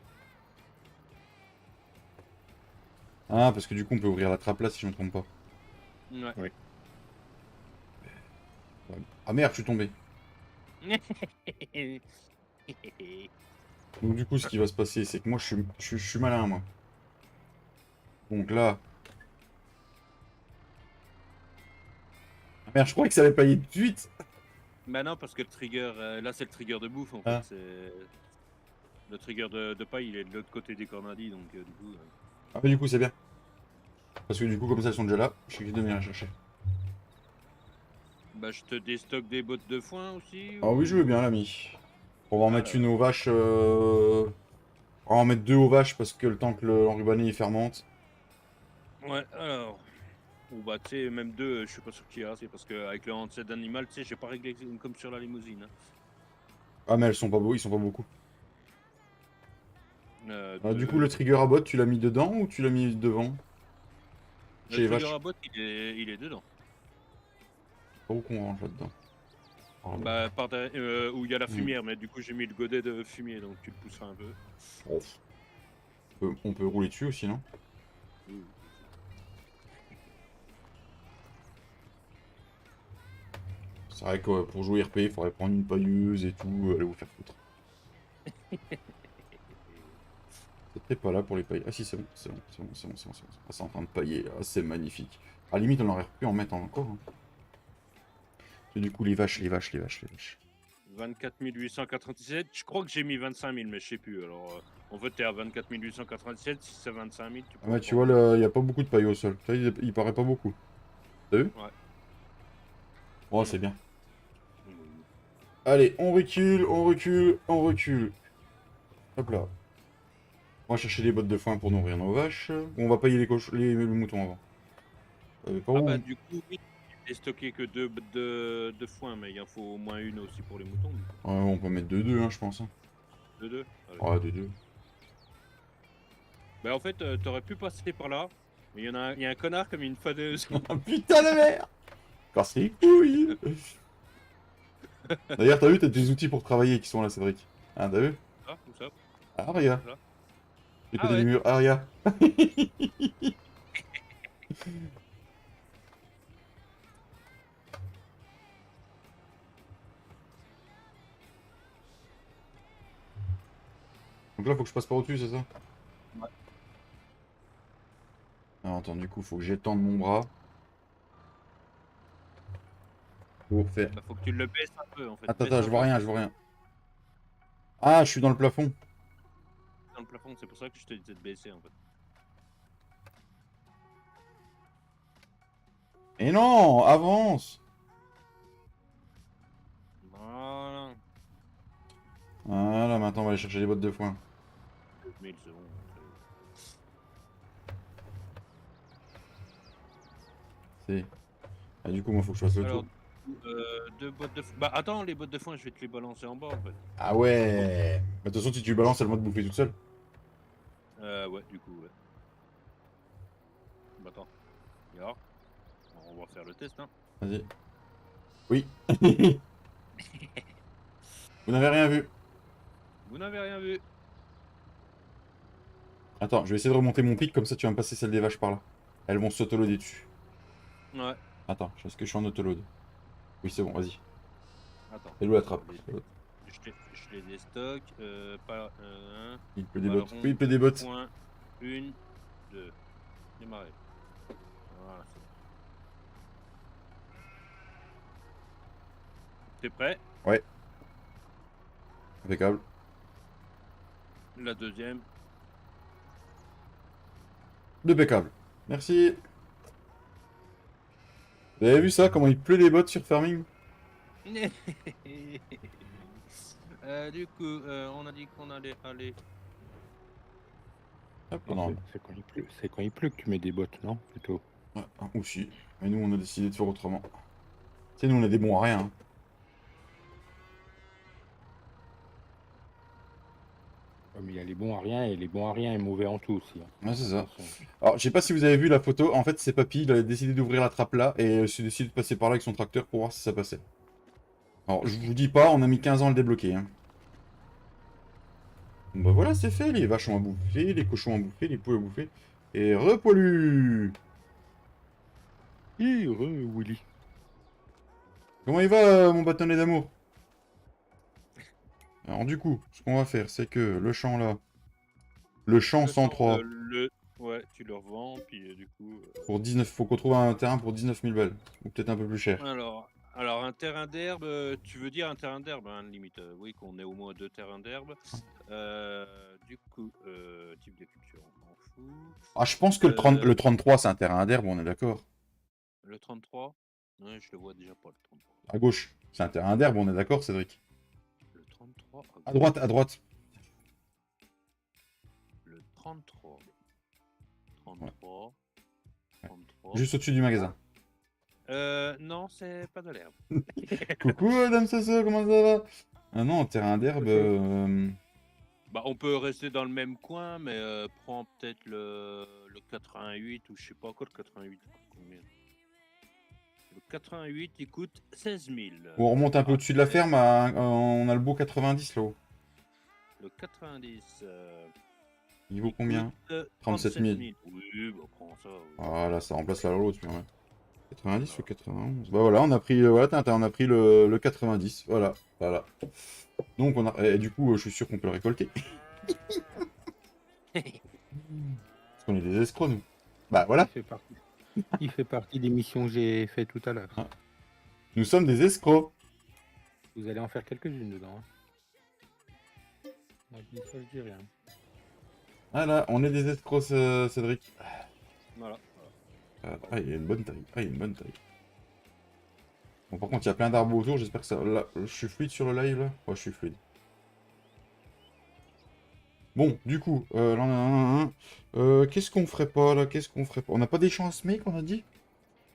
Ah, parce que du coup, on peut ouvrir la trappe là, si je me trompe pas. Ouais. Oui. Ah merde, je suis tombé. Donc du coup, ce qui va se passer, c'est que moi, je suis malin, moi. Donc là... Ah merde, je croyais que ça allait payer tout de suite. Bah non, parce que le trigger, là c'est le trigger de bouffe en Ah. fait. C'est... Le trigger de paille, il est de l'autre côté des cornadis, donc du coup... Ah mais du coup, c'est bien. Parce que du coup, comme ça, elles sont déjà là, je suis obligé de venir les chercher. Bah je te déstocke des bottes de foin aussi Ah oui, je veux bien, l'ami. On va en mettre Alors. une aux vaches... On va en mettre 2 aux vaches parce que le temps que l'enrubanné il fermente. Ouais, alors. Ou bah, tu sais, même deux, je suis pas sûr qu'il y a. C'est parce qu'avec le handset d'animal, tu sais, j'ai pas réglé comme sur la limousine. Hein. Ah, mais elles sont pas beaux, ils sont pas beaucoup. Du coup, Deux. le trigger à botte, tu l'as mis dedans ou tu l'as mis devant? Le Chez les trigger vaches. à botte, il est dedans. Pas où qu'on range là-dedans. Oh, là. Bah, où il y a la Hmm. fumière, mais du coup, j'ai mis le godet de fumier, donc tu le pousseras un peu. Oh. On peut rouler dessus aussi, non? Oui. C'est vrai que pour jouer RP, il faudrait prendre une pailleuse et tout, allez vous faire foutre. C'était pas là pour les pailler. Ah si, c'est bon, c'est bon, c'est bon, c'est bon, c'est bon, c'est bon. Ah, c'est en train de pailler, là. Ah, c'est magnifique. À la limite, on aurait pu en mettre encore. Hein. Et du coup, les vaches, les vaches, les vaches, les vaches. 24 897, je crois que j'ai mis 25 000, mais je sais plus. Alors, en fait, t'es à 24 897, si c'est 25 000, tu Ah peux bah en tu prendre. vois, il n'y a pas beaucoup de paille au sol. Tu vois, il paraît pas beaucoup. T'as vu? Ouais. Oh, c'est bien. Mm. Allez, on recule, on recule, on recule. Hop là. On va chercher des bottes de foin pour nourrir nos vaches. On va pailler les moutons avant. Par Ah où bah, du coup, oui, j'ai stocké que deux bottes de foin, mais il en faut au moins une aussi pour les moutons, du coup. Ouais, on peut mettre 2-2, hein, je pense. Hein. Deux. Allez. Ouais, 2-2. Bah, en fait, t'aurais pu passer par là, mais il y a un connard comme une fadeuse. Putain de merde! Casse les couilles! D'ailleurs, t'as vu, t'as des outils pour travailler qui sont là, Cédric. Ah, t'as vu? Ah, où ça? Ah, regarde. Là. J'ai Ah pété les ouais. murs. Ah, regarde. Donc là, faut que je passe par au-dessus, c'est ça? Ouais. Alors, attends, du coup, faut que j'étende mon bras. Pour faire. Bah, faut que tu le baisses un peu, en fait. Attends, Baisse attends, un je vois peu rien, parce je que vois rien. Ah, je suis dans le plafond. dans le plafond, c'est pour ça que je te disais de baisser, en fait. Et non, avance! Voilà. Voilà, maintenant, on va aller chercher les bottes de foin. 2000 secondes. C'est. Ah, du coup, moi, faut que je fasse le Alors, tour. du coup, deux bottes de foin. Bah, attends, les bottes de foin, je vais te les balancer en bas, en fait. Ah ouais! Mais de toute façon, si tu le balances, elle va te bouffer toute seule. Ouais, du coup, ouais. Bah, attends. Regarde. On va faire le test, hein. Vas-y. Oui. Vous n'avez rien vu. Vous n'avez rien vu. Attends, je vais essayer de remonter mon pic, comme ça tu vas me passer celle des vaches par là. Elles vont s'autoloader dessus. Ouais. Attends, est-ce que je suis en autoload? Oui, c'est bon, vas-y. Attends. Et l'eau la trappe. Je les déstocke. Pas. Il pleut des bottes. Ballon, Oui, il pleut des bottes. point. Une, deux. Démarrer. Voilà, c'est bon. T'es prêt? Ouais. Impeccable. La deuxième. Impeccable. Merci. Vous avez vu ça, comment il pleut des bottes sur Farming? Du coup, on a dit qu'on allait aller. Hop, Non, non. c'est quand il pleut. C'est quand il pleut que tu mets des bottes, non? Plutôt. Ouais, aussi. Mais nous, on a décidé de faire autrement. Tu sais, nous, on est des bons à rien. Hein. Ouais, mais il y a les bons à rien et les bons à rien et mauvais en tout aussi. Hein. Ouais, c'est ça. Attention. Alors, je sais pas si vous avez vu la photo. En fait, c'est Papy, il a décidé d'ouvrir la trappe là et s'est décidé de passer par là avec son tracteur pour voir si ça passait. Alors, je vous dis pas, on a mis 15 ans à le débloquer. Hein. Bon, bah voilà, c'est fait. Les vaches ont à bouffer, les cochons ont bouffé, les poules ont bouffé. Et repoilu. Willy. Comment il va, mon bâtonnet d'amour? Alors, du coup, ce qu'on va faire, c'est que le champ là, le champ Le champ, 103, ouais, tu le revends, puis du coup. pour 19, faut qu'on trouve un terrain pour 19 000 balles. Ou peut-être un peu plus cher. Alors, un terrain d'herbe, tu veux dire un terrain d'herbe, hein, limite. Oui, qu'on ait au moins deux terrains d'herbe. Du coup, type de culture, on s'en fout. Ah, je pense que le 33, c'est un terrain d'herbe, on est d'accord. Le 33, ouais, je le vois déjà pas, le 33. À gauche, c'est un terrain d'herbe, on est d'accord, Cédric. Le 33, À droite, à droite. 33. 33. 33. Juste au-dessus du magasin. Non, c'est pas de l'herbe. Coucou, Dame Soso, comment ça va? Ah non, terrain d'herbe. Bah, on peut rester dans le même coin, mais prends peut-être le 88 ou je sais pas encore le 88. Il coûte combien? Le 88, il coûte 16 000. On remonte un peu au-dessus de la ferme, on a le beau 90 là-haut. Le 90. Il vaut il combien? coûte 37 000. Oui, bah prends ça. Oui. Ah là, ça remplace l'autre. 90 ou 91? Bah voilà, on a pris, voilà, on a pris le 90. Voilà, voilà. Donc on a, et du coup, je suis sûr qu'on peut le récolter. Parce qu'on est des escrocs, nous. Bah voilà, Il fait partie des missions que j'ai fait tout à l'heure. Ah. Nous sommes des escrocs. Vous allez en faire quelques-unes dedans. Hein. Moi, je dis ça, je dis rien. Voilà, on est des escrocs, Cédric. Voilà. Ah, il y a une bonne taille. Ah, il y a une bonne taille. Bon, par contre, il y a plein d'arbres autour. J'espère que ça. Là, je suis fluide sur le live là. Ouais, je suis fluide. Bon, du coup, là, on a qu'est-ce qu'on ferait pas là? Qu'est-ce qu'on ferait pas? On n'a pas des champs à semer qu'on a dit?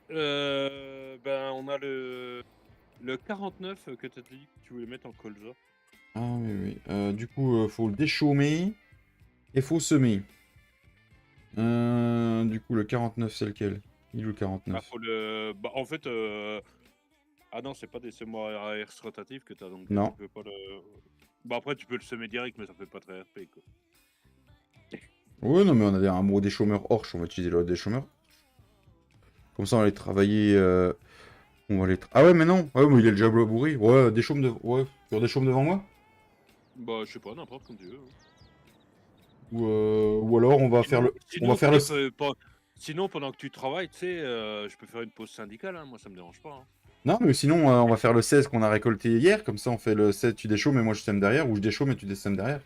Ben, on a le 49 que tu as dit que tu voulais mettre en colza. Ah oui, oui. Du coup, faut le déchaumer et faut semer. Du coup, le 49, c'est lequel? Il est où le 49? Faut bah, en fait, ah non, c'est pas des semoirs à air rotatifs que tu as, donc Non. tu peux pas le. Bah, après, tu peux le semer direct, mais ça fait pas très RP, quoi. Ouais, non, mais on a un mot déchaumeur orche. On va utiliser le déchaumeur. Comme ça, on va aller travailler. On va aller. Ah ouais, mais non. Ouais, mais il est déjà bourré. Ouais, déchaume de. Ouais, tu déchaume devant moi? Bah, je sais pas, n'importe comme tu veux. Hein. Ou alors on va faire le. On va faire le. Sinon, pendant que tu travailles, tu sais, je peux faire une pause syndicale, hein, moi ça me dérange pas. Hein. Non, mais sinon, on va faire le 16 qu'on a récolté hier. Comme ça, on fait le 16, tu déchaumes et moi je sème derrière. Ou je déchaume et tu sèmes derrière.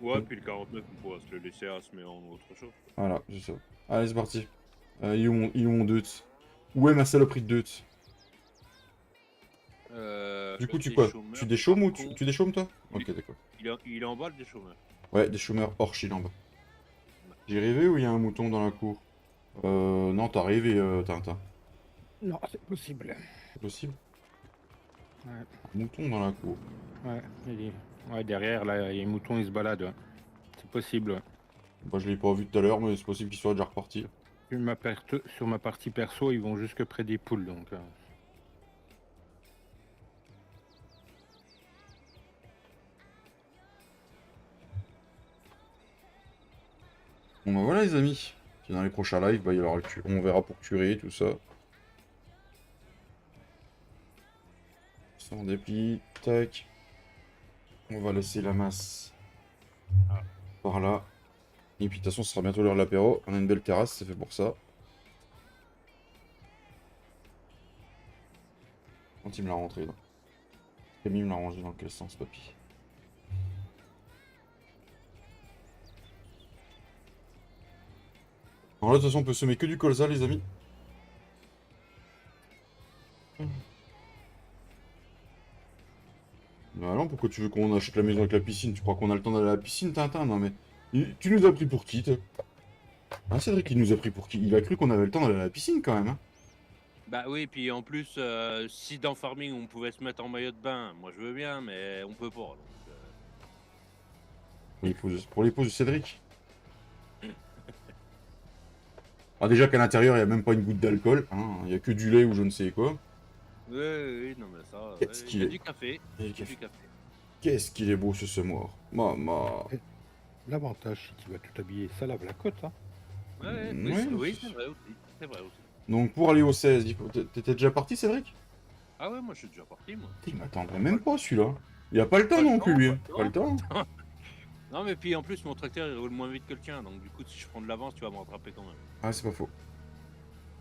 Ouais, puis le 49, on pourra se le laisser à se mettre en autre chose. Voilà, c'est ça. Allez, c'est parti. Il est où mon deutz? Où est ma saloperie de deutz? Du coup, tu quoi? Tu déchaumes ou tu déchaumes toi? Ok, d'accord. Il est en bas le déchaumeur. Ouais, déchaumeur hors en bas. J'ai rêvé ou il y a un mouton dans la cour? Non, t'as rêvé, Tintin. Non, c'est possible. C'est possible? Ouais. Un mouton dans la cour. Ouais, derrière, là, il y a un mouton, il se balade. Ouais. C'est possible. Ouais. Bah, je l'ai pas vu tout à l'heure, mais c'est possible qu'il soit déjà reparti. Sur ma partie perso, ils vont jusque près des poules, donc... Bon bah voilà les amis. Puis dans les prochains lives, bah, il y aura on verra pour curer, tout ça. Ça on déplie, tac. On va laisser la masse par là. Et puis de toute façon, ce sera bientôt l'heure de l'apéro. On a une belle terrasse, c'est fait pour ça. Quand il me l'a rentré là. Camille me l'a rangé dans quel sens, papy? Alors là, de toute façon, on peut semer que du colza, les amis. Bah non, pourquoi tu veux qu'on achète la maison avec la piscine? Tu crois qu'on a le temps d'aller à la piscine, Tintin? Non mais... Tu nous as pris pour qui, toi? Hein, Cédric, il nous a pris pour qui? Il a cru qu'on avait le temps d'aller à la piscine, quand même, hein? Bah oui, puis en plus, si dans Farming on pouvait se mettre en maillot de bain, moi je veux bien, mais on peut pas. Donc, Pour l'épouse de Cédric. Ah, déjà qu'à l'intérieur, il n'y a même pas une goutte d'alcool. Hein. Il n'y a que du lait ou je ne sais quoi. Oui, non mais ça, Qu'est-ce il qu'il y a est... du café. Il y a du café. Qu'est-ce qu'il est beau ce semoir. Maman. L'avantage, si tu vas tout habiller, ça lave la côte. Hein. Ouais, oui, c'est vrai aussi. C'est vrai aussi. Donc pour aller au 16, t'étais déjà parti, Cédric? Ah ouais, moi je suis déjà parti, moi. Il m'attendrait même pas celui-là. Il a pas le temps non plus, lui. Pas le temps. Non, mais puis en plus, mon tracteur il roule moins vite que le tien, donc du coup, si je prends de l'avance, tu vas me rattraper quand même. Ah, c'est pas faux.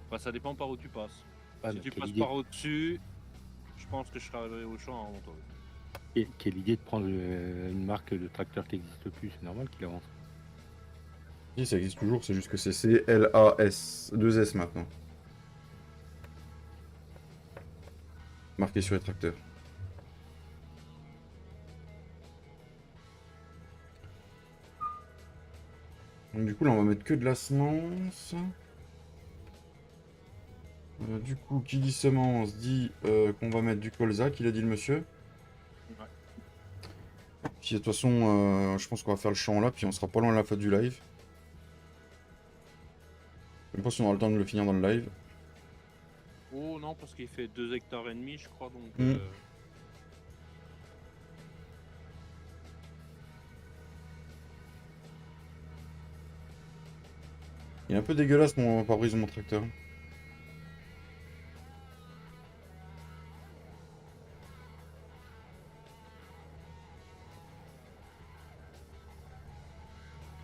Enfin, ça dépend par où tu passes. Ah, si tu passes par au-dessus, je pense que je serai arrivé au champ avant toi. Quelle idée de prendre une marque de tracteur qui n'existe plus, c'est normal qu'il avance. Si, ça existe toujours, c'est juste que c'est CLAS, 2S maintenant. Marqué sur les tracteurs. Donc, du coup, là, on va mettre que de la semence. Du coup, qui dit semence dit qu'on va mettre du colza, qu'il a dit le monsieur. Ouais. Puis de toute façon, je pense qu'on va faire le champ là, puis on sera pas loin de la fin du live. Je sais pas si on aura le temps de le finir dans le live. Oh non, parce qu'il fait 2 hectares et demi, je crois, donc... Mm. Il est un peu dégueulasse mon pare-brise de mon tracteur.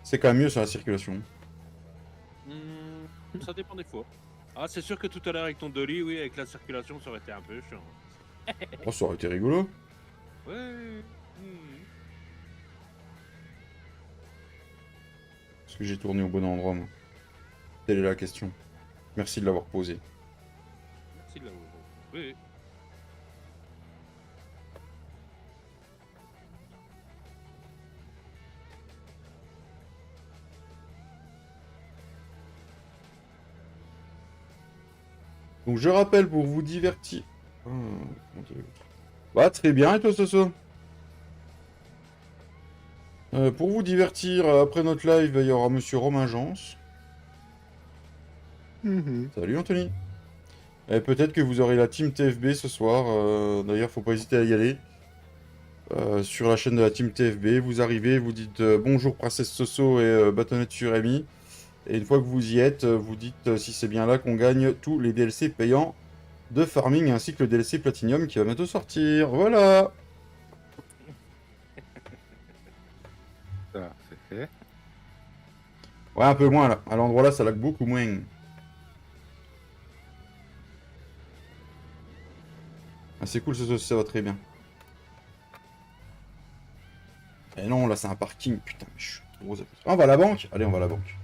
C'est quand même mieux sur la circulation. Ça dépend des fois. Ah, c'est sûr que tout à l'heure avec ton dolly, oui, avec la circulation, ça aurait été un peu chiant. Oh, ça aurait été rigolo. Ouais. Est-ce que j'ai tourné au bon endroit, moi? Telle est la question. Merci de l'avoir posé. Merci de l'avoir. Oui. Donc je rappelle pour vous divertir. Ah, mon Dieu. Bah très bien, et toi Soso? Pour vous divertir, après notre live, il y aura Monsieur Romain Jans. Salut Anthony. Et peut-être que vous aurez la team TFB ce soir. D'ailleurs, faut pas hésiter à y aller. Sur la chaîne de la team TFB, vous arrivez, vous dites bonjour Princesse Soso et Bâtonnette sur Amy. Et une fois que vous y êtes, vous dites si c'est bien là qu'on gagne tous les DLC payants de farming ainsi que le DLC Platinum qui va bientôt sortir. Voilà. Ça, c'est fait. Ouais, un peu moins là. À l'endroit là, ça lag beaucoup moins. Ah, c'est cool, ça va très bien. Et non, là c'est un parking. Putain, mais je suis trop... Ah, on va à la banque? Allez, on va à la banque.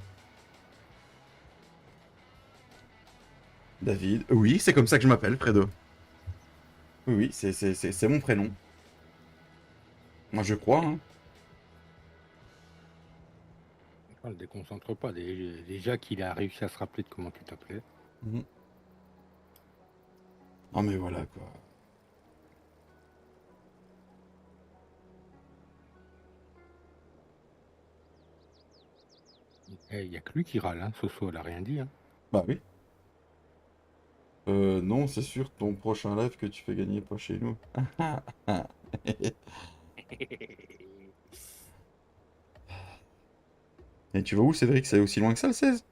David. Oui, c'est comme ça que je m'appelle, Fredo. Oui, oui, c'est mon prénom. Moi, je crois, hein. Ne le déconcentre pas. Déjà qu'il a réussi à se rappeler de comment tu t'appelais. Mhm. Non, mais voilà, quoi. Il n'y a que lui qui râle, hein. Soso, elle a rien dit. Hein. Bah oui. Non, c'est sûr, ton prochain live que tu fais gagner pas chez nous. Et tu vas où, Cédric? C'est aussi loin que ça, le 16?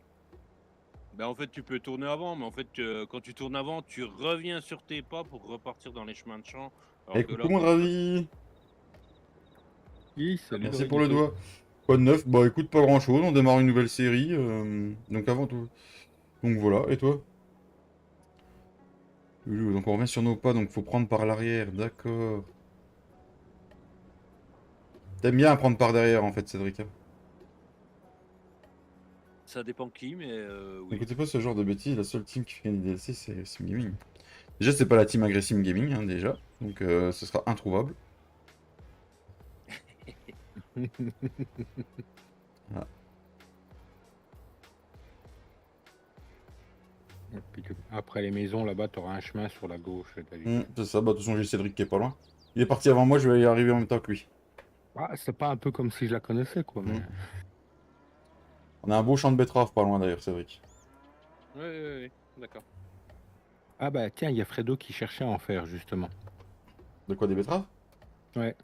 Ben en fait, tu peux tourner avant, mais en fait, quand tu tournes avant, tu reviens sur tes pas pour repartir dans les chemins de champ. Eh, Alors que coucou là, mon quand tu passes... Dravi. Oui, salut Merci pour le Draguito. doigt. Quoi de neuf? Bah écoute, pas grand chose, on démarre une nouvelle série. Donc avant tout. Donc voilà, et toi? Donc on revient sur nos pas, donc faut prendre par l'arrière, d'accord. T'aimes bien prendre par derrière en fait, Cédric, hein. Ça dépend qui, mais oui. N'écoutez pas ce genre de bêtises, la seule team qui fait gagner des DLC c'est Sim Gaming. Déjà c'est pas la team Aggressive Gaming, hein, déjà, donc ce sera introuvable. Voilà. Et puis après les maisons, là-bas, tu auras un chemin sur la gauche. C'est ça, bah de toute façon j'ai Cédric qui est pas loin. Il est parti avant moi, je vais y arriver en même temps que lui. Ah, c'est pas un peu comme si je la connaissais, quoi. Mais... On a un beau champ de betteraves pas loin d'ailleurs, Cédric. Oui, d'accord. Ah bah tiens, il y a Fredo qui cherchait à en faire, justement. De quoi, des betteraves? Ouais.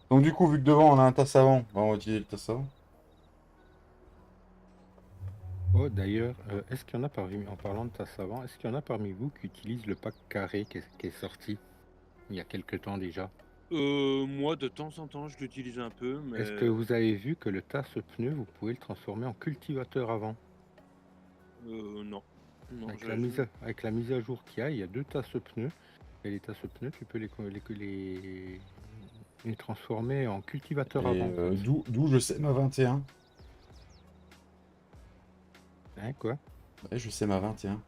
Donc du coup, vu que devant on a un tas savant, bah, on va utiliser le tas savant. Oh, d'ailleurs, est-ce qu'il y en a parmi, en parlant de tas savant, est-ce qu'il y en a parmi vous qui utilisent le pack carré qui est sorti il y a quelque temps déjà? Moi, de temps en temps, je l'utilise un peu, mais... Est-ce que vous avez vu que le tasse-pneu, vous pouvez le transformer en cultivateur avant? Non. Non, Avec j'avoue. avec la mise à jour qu'il y a, il y a deux tasse-pneus. Et les tasse-pneus, tu peux les transformer en cultivateur Et avant. d'où je sais ma 21. Hein, quoi? Ouais, je sais ma 21.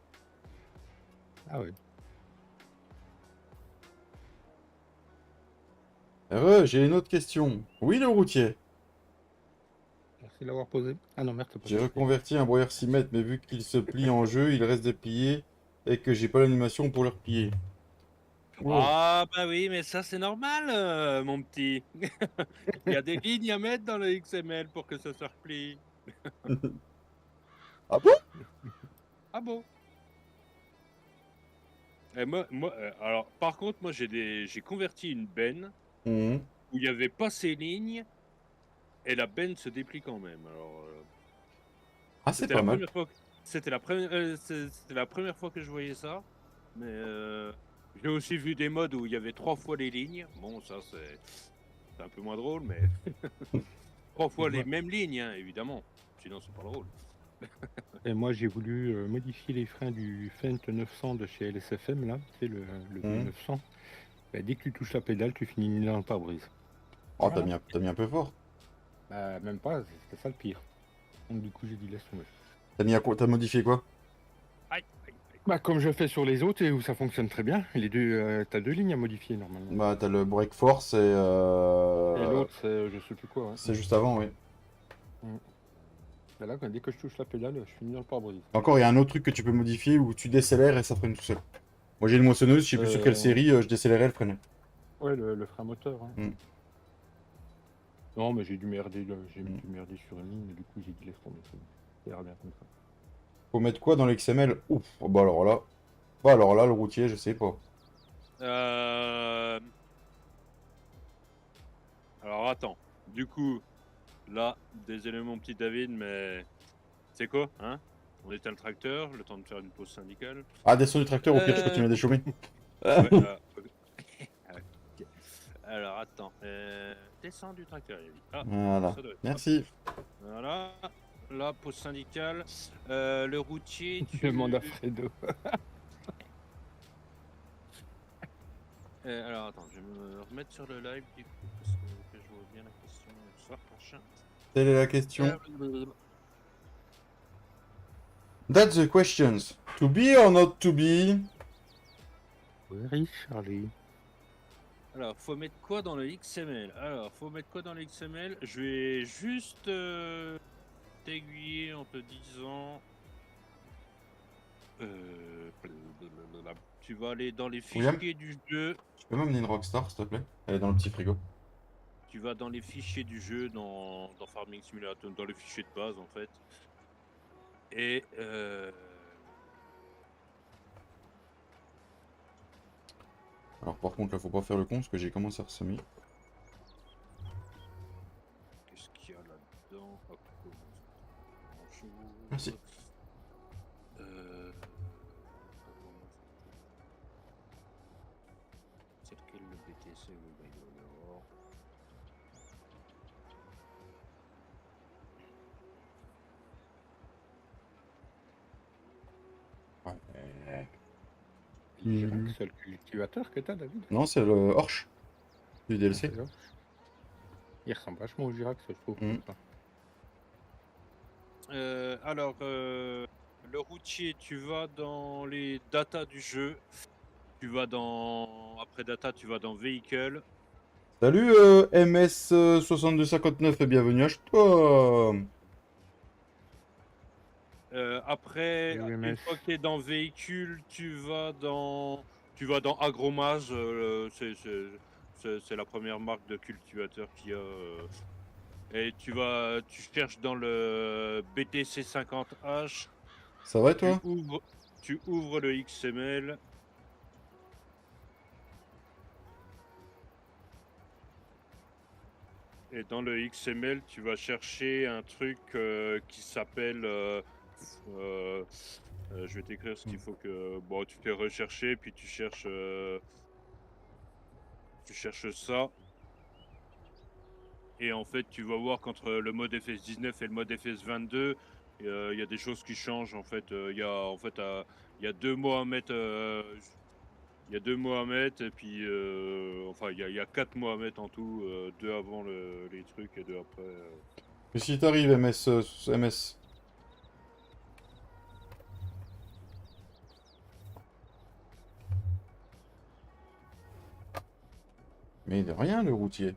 Ah ouais. J'ai une autre question. Oui, le routier. Merci de l'avoir posé. Ah non, merde, c'est pas J'ai ça. reconverti un broyeur 6 mètres, mais vu qu'il se plie en jeu, il reste déplié et que j'ai pas l'animation pour le replier. Wow. Ah bah oui, mais ça c'est normal, mon petit. Il y a des lignes à mettre dans le XML pour que ça se replie. Ah bon? Ah bon? Et alors, par contre, moi j'ai converti une benne Mhm. où il n'y avait pas ces lignes et la benne se déplie quand même. Alors, Ah, c'est c'était pas la mal. première fois c'était la première fois que je voyais ça. Mais j'ai aussi vu des modes où il y avait 3 fois les lignes. Bon, ça c'est un peu moins drôle, mais 3 fois les Ouais. mêmes lignes, hein, évidemment. Sinon, c'est pas drôle. Et moi, j'ai voulu modifier les freins du Fendt 900 de chez LSFM, là, c'est le Mhm. V900. Bah, dès que tu touches la pédale, tu finis dans le pare-brise. Oh, Voilà. t'as mis un peu fort. Bah, même pas, c'était ça le pire. Donc du coup, j'ai dit laisse tomber. T'as modifié quoi? Aïe, aïe, aïe. Bah, comme je fais sur les autres et où ça fonctionne très bien, les deux, t'as deux lignes à modifier normalement. Bah, t'as le break force Et l'autre, c'est je sais plus quoi. Ouais. c'est juste avant, oui. Bah là, dès que je touche la pédale, je finis dans le pare-brise. Encore, il y a un autre truc que tu peux modifier où tu décélères et ça freine tout seul. Moi, j'ai une moissonneuse, je sais plus sur quelle série, je décélérais, elle freinait. Ouais, le frein moteur. Hein. Mm. Non, mais j'ai dû merder, j'ai Mm. dû merder sur une ligne, et du coup, j'ai dit laisse tomber. Ça ira bien comme ça. Faut mettre quoi dans l'XML? Ouf, bah alors là. Bah alors là, le routier, je sais pas. Euh, Alors attends. Du coup, là, désolé mon petit David, mais c'est quoi, hein? On éteint le tracteur, le temps de faire une pause syndicale. Ah, descends du tracteur, au pire, je Euh, continue à déchaumer. Ouais, ok. Ok. Alors attends, descends du tracteur, il a dit. Ah, Voilà. ça doit être ça. Merci. Voilà. Là, pause syndicale. Le routier, Je demande à Fredo. Alors attends, je vais me remettre sur le live du coup, parce que je vois bien la question et tout ça, machin. Telle est la question. Euh, That's the questions. To be or not to be? Oui, Charlie. Alors, faut mettre quoi dans le XML? Alors, faut mettre quoi dans le XML? Je vais juste t'aiguiller en te disant. Tu vas aller dans les William, fichiers du jeu. tu peux m'amener une Rockstar, s'il te plaît? Elle est dans le petit frigo. Tu vas dans les fichiers du jeu, dans Farming Simulator, dans les fichiers de base en fait. Et Alors par contre, là, faut pas faire le con, parce que j'ai commencé à ressemer. qu'est-ce qu'il y a là-dedans? Hop, grand-chose. Merci. C'est lequel le BTC? Oui, bah, il doit y avoir. Ouais. C'est le cultivateur que t'as, David? Non, c'est le Horsch du DLC. Ah, il ressemble vachement au Girax, je trouve. Mm. Comme ça. Alors, le routier, tu vas dans les datas du jeu. Tu vas dans. Après data, tu vas dans véhicule. Salut MS6259 et bienvenue à toi. Après, Salut, une MS. fois que tu es dans véhicule, tu vas dans Agromage. C'est la première marque de cultivateur qu'il y a. Et tu cherches dans le BTC 50H. Ça va et Tu toi? ouvres, tu ouvres le XML. Et dans le XML, tu vas chercher un truc qui s'appelle. Je vais t'écrire ce qu'il faut que. Bon, tu fais rechercher, puis tu cherches ça. Et en fait, tu vas voir qu'entre le mode FS19 et le mode FS22, il y a des choses qui changent. En fait, il y a 2 mots à mettre. Il y a 2 mots à mettre, et puis. Enfin, il y a 4 mots à mettre en tout. 2 avant les trucs et 2 après. Et si t'arrives MS? Mais de rien, le routier. Ça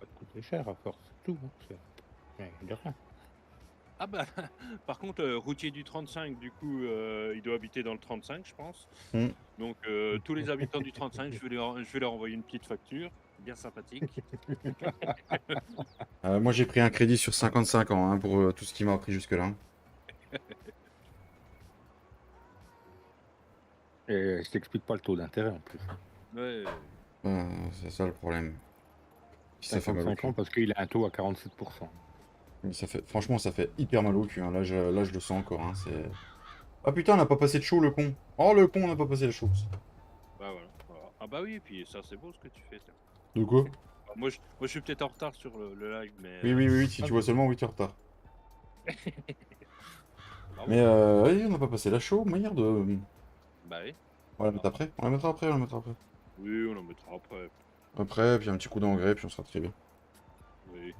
va te coûter cher à force, c'est tout. Hein. Mais de rien. Ah bah, par contre, routier du 35, du coup, il doit habiter dans le 35, je pense. Hmm. Donc, tous les habitants du 35, je vais leur envoyer une petite facture, bien sympathique. Moi, j'ai pris un crédit sur 55 ans hein, pour tout ce qui m'a pris jusque-là. Et je t'explique pas le taux d'intérêt en plus. Ouais, C'est ça le problème. Ça fait mal au 55 ans cul. parce qu'il a un taux à 47%. Ça fait... Franchement, ça fait hyper mal au cul. Hein. Là, je le sens encore. Hein. Ah putain, on n'a pas passé de show, le con. Oh, le con, on n'a pas passé le show. bah voilà, voilà. Ah bah oui, et puis ça, c'est beau ce que tu fais. Tiens. De quoi? Alors, moi, je suis peut-être en retard sur le live, mais Oui, si Ah, tu vois seulement 8 heures de retard. bravo. Mais oui, on n'a pas passé la show, merde. Bah oui. On va la mettre après. On la mettra après, on la mettra après. Oui, on en mettra après. Après, puis un petit coup d'engrais, puis on sera très bien. Oui.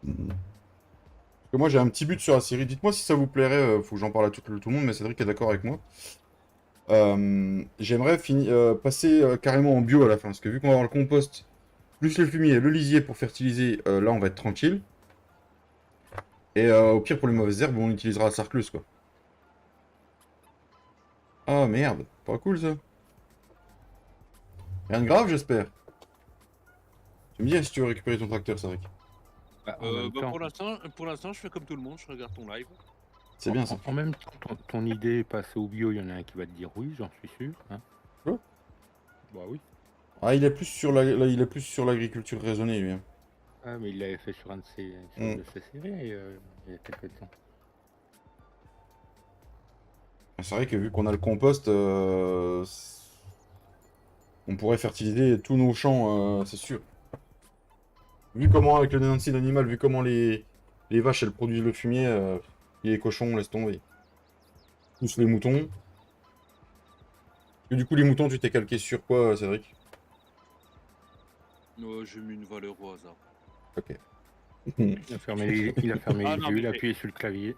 Mhm. Parce que moi, j'ai un petit but sur la série. Dites-moi si ça vous plairait. Faut que j'en parle à tout le monde, mais Cédric est d'accord avec moi. J'aimerais passer carrément en bio à la fin. Parce que vu qu'on va avoir le compost, plus le fumier, le lisier pour fertiliser, là, on va être tranquille. Et au pire, pour les mauvaises herbes, on utilisera la sarcleuse, quoi. Ah, merde. Pas cool, ça. Rien de grave, j'espère. Tu me dis si tu veux récupérer ton tracteur, Cédric. bah, en même Bah, temps, pour l'instant, je fais comme tout le monde, je regarde ton live. C'est bien, ça. en même temps, ton idée passer au bio, il y en a un qui va te dire oui, j'en suis sûr. Hein. Quoi? Bah oui. Ah, il est plus sur il est plus sur l'agriculture raisonnée, lui. Hein. Ah, mais il l'avait fait sur sur une de ses séries il y a quelques temps. C'est vrai que vu qu'on a le compost, on pourrait fertiliser tous nos champs, c'est sûr. Vu comment, avec le dénoncé d'animal, vu comment les vaches, elles produisent le fumier, et les cochons, laisse tomber. Plus les moutons. Et du coup, les moutons, tu t'es calqué sur quoi, Cédric? J'ai mis une valeur au hasard. Ok. Il a fermé Ah les non, yeux, mais il a appuyé sur le clavier.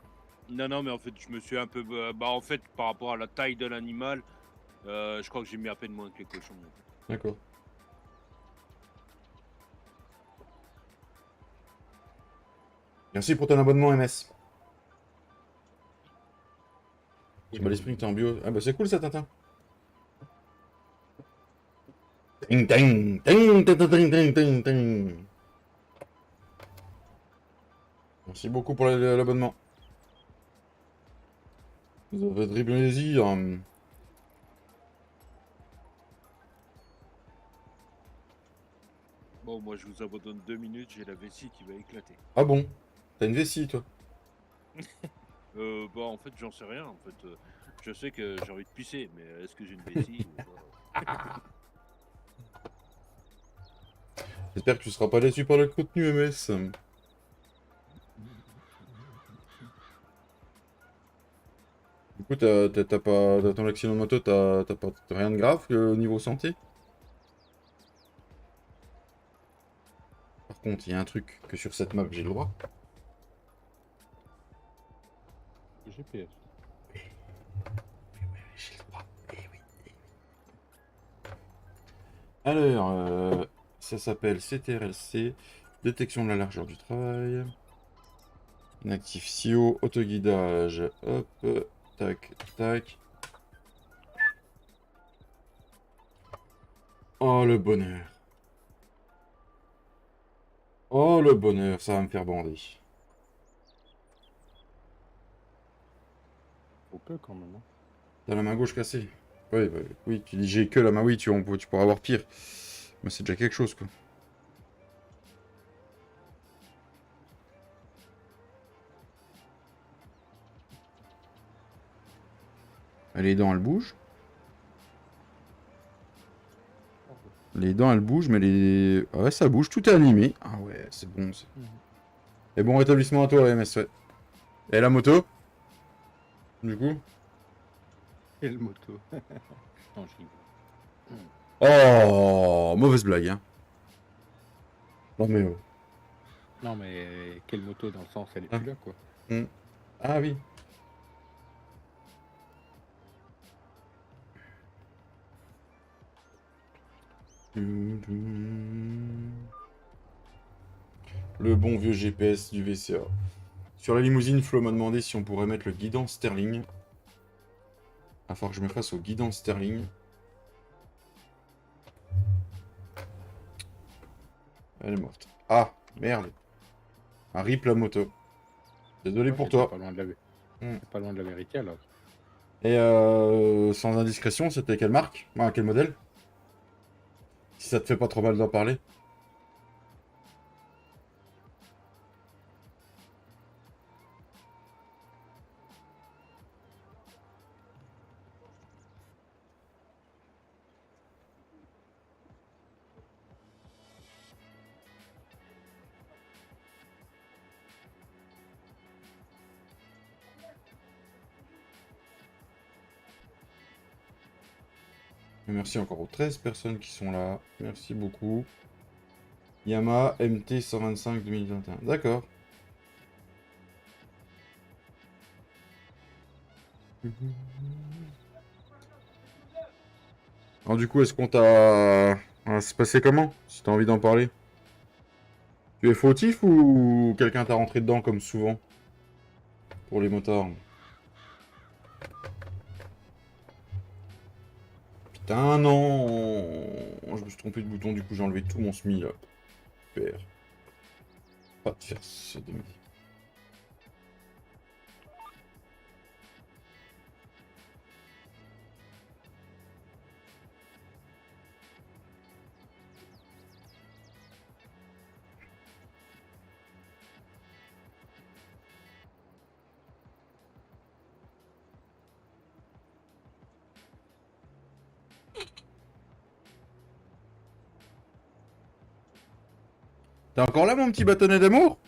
Non, mais en fait, je me suis un peu. Bah, en fait, par rapport à la taille de l'animal, je crois que j'ai mis à peine moins que les cochons. D'accord. Merci pour ton abonnement, MS. J'ai pas l'esprit que t'es en bio. Ah bah c'est cool ça, Tintin. Ting, ting, ting, ting, ting, ting, ting, ting. Merci beaucoup pour l'abonnement. Vous avez très plaisir. Bon, moi, je vous abandonne 2 minutes, j'ai la vessie qui va éclater. Ah bon? T'as une vessie, toi? Bah, en fait, j'en sais rien. En fait, je sais que j'ai envie de pisser, mais est-ce que j'ai une vessie J'espère que tu seras pas déçu par le contenu, MS. Du coup, t'as pas, dans ton accident de moto, t'as pas rien de grave au niveau santé? Par contre, il y a un truc que sur cette map, j'ai le droit. GPS. J'ai le droit. Eh oui. Alors, ça s'appelle CTRLC, détection de la largeur du travail. Inactif SEO, autoguidage, hop, tac, tac. Oh le bonheur. Oh le bonheur, ça va me faire bander. Faut que quand même. Hein. T'as la main gauche cassée. Oui, bah, oui, tu dis j'ai que la main, oui, tu pourras avoir pire. Mais c'est déjà quelque chose, quoi. Les dents, elles bougent. Les dents, elles bougent, mais les... Ah ouais, ça bouge, tout est animé. Ah ouais, c'est bon, ça. Et bon rétablissement à toi, MS, ouais. Et la moto? Du coup? Et le moto. Non, je rigole. Oh, mauvaise blague, hein. Non mais... Non, mais quelle moto dans le sens, elle est Ah. plus là, quoi. Ah oui. Le bon vieux GPS du VCA. Sur la limousine, Flo m'a demandé si on pourrait mettre le guidon Sterling. Il va falloir que je me fasse au guidon Sterling. Elle est morte. Ah, merde. Un rip la moto. Désolé pour toi. Pas loin de la... Hmm. Pas loin de la vérité alors. Et sans indiscrétion, c'était quelle marque? Quel modèle? Si ça te fait pas trop mal d'en parler. Merci encore aux 13 personnes qui sont là. Merci beaucoup. Yamaha MT 125 2021. D'accord. Alors du coup, est-ce qu'on t'a... c'est passé comment? Si t'as envie d'en parler. Tu es fautif ou quelqu'un t'a rentré dedans comme souvent? Pour les motards. Putain, non! Je me suis trompé de bouton, du coup j'ai enlevé tout mon SMI là. Super. Pas de faire ce demi. T'es encore là, mon petit bâtonnet d'amour?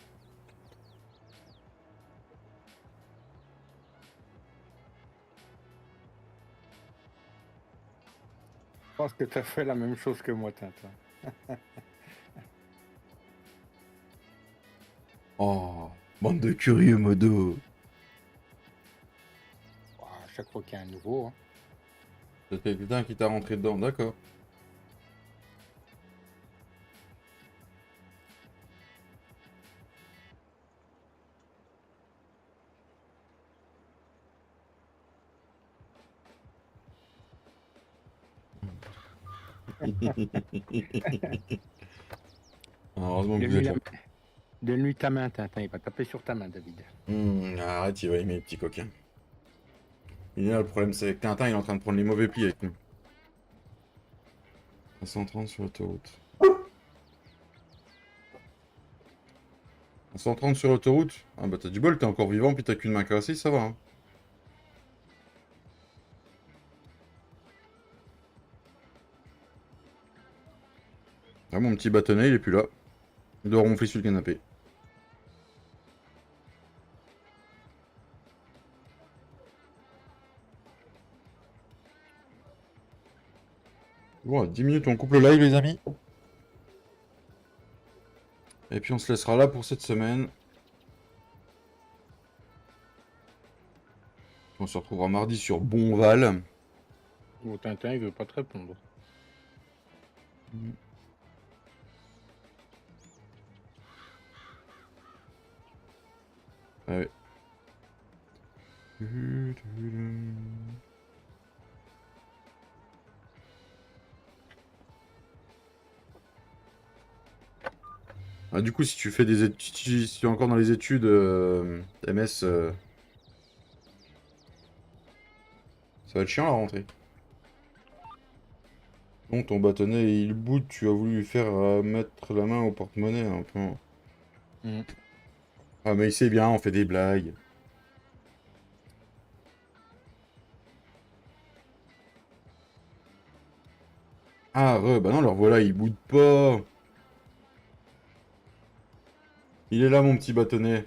Je pense que tu as fait la même chose que moi, Tintin. Oh, bande de curieux, modo. À chaque fois qu'il y a un nouveau, hein. C'est quelqu'un qui t'a rentré dedans, d'accord. Heureusement que vous êtes là. Donne-lui ta main, Tintin. Il va taper sur ta main, David. Arrête, il va aimer les petits coquins. Il est là, le problème, c'est que Tintin, il est en train de prendre les mauvais plis avec nous. 130 sur l'autoroute. 130 sur l'autoroute? Ah bah t'as du bol, t'es encore vivant, puis t'as qu'une main cassée, ça va. Hein. Ah, mon petit bâtonnet, il est plus là. Il doit ronfler sur le canapé. Bon, à 10 minutes, on coupe le live, les amis. Et puis on se laissera là pour cette semaine. On se retrouvera mardi sur Bonval. Bon, Tintin, il veut pas te répondre. Ouais. Ah, du coup, si tu fais des études, si tu es encore dans les études MS, ça va être chiant à rentrer. Bon, ton bâtonnet, il boude, tu as voulu lui faire mettre la main au porte-monnaie un peu. Ah, mais c'est bien, on fait des blagues. Ah, bah non, alors voilà, il boude pas. Il est là, mon petit bâtonnet.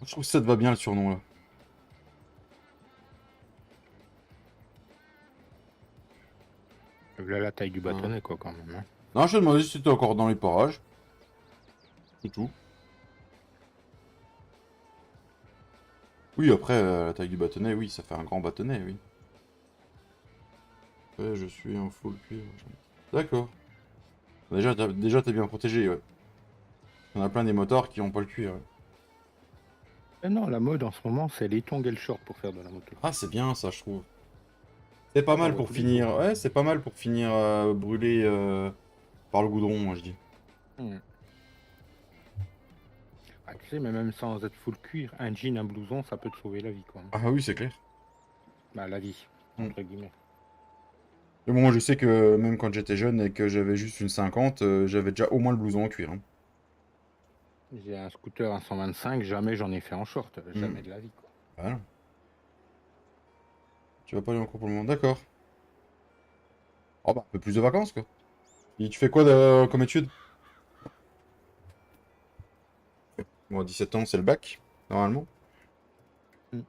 Je trouve que ça te va bien, le surnom, là. Voilà la taille du bâtonnet, quoi, quand même. Hein. Non, je te demandais si c'était encore dans les parages. C'est tout. Oui, après, la taille du bâtonnet, oui, ça fait un grand bâtonnet, oui. Ouais, je suis en full cuir. D'accord. Déjà t'es bien protégé, ouais. Il y en a plein des motards qui ont pas le cuir. Ouais. Non, la mode en ce moment, c'est les tongs et le short pour faire de la moto. Ah, c'est bien ça, je trouve. C'est pas T'en mal vois pour tous les jours. finir. Ouais, c'est pas mal pour finir brûlé par le goudron, moi je dis. Hmm. Ah, tu sais, mais même sans être full cuir, un jean, un blouson, ça peut te sauver la vie, quoi. Ah oui, c'est clair. Bah, la vie, entre guillemets. Mais bon, moi je sais que même quand j'étais jeune et que j'avais juste une 50, j'avais déjà au moins le blouson en cuir. Hein. J'ai un scooter à 125, jamais j'en ai fait en short, jamais Hmm. de la vie, quoi. Voilà. Tu vas pas aller en cours pour le moment, d'accord. Oh bah, un peu plus de vacances quoi. Et tu fais quoi comme étude? Bon, 17 ans, c'est le bac, normalement. Hmm.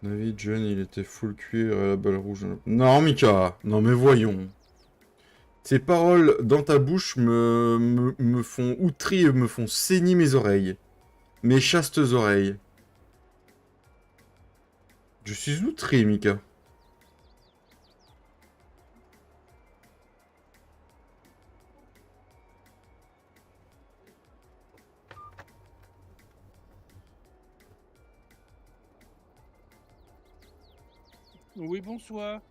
David, jeune, il était full cuir à la balle rouge. Non, Mika! Non, mais voyons. Ces paroles dans ta bouche me font outrer et me font saigner mes oreilles. Mes chastes oreilles. Je suis outré, Mika. Oui, bonsoir.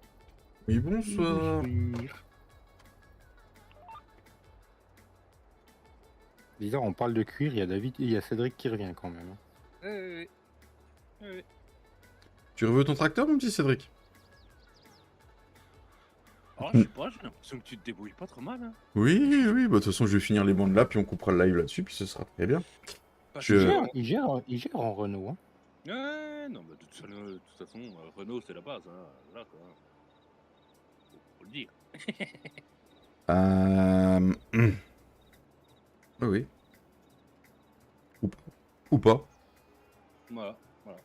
Oui, bonsoir. Bizarre, on parle de cuir, il y a David, il y a Cédric qui revient quand même. Oui, oui. Tu reveux ton tracteur, mon petit Cédric? Oh, je sais pas, j'ai l'impression que tu te débrouilles pas trop mal. Hein. Oui, oui, bah de toute façon, je vais finir les bandes là, puis on coupera le live là-dessus, puis ce sera très bien. Parce Je- Il que- gère, il gère en Renault. Hein. Ouais, non, mais de toute façon, Renault, c'est la base. Hein. Là, quoi. Faut le dire. Euh... Oui, oui. Ou pas. Ou pas. Voilà, voilà,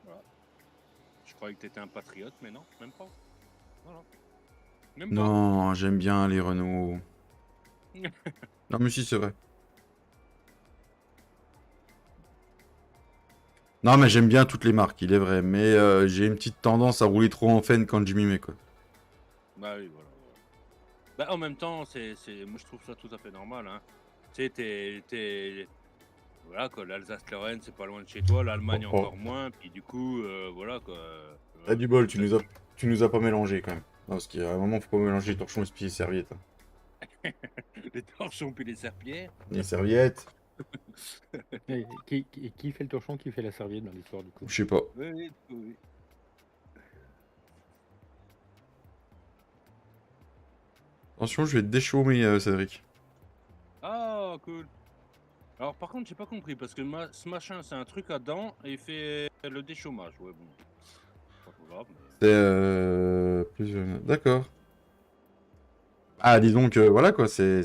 voilà. Je croyais que t'étais un patriote, mais non, même pas. Voilà. Même pas. Non, j'aime bien les Renault. Non, mais si, c'est vrai. Non, mais j'aime bien toutes les marques, il est vrai. Mais j'ai une petite tendance à rouler trop en fan quand je m'y mets, quoi. Bah oui, voilà. Bah, en même temps, moi je trouve ça tout à fait normal. Hein. Tu sais, voilà quoi, l'Alsace-Lorraine, c'est pas loin de chez toi, l'Allemagne Oh, oh. encore moins, puis du coup, voilà quoi. T'as du bol, tu nous as pas mélangé quand même. Non, parce qu'à un moment, faut pas mélanger torchon et serviette. Hein. Les torchons puis les serpillères. Les serviettes, Et qui fait le torchon, qui fait la serviette dans l'histoire du coup? je sais pas. Oui, oui, oui. Attention, je vais te déchaumer, Cédric. Ah, cool. Alors par contre, j'ai pas compris, parce que ce machin, c'est un truc à dents et il fait le déchômage. Ouais, bon. Pas trop grave, mais... C'est D'accord. Ah, dis donc, voilà quoi, c'est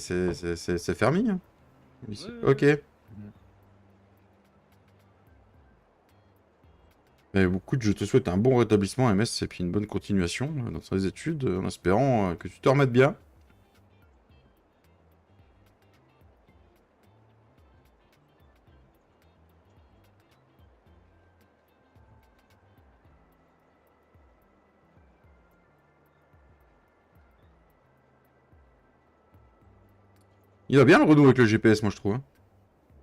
fermé. Hein. Ici. Ouais, Ok. Mais écoute, je te souhaite un bon rétablissement, MS, et puis une bonne continuation dans tes études, en espérant que tu te remettes bien. Il va bien le Renault avec le GPS, moi je trouve. Hein.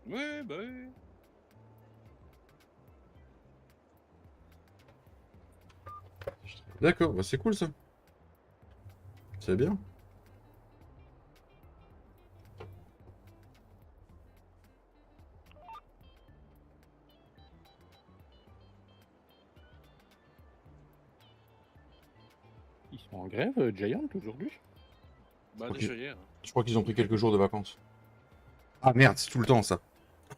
ouais, bah oui. D'accord, bah c'est cool ça. C'est bien. Ils sont en grève, Giant, aujourd'hui? Bah Ok. déjà hier. Je crois qu'ils ont pris quelques jours de vacances. Ah merde, c'est tout le temps ça.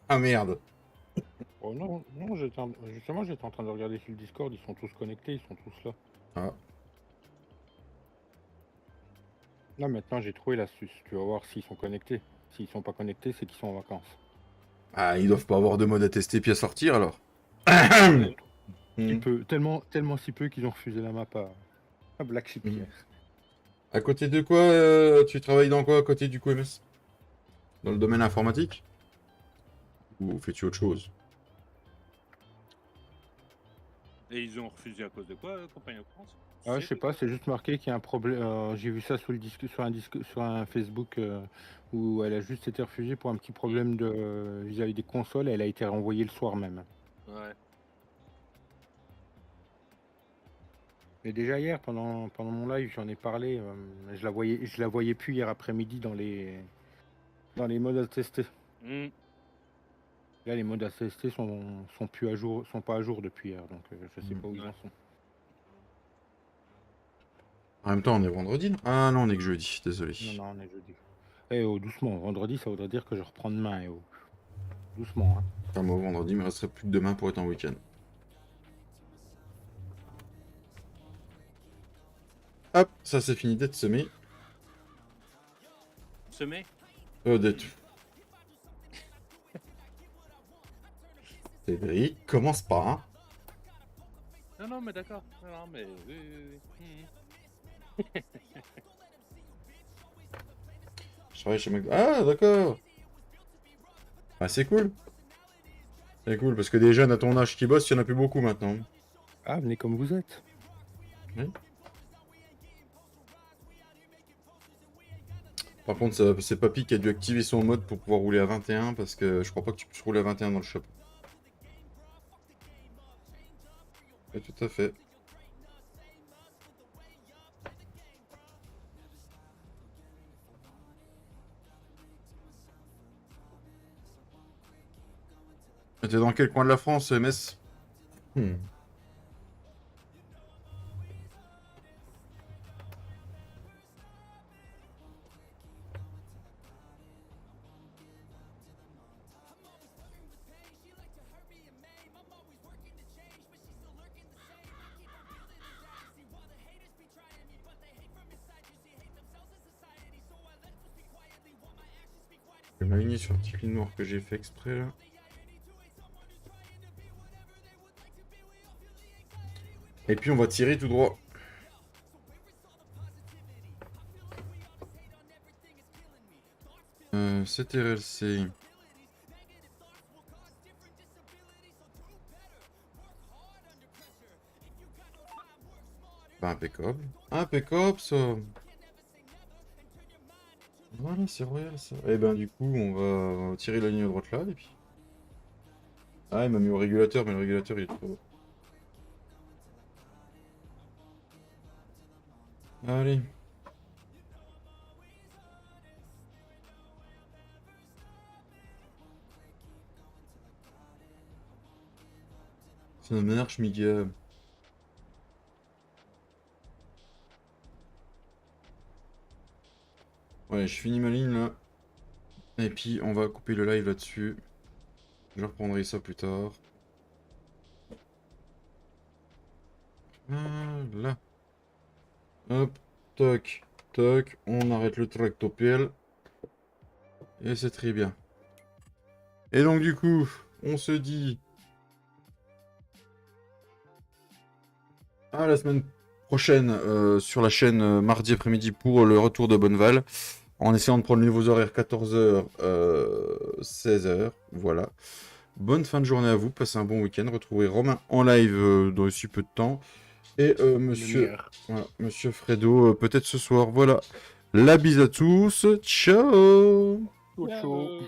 Ah merde. Oh non, non, justement, j'étais en train de regarder sur le Discord, ils sont tous connectés, ils sont tous là. Ah. Là, maintenant, j'ai trouvé l'astuce. Tu vas voir s'ils sont connectés. S'ils sont pas connectés, c'est qu'ils sont en vacances. Ah, ils doivent pas avoir de mode à tester puis à sortir alors. Si peu, tellement si peu qu'ils ont refusé la map à Black Sheep hier. À côté de quoi tu travailles dans quoi à côté du coup MS? Dans le domaine informatique? Ou fais-tu autre chose? Et ils ont refusé à cause de quoi, Compagnie of France? Ah, je sais pas, c'est juste marqué qu'il y a un problème. J'ai vu ça sur un Facebook où elle a juste été refusée pour un petit problème vis-à-vis des consoles et elle a été renvoyée le soir même. Ouais. Et déjà hier, pendant mon live, j'en ai parlé. Je la voyais plus hier après-midi dans les modes à tester. Hmm. Là, les modes à tester sont plus à jour, sont pas à jour depuis hier, donc je sais pas où ils Ouais. en sont. En même temps, on est vendredi, non? Ah non, on est que jeudi, désolé. Non, on est jeudi. Eh oh, doucement. Vendredi, ça voudrait dire que je reprends demain. Eh oh. Doucement, hein. Enfin, moi, vendredi, il me resterait plus que demain pour être en week-end. Hop, ça c'est fini d'être semé. Semé? D'être... Cédric, commence pas, hein. Non, non, mais d'accord. Non, mais oui, oui, oui. Je travaille chez McDo. Ah, d'accord. Ah, c'est cool. C'est cool, parce que des jeunes à ton âge qui bossent, il y en a plus beaucoup maintenant. Ah, venez comme vous êtes. Oui. Par contre, c'est Papy qui a dû activer son mode pour pouvoir rouler à 21, parce que je crois pas que tu puisses rouler à 21 dans le shop. Oui, tout à fait. T'es dans quel coin de la France, MS? Je vais m'aligner sur un petit clean noir que j'ai fait exprès là. Et puis on va tirer tout droit. CTRLC. Bah, impeccable. Impeccable ça. Voilà, c'est royal ça. Et ben du coup, on va tirer la ligne droite là et puis. Ah, il m'a mis au régulateur, mais le régulateur il est trop. Allez. Ça marche, Miguel. Ouais, je finis ma ligne là. Et puis on va couper le live là-dessus. Je reprendrai ça plus tard. Voilà. Hop, toc, toc. On arrête le tractopelle. Et c'est très bien. Et donc du coup, on se dit à la semaine prochaine sur la chaîne mardi après-midi pour le retour de Bonneval. En essayant de prendre les nouveaux horaires 14h, 16h. Voilà. Bonne fin de journée à vous. Passez un bon week-end. Retrouvez Romain en live dans aussi peu de temps. Et monsieur Fredo, peut-être ce soir. Voilà. La bise à tous. Ciao. Chaud.